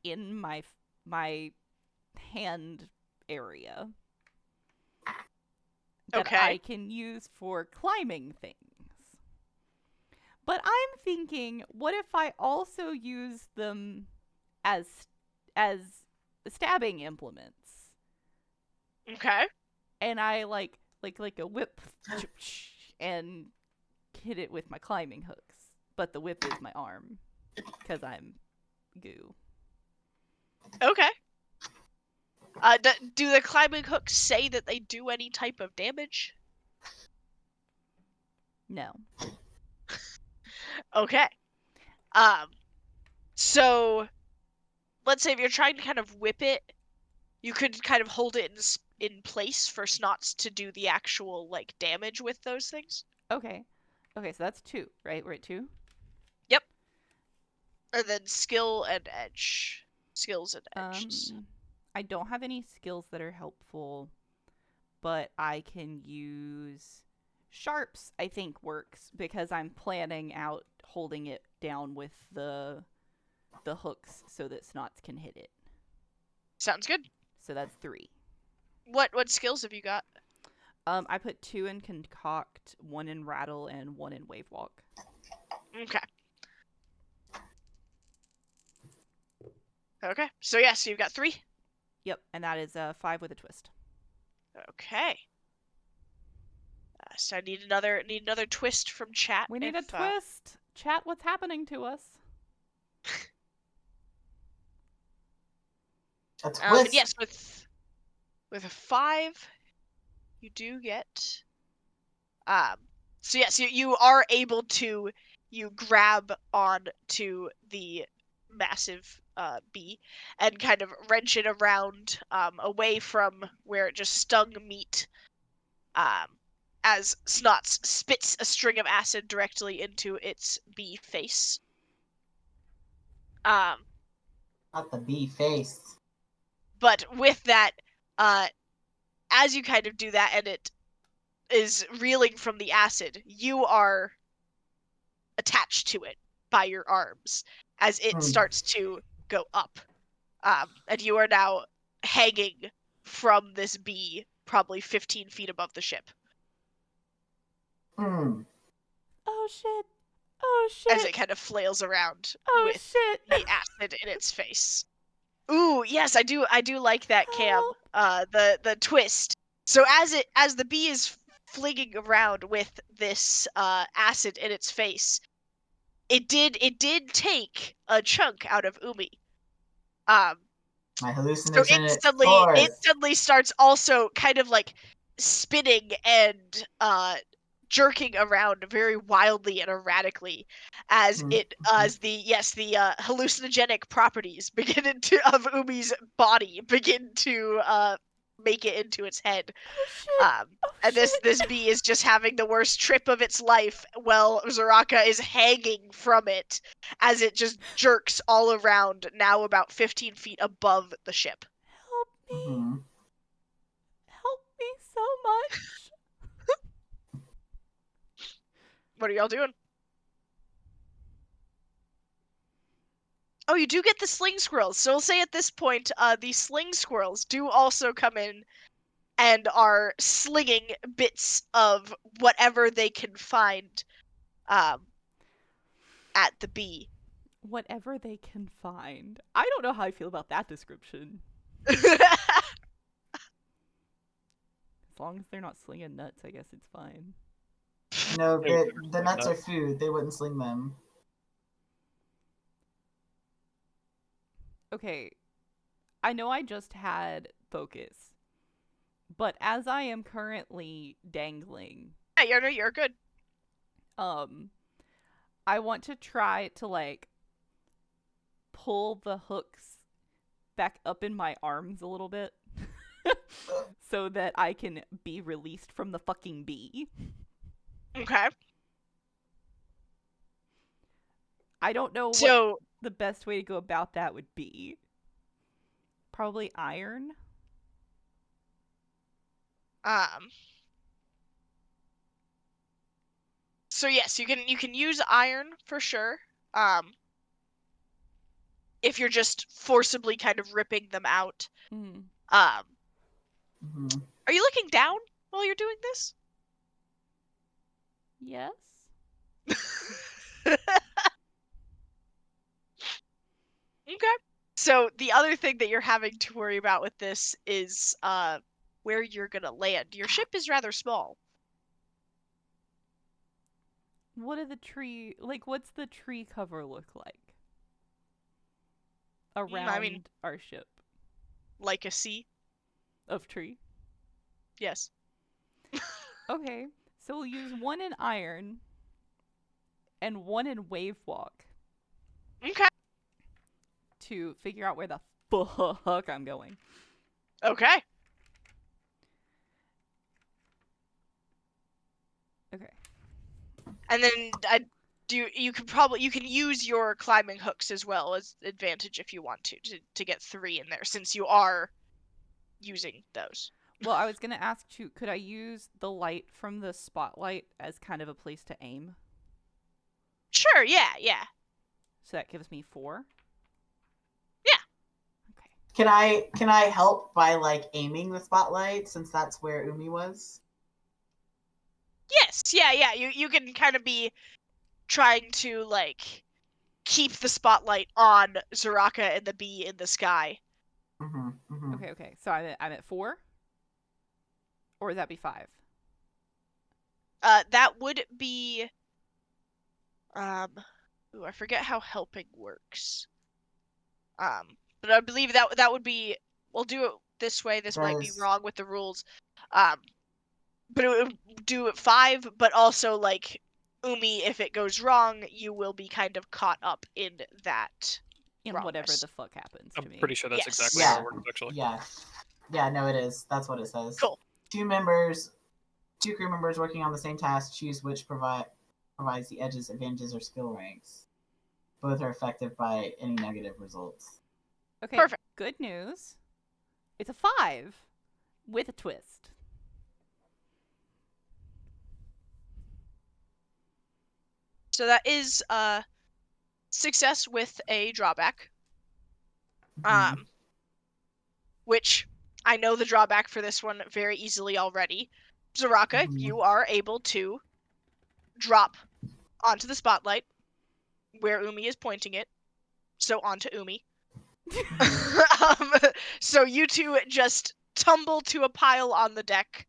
in my hand area that Okay. I can use for climbing things. But I'm thinking, what if I also use them as as stabbing implements? Okay. And I like a whip and hit it with my climbing hooks. But the whip is my arm because I'm goo. Okay. Do the climbing hooks say that they do any type of damage? No. Okay. So let's say if you're trying to kind of whip it, you could kind of hold it in place for Snots to do the actual like damage with those things. Okay. Okay, so that's two, right? We're at two? Yep. And then skill and edge. Skills and edges. I don't have any skills that are helpful, but I can use sharps. I think works because I'm planning out holding it down with the hooks so that Snots can hit it. Sounds good. So that's three. What skills have you got? I put two in concoct, one in rattle, and one in wave walk. Okay. Okay. So yeah, so you've got three. Yep, and that is 5 with a twist. Okay. So I need another twist from chat. We need a twist. Chat, what's happening to us? A twist. Yes, with a 5, you do get. So yes, you are able to grab on to the massive bee and kind of wrench it around away from where it just stung meat. As Snots spits a string of acid directly into its bee face. Not the bee face. But with that, as you kind of do that and it is reeling from the acid, you are attached to it by your arms as it starts to go up. And you are now hanging from this bee, probably 15 feet above the ship. Hmm. Oh shit. Oh shit. As it kind of flails around with shit. the acid in its face. Ooh, yes, I do like that, Cam. The twist. So as the bee is flinging around with this acid in its face, it did take a chunk out of Umi. My So hallucination it suddenly starts also kind of like spinning and jerking around very wildly and erratically as the hallucinogenic properties of Umi's body begin to make it into its head. Oh shit. And this bee is just having the worst trip of its life while Zaraka is hanging from it as it just jerks all around, now about 15 feet above the ship. Help me. Mm-hmm. Help me so much. What are y'all doing? Oh, you do get the sling squirrels. So we'll say at this point, the sling squirrels do also come in and are slinging bits of whatever they can find at the bee. Whatever they can find. I don't know how I feel about that description. As long as they're not slinging nuts, I guess it's fine. No, the nuts are food. They wouldn't sling them. Okay, I know I just had focus, but as I am currently dangling, Yeah, you're good. I want to try to like pull the hooks back up in my arms a little bit so that I can be released from the fucking bee. Okay. I don't know what the best way to go about that would be. Probably iron. So yes, you can use iron for sure. If you're just forcibly kind of ripping them out. Mm. Are you looking down while you're doing this? Yes. Okay. So the other thing that you're having to worry about with this is where you're gonna land. Your ship is rather small. What are the tree what's the tree cover look like around our ship? Like a sea of tree. Yes. Okay, so we'll use one in iron and one in wave walk. Okay. To figure out where the fuck I'm going. Okay. Okay. And then you can use your climbing hooks as well as advantage if you want to get 3 in there since you are using those. Well, I was gonna ask you, could I use the light from the spotlight as kind of a place to aim? Sure, yeah. So that gives me 4? Yeah. Okay. Can I help by like aiming the spotlight since that's where Umi was? Yes, yeah. You can kind of be trying to like keep the spotlight on Zaraka and the bee in the sky. Okay. So I'm at 4? Or would that be 5? That would be I forget how helping works. But I believe that would be, we'll do it this way. This might be wrong with the rules. But it would do it 5, but also like Umi, if it goes wrong, you will be kind of caught up in that. In wrongness. Whatever the fuck happens to me. I'm pretty sure that's Yes. exactly how it works, actually. Yeah, no, it is. That's what it says. Cool. 2 crew members working on the same task choose which provides the edges, advantages, or skill ranks. Both are affected by any negative results. Okay, perfect. Good news. It's a 5 with a twist. So that is success with a drawback. Which I know the drawback for this one very easily already. Zaraka, you are able to drop onto the spotlight where Umi is pointing it. So onto Umi. So you two just tumble to a pile on the deck.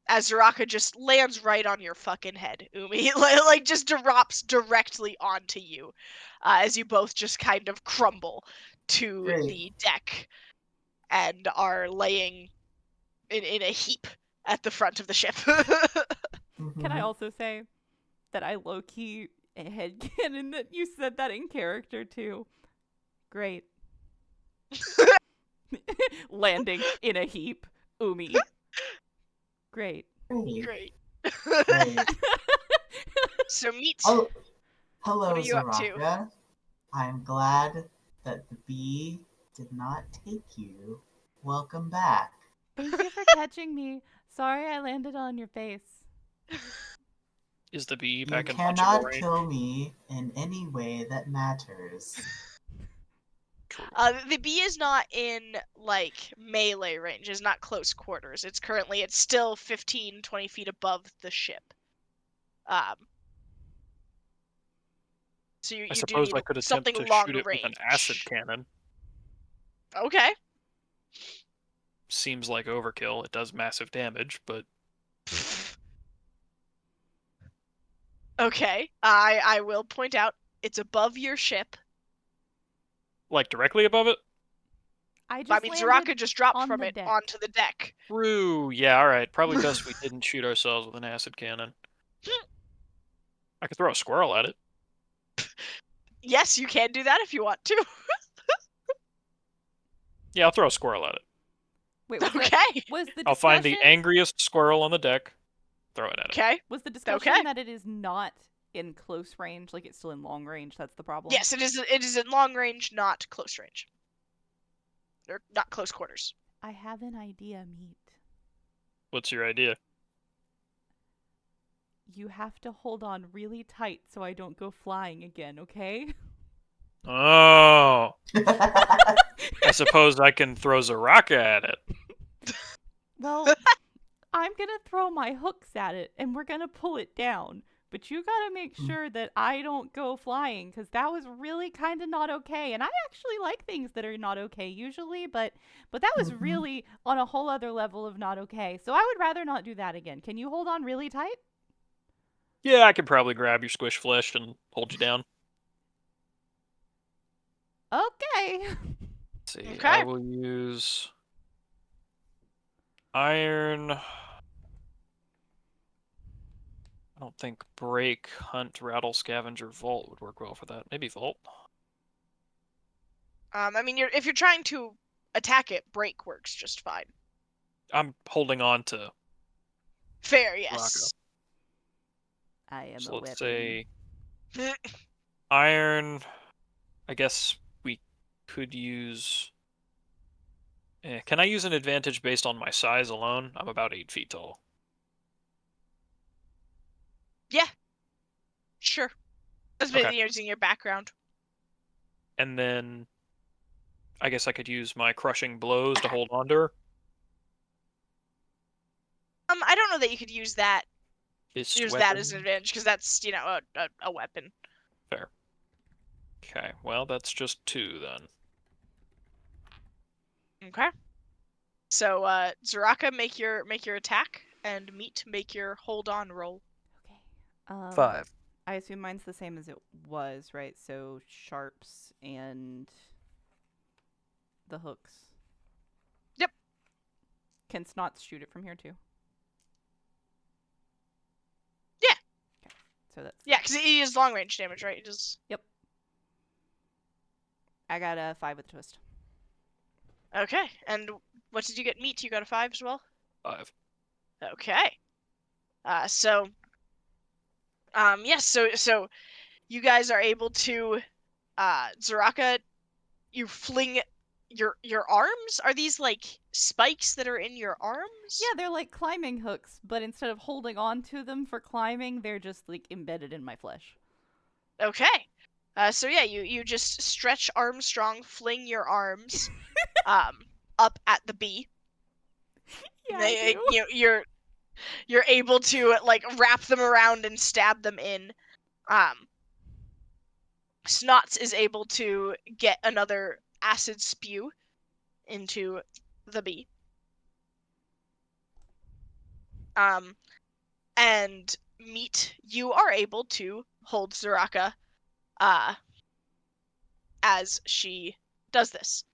As Zaraka just lands right on your fucking head, Umi. like just drops directly onto you. As you both just kind of crumble to the deck and are laying in a heap at the front of the ship. Can I also say that I low-key headcanon that you said that in character too? Great. Landing in a heap. Umi. Great. Great. So meet. Oh, hello, what are you Zaraka. up to? I'm glad that the bee did not take you. Welcome back. Thank you for catching me. Sorry I landed on your face. Is the bee You back in cannot punchable range? kill me in any way that matters. True. The bee is not in, like, melee range. It's not close quarters. It's still 15, 20 feet above the ship. So I you do suppose need I could attempt something to long shoot it with an acid range. cannon. Okay. Seems like overkill. It does massive damage, but Okay. I will point out it's above your ship. like directly above it? I I just mean, landed Zaraka just dropped on from the it deck. onto the deck. True. Yeah, alright. Probably best we didn't shoot ourselves with an acid cannon. I could throw a squirrel at it. Yes, you can do that if you want to. Yeah, I'll throw a squirrel at it. Wait, was Okay. the I'll find the discussion angriest squirrel on the deck, throw it at it. Okay. was the discussion Okay. that it is not in close range, like it's still in long range? That's the problem. Yes, it is. It is in long range, not close range. Or not close quarters. I have an idea, Meat. What's your idea? You have to hold on really tight so I don't go flying again, okay? Oh, I suppose I can throw Zaraka at it. Well, I'm gonna throw my hooks at it and we're gonna pull it down. But you gotta make sure that I don't go flying, because that was really kind of not okay. And I actually like things that are not okay usually, but that was really on a whole other level of not okay. So I would rather not do that again. Can you hold on really tight? Yeah, I could probably grab your squish flesh and hold you down. Okay. Let's see, Okay. I will use iron. I don't think break, hunt, rattle, scavenger, vault would work well for that. Maybe vault. I mean, if you're trying to attack it, break works just fine. I'm holding on to. Fair, yes. I am So a let's weapon. say iron. I guess we could use. Can I use an advantage based on my size alone? I'm about 8 feet tall. Yeah. Sure. That's Okay. basically using your background. And then I guess I could use my crushing blows to hold on to her. I don't know that you could use that. Fist Use that as an weapon. advantage because that's a weapon. Fair. Okay. Well, that's just 2 then. Okay. So Zaraka, make your attack, and Meat, make your hold on roll. Okay. 5. I assume mine's the same as it was, right? So sharps and the hooks. Yep. Can Snots shoot it from here too? Yeah. Okay. So that's Yeah, because he is long range damage, right? It is. Yep. I got a 5 with a twist. Okay. And what did you get, Meat? You got a 5 as well? 5. Okay. Yes, so you guys are able to Zaraka, you fling your arms? Are these like spikes that are in your arms? Yeah, they're like climbing hooks, but instead of holding on to them for climbing, they're just like embedded in my flesh. Okay. So yeah, you just stretch Armstrong, fling your arms up at the bee. Yeah, I do. You're able to like wrap them around and stab them in. Snots is able to get another acid spew into the bee. And Meat, you are able to hold Zaraka as she does this.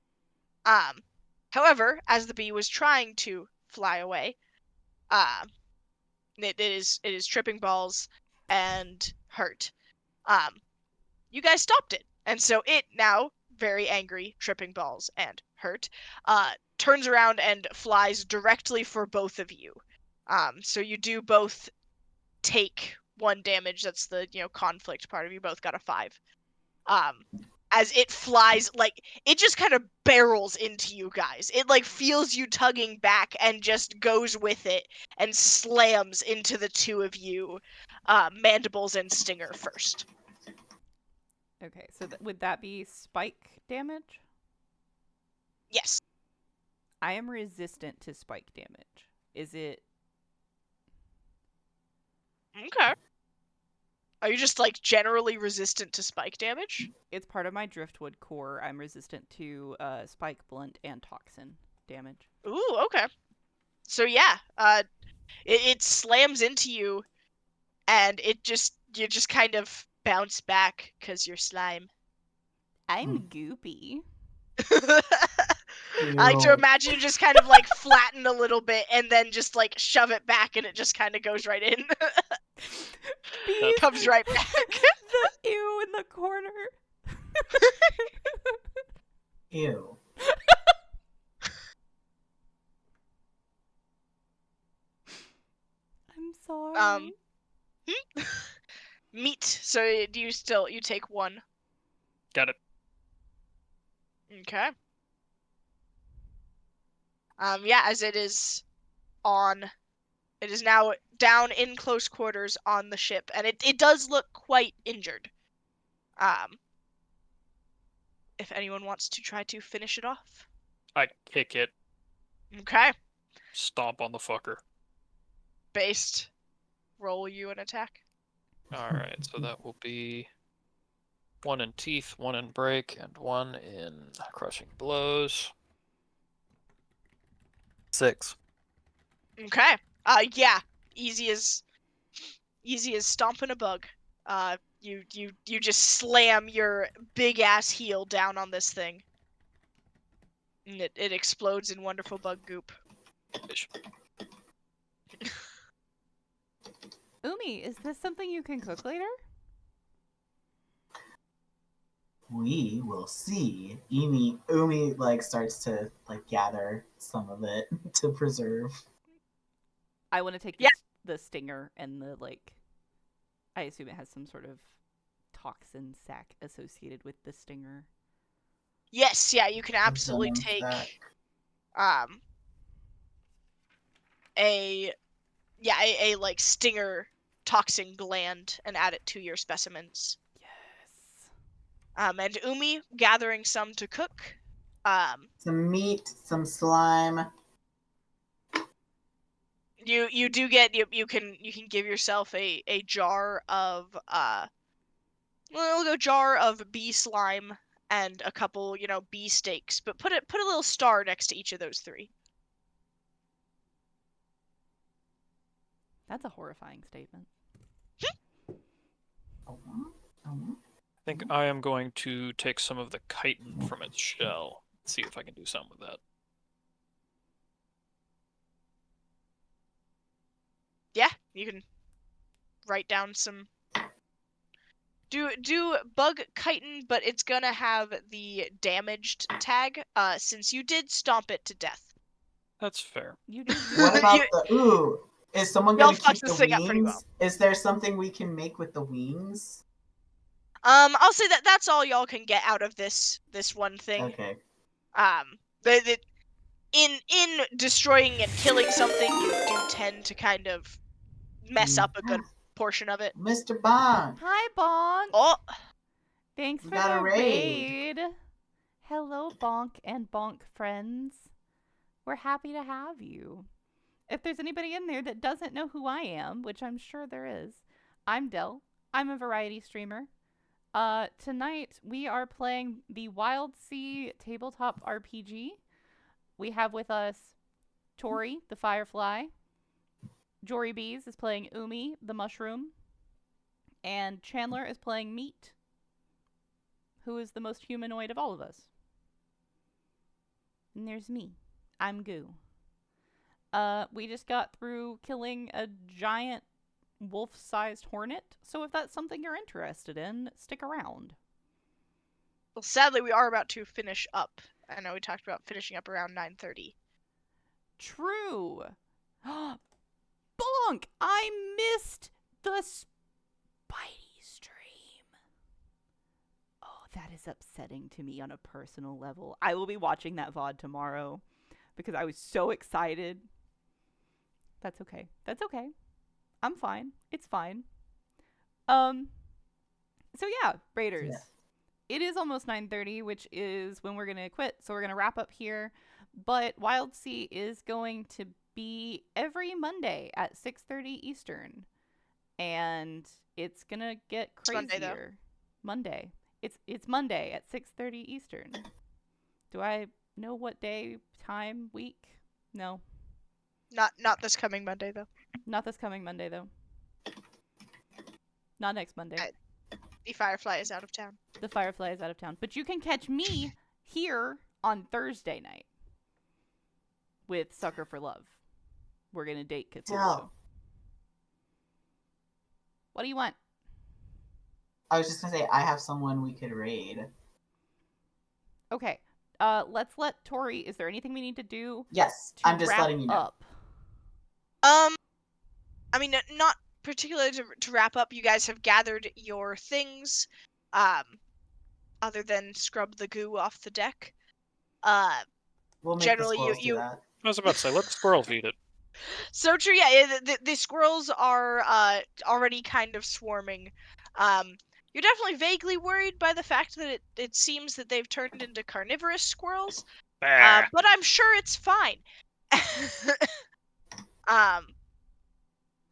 However, as the bee was trying to fly away, it is tripping balls and hurt. You guys stopped it, and so it now, very angry, tripping balls and hurt, turns around and flies directly for both of you. So you do both take 1 damage. That's the conflict part of you. Both got a 5. As it flies, like it just kind of barrels into you guys. It like feels you tugging back and just goes with it and slams into the 2 of you, Mandibles and Stinger first. Okay, so would that be spike damage? Yes. I am resistant to spike damage. Is it? Okay. Are you just like generally resistant to spike damage? It's part of my driftwood core. I'm resistant to spike, blunt, and toxin damage. Ooh, okay. So yeah, it slams into you, and you just kind of bounce back because you're slime. I'm goopy. I like to imagine you just kind of like flatten a little bit and then just like shove it back, and it just kind of goes right in. Comes right back. The ew in the corner. Ew. I'm sorry. Meat. So do you take one? Got it. Okay. Yeah, as it is now down in close quarters on the ship, and it does look quite injured. If anyone wants to try to finish it off. I kick it. Okay. Stomp on the fucker. Based. Roll you an attack. Alright, so that will be 1 in teeth, 1 in break, and 1 in crushing blows. 6. Okay. Yeah. Easy as stomping a bug. You just slam your big ass heel down on this thing. And it explodes in wonderful bug goop. Umi, is this something you can cook later? We will see. Umi like starts to like gather some of it to preserve. I want to take the stinger and the like. I assume it has some sort of toxin sac associated with the stinger. Yes, yeah, you can absolutely take a like stinger toxin gland and add it to your specimens. Yes. And Umi gathering some to cook. Some meat, some slime. You do get you can give yourself a jar of we'll go jar of bee slime and a couple, bee steaks, but put a little star next to each of those 3. That's a horrifying statement. I think I am going to take some of the chitin from its shell. See if I can do something with that. Yeah, you can write down some. Do bug chitin, but it's gonna have the damaged tag, since you did stomp it to death. That's fair. You do. What about is someone gonna keep the wings? Well. Is there something we can make with the wings? I'll say that's all y'all can get out of this one thing. Okay. In destroying and killing something, you do tend to kind of mess up a good portion of it. Mr. Bonk. Hi, Bonk. Oh, thanks We for got the a raid. Hello, Bonk and Bonk friends. We're happy to have you. If there's anybody in there that doesn't know who I am, which I'm sure there is, I'm Del. I'm a variety streamer. Tonight we are playing the Wild Sea tabletop RPG. We have with us Tori, the Firefly. Jory Bees is playing Umi, the Mushroom. And Chandler is playing Meat, who is the most humanoid of all of us. And there's me. I'm Goo. We just got through killing a giant wolf-sized hornet, so if that's something you're interested in, stick around. Well, sadly, we are about to finish up. I know we talked about finishing up around 9:30. True. Bonk! I missed the Spidey stream. Oh, that is upsetting to me on a personal level. I will be watching that VOD tomorrow because I was so excited. That's okay. That's okay. I'm fine. It's fine. So yeah, Raiders. it is almost 9:30, which is when we're going to quit. So we're going to wrap up here. But Wild Sea is going to be every Monday at 6:30 Eastern. And it's going to get crazier. Monday. It's Monday at 6:30 Eastern. Do I know what day, time, week? No. Not this coming Monday though. Not this coming Monday though. Not next Monday. The Firefly is out of town. The Firefly is out of town. But you can catch me here on Thursday night with Sucker for Love. We're going to date Cthulhu. Yeah. What do you want? I was just going to say, I have someone we could raid. Okay. Let's let Tori, is there anything we need to do? Yes, I'm just letting you know. Up? I mean, not particularly to wrap up. You guys have gathered your things, other than scrub the goo off the deck. We'll make generally, the squirrels do that. I was about to say, let the squirrels eat it. So true, yeah. The squirrels are already kind of swarming. You're definitely vaguely worried by the fact that it seems that they've turned into carnivorous squirrels. But I'm sure it's fine.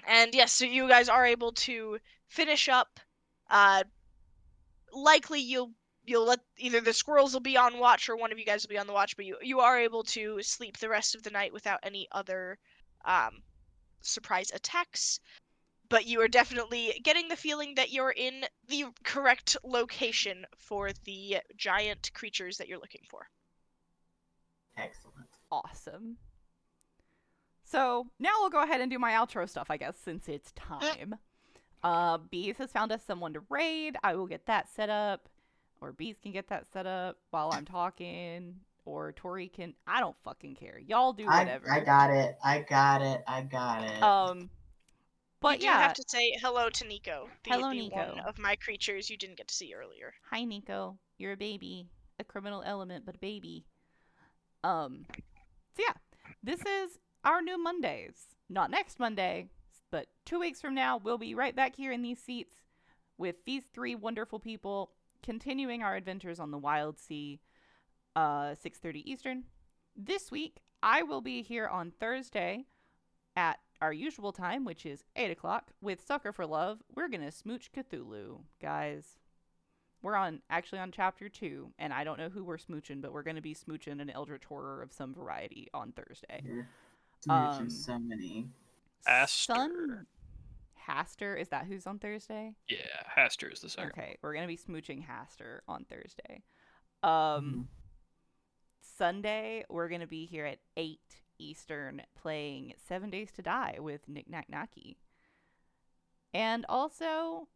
And yes, so you guys are able to finish up. Likely you'll let either the squirrels will be on watch or one of you guys will be on the watch, but you are able to sleep the rest of the night without any other surprise attacks. But you are definitely getting the feeling that you're in the correct location for the giant creatures that you're looking for. Excellent. Awesome. So now we'll go ahead and do my outro stuff, I guess, since it's time. Bees has found us someone to raid. I will get that set up. Or Bees can get that set up while I'm talking. Or Tori can... I don't fucking care. Y'all do whatever. I got it. But you do have to say hello to Nico. Hello, the Nico. One of my creatures you didn't get to see earlier. Hi, Nico. You're a baby. A criminal element, but a baby. So yeah. This is our new Mondays. Not next Monday, but 2 weeks from now, we'll be right back here in these seats with these 3 wonderful people continuing our adventures on the Wild Sea, 6:30 Eastern. This week, I will be here on Thursday at our usual time, which is 8 o'clock, with Sucker for Love. We're going to smooch Cthulhu, guys. We're actually on chapter 2, and I don't know who we're smooching, but we're going to be smooching an eldritch horror of some variety on Thursday. Smooching so many. Haster. Haster, is that who's on Thursday? Yeah, Haster is the second. Okay, we're going to be smooching Haster on Thursday. Mm-hmm. Sunday, we're going to be here at 8 Eastern playing 7 Days to Die with Nick Nack Nacky. And also,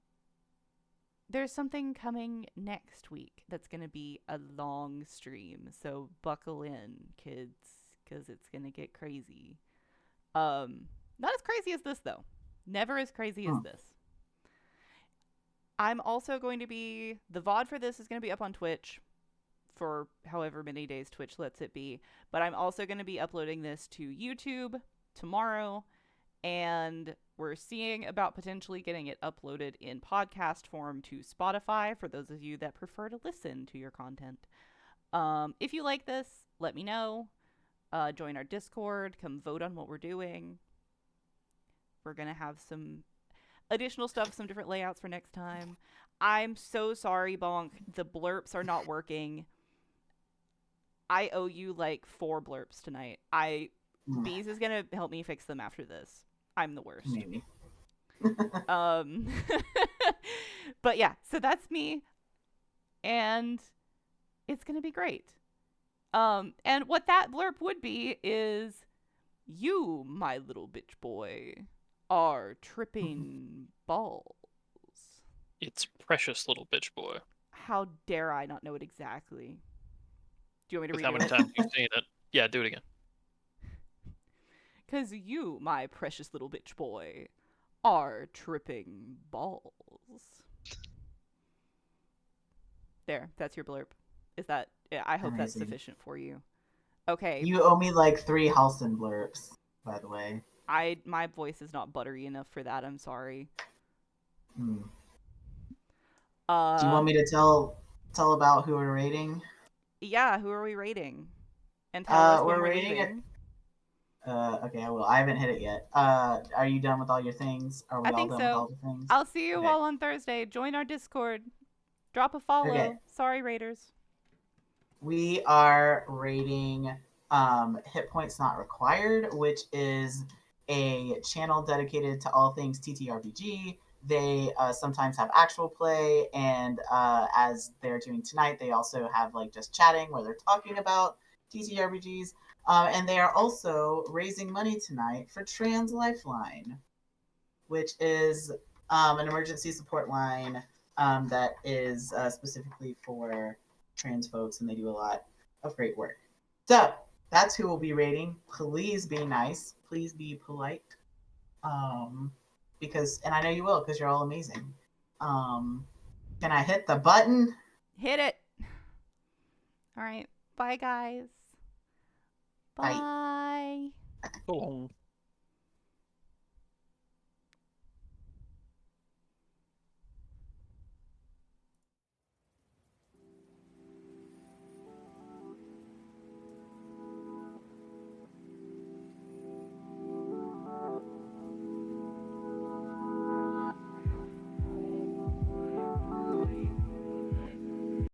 there's something coming next week that's going to be a long stream. So buckle in, kids, because it's going to get crazy. Not as crazy as this, though. Never as crazy as this. I'm also going to be... The VOD for this is going to be up on Twitch for however many days Twitch lets it be. But I'm also going to be uploading this to YouTube tomorrow. And we're seeing about potentially getting it uploaded in podcast form to Spotify for those of you that prefer to listen to your content. If you like this, let me know. Join our Discord. Come vote on what we're doing. We're going to have some additional stuff, some different layouts for next time. I'm so sorry, Bonk. The blurps are not working. I owe you like 4 blurps tonight. Bees is going to help me fix them after this. I'm the worst. Maybe. But yeah, so that's me. And it's going to be great. And what that blurb would be is, you, my little bitch boy, are tripping balls. It's precious little bitch boy. How dare I not know it exactly? Do you want me to With read how many times you've seen it? Yeah, do it again. 'Cause you, my precious little bitch boy, are tripping balls. There, that's your blurb. Is that... I hope that's Amazing. sufficient for you. Okay. You owe me like 3 Halston blurps, by the way. My voice is not buttery enough for that. I'm sorry. Do you want me to tell It's all about who we're rating. Yeah, who are we rating? And tell us when We're we're rating it. leaving. Okay, I will. I haven't hit it yet. Are you done with all your things? Are we I all think done with all so. the things? I'll see you Okay. all on Thursday. Join our Discord. Drop a follow. Okay. Sorry, Raiders. We are rating Hit Points Not Required, which is a channel dedicated to all things TTRPG. They sometimes have actual play, and as they're doing tonight, they also have like just chatting where they're talking about TTRPGs. And they are also raising money tonight for Trans Lifeline, which is an emergency support line that is specifically for trans folks, and they do a lot of great work. So that's who we'll be rating. Please be nice. Please be polite. Because, and I know you will, because you're all amazing. Can I hit the button? Hit it. All right. Bye, guys. Bye. Bye. So long.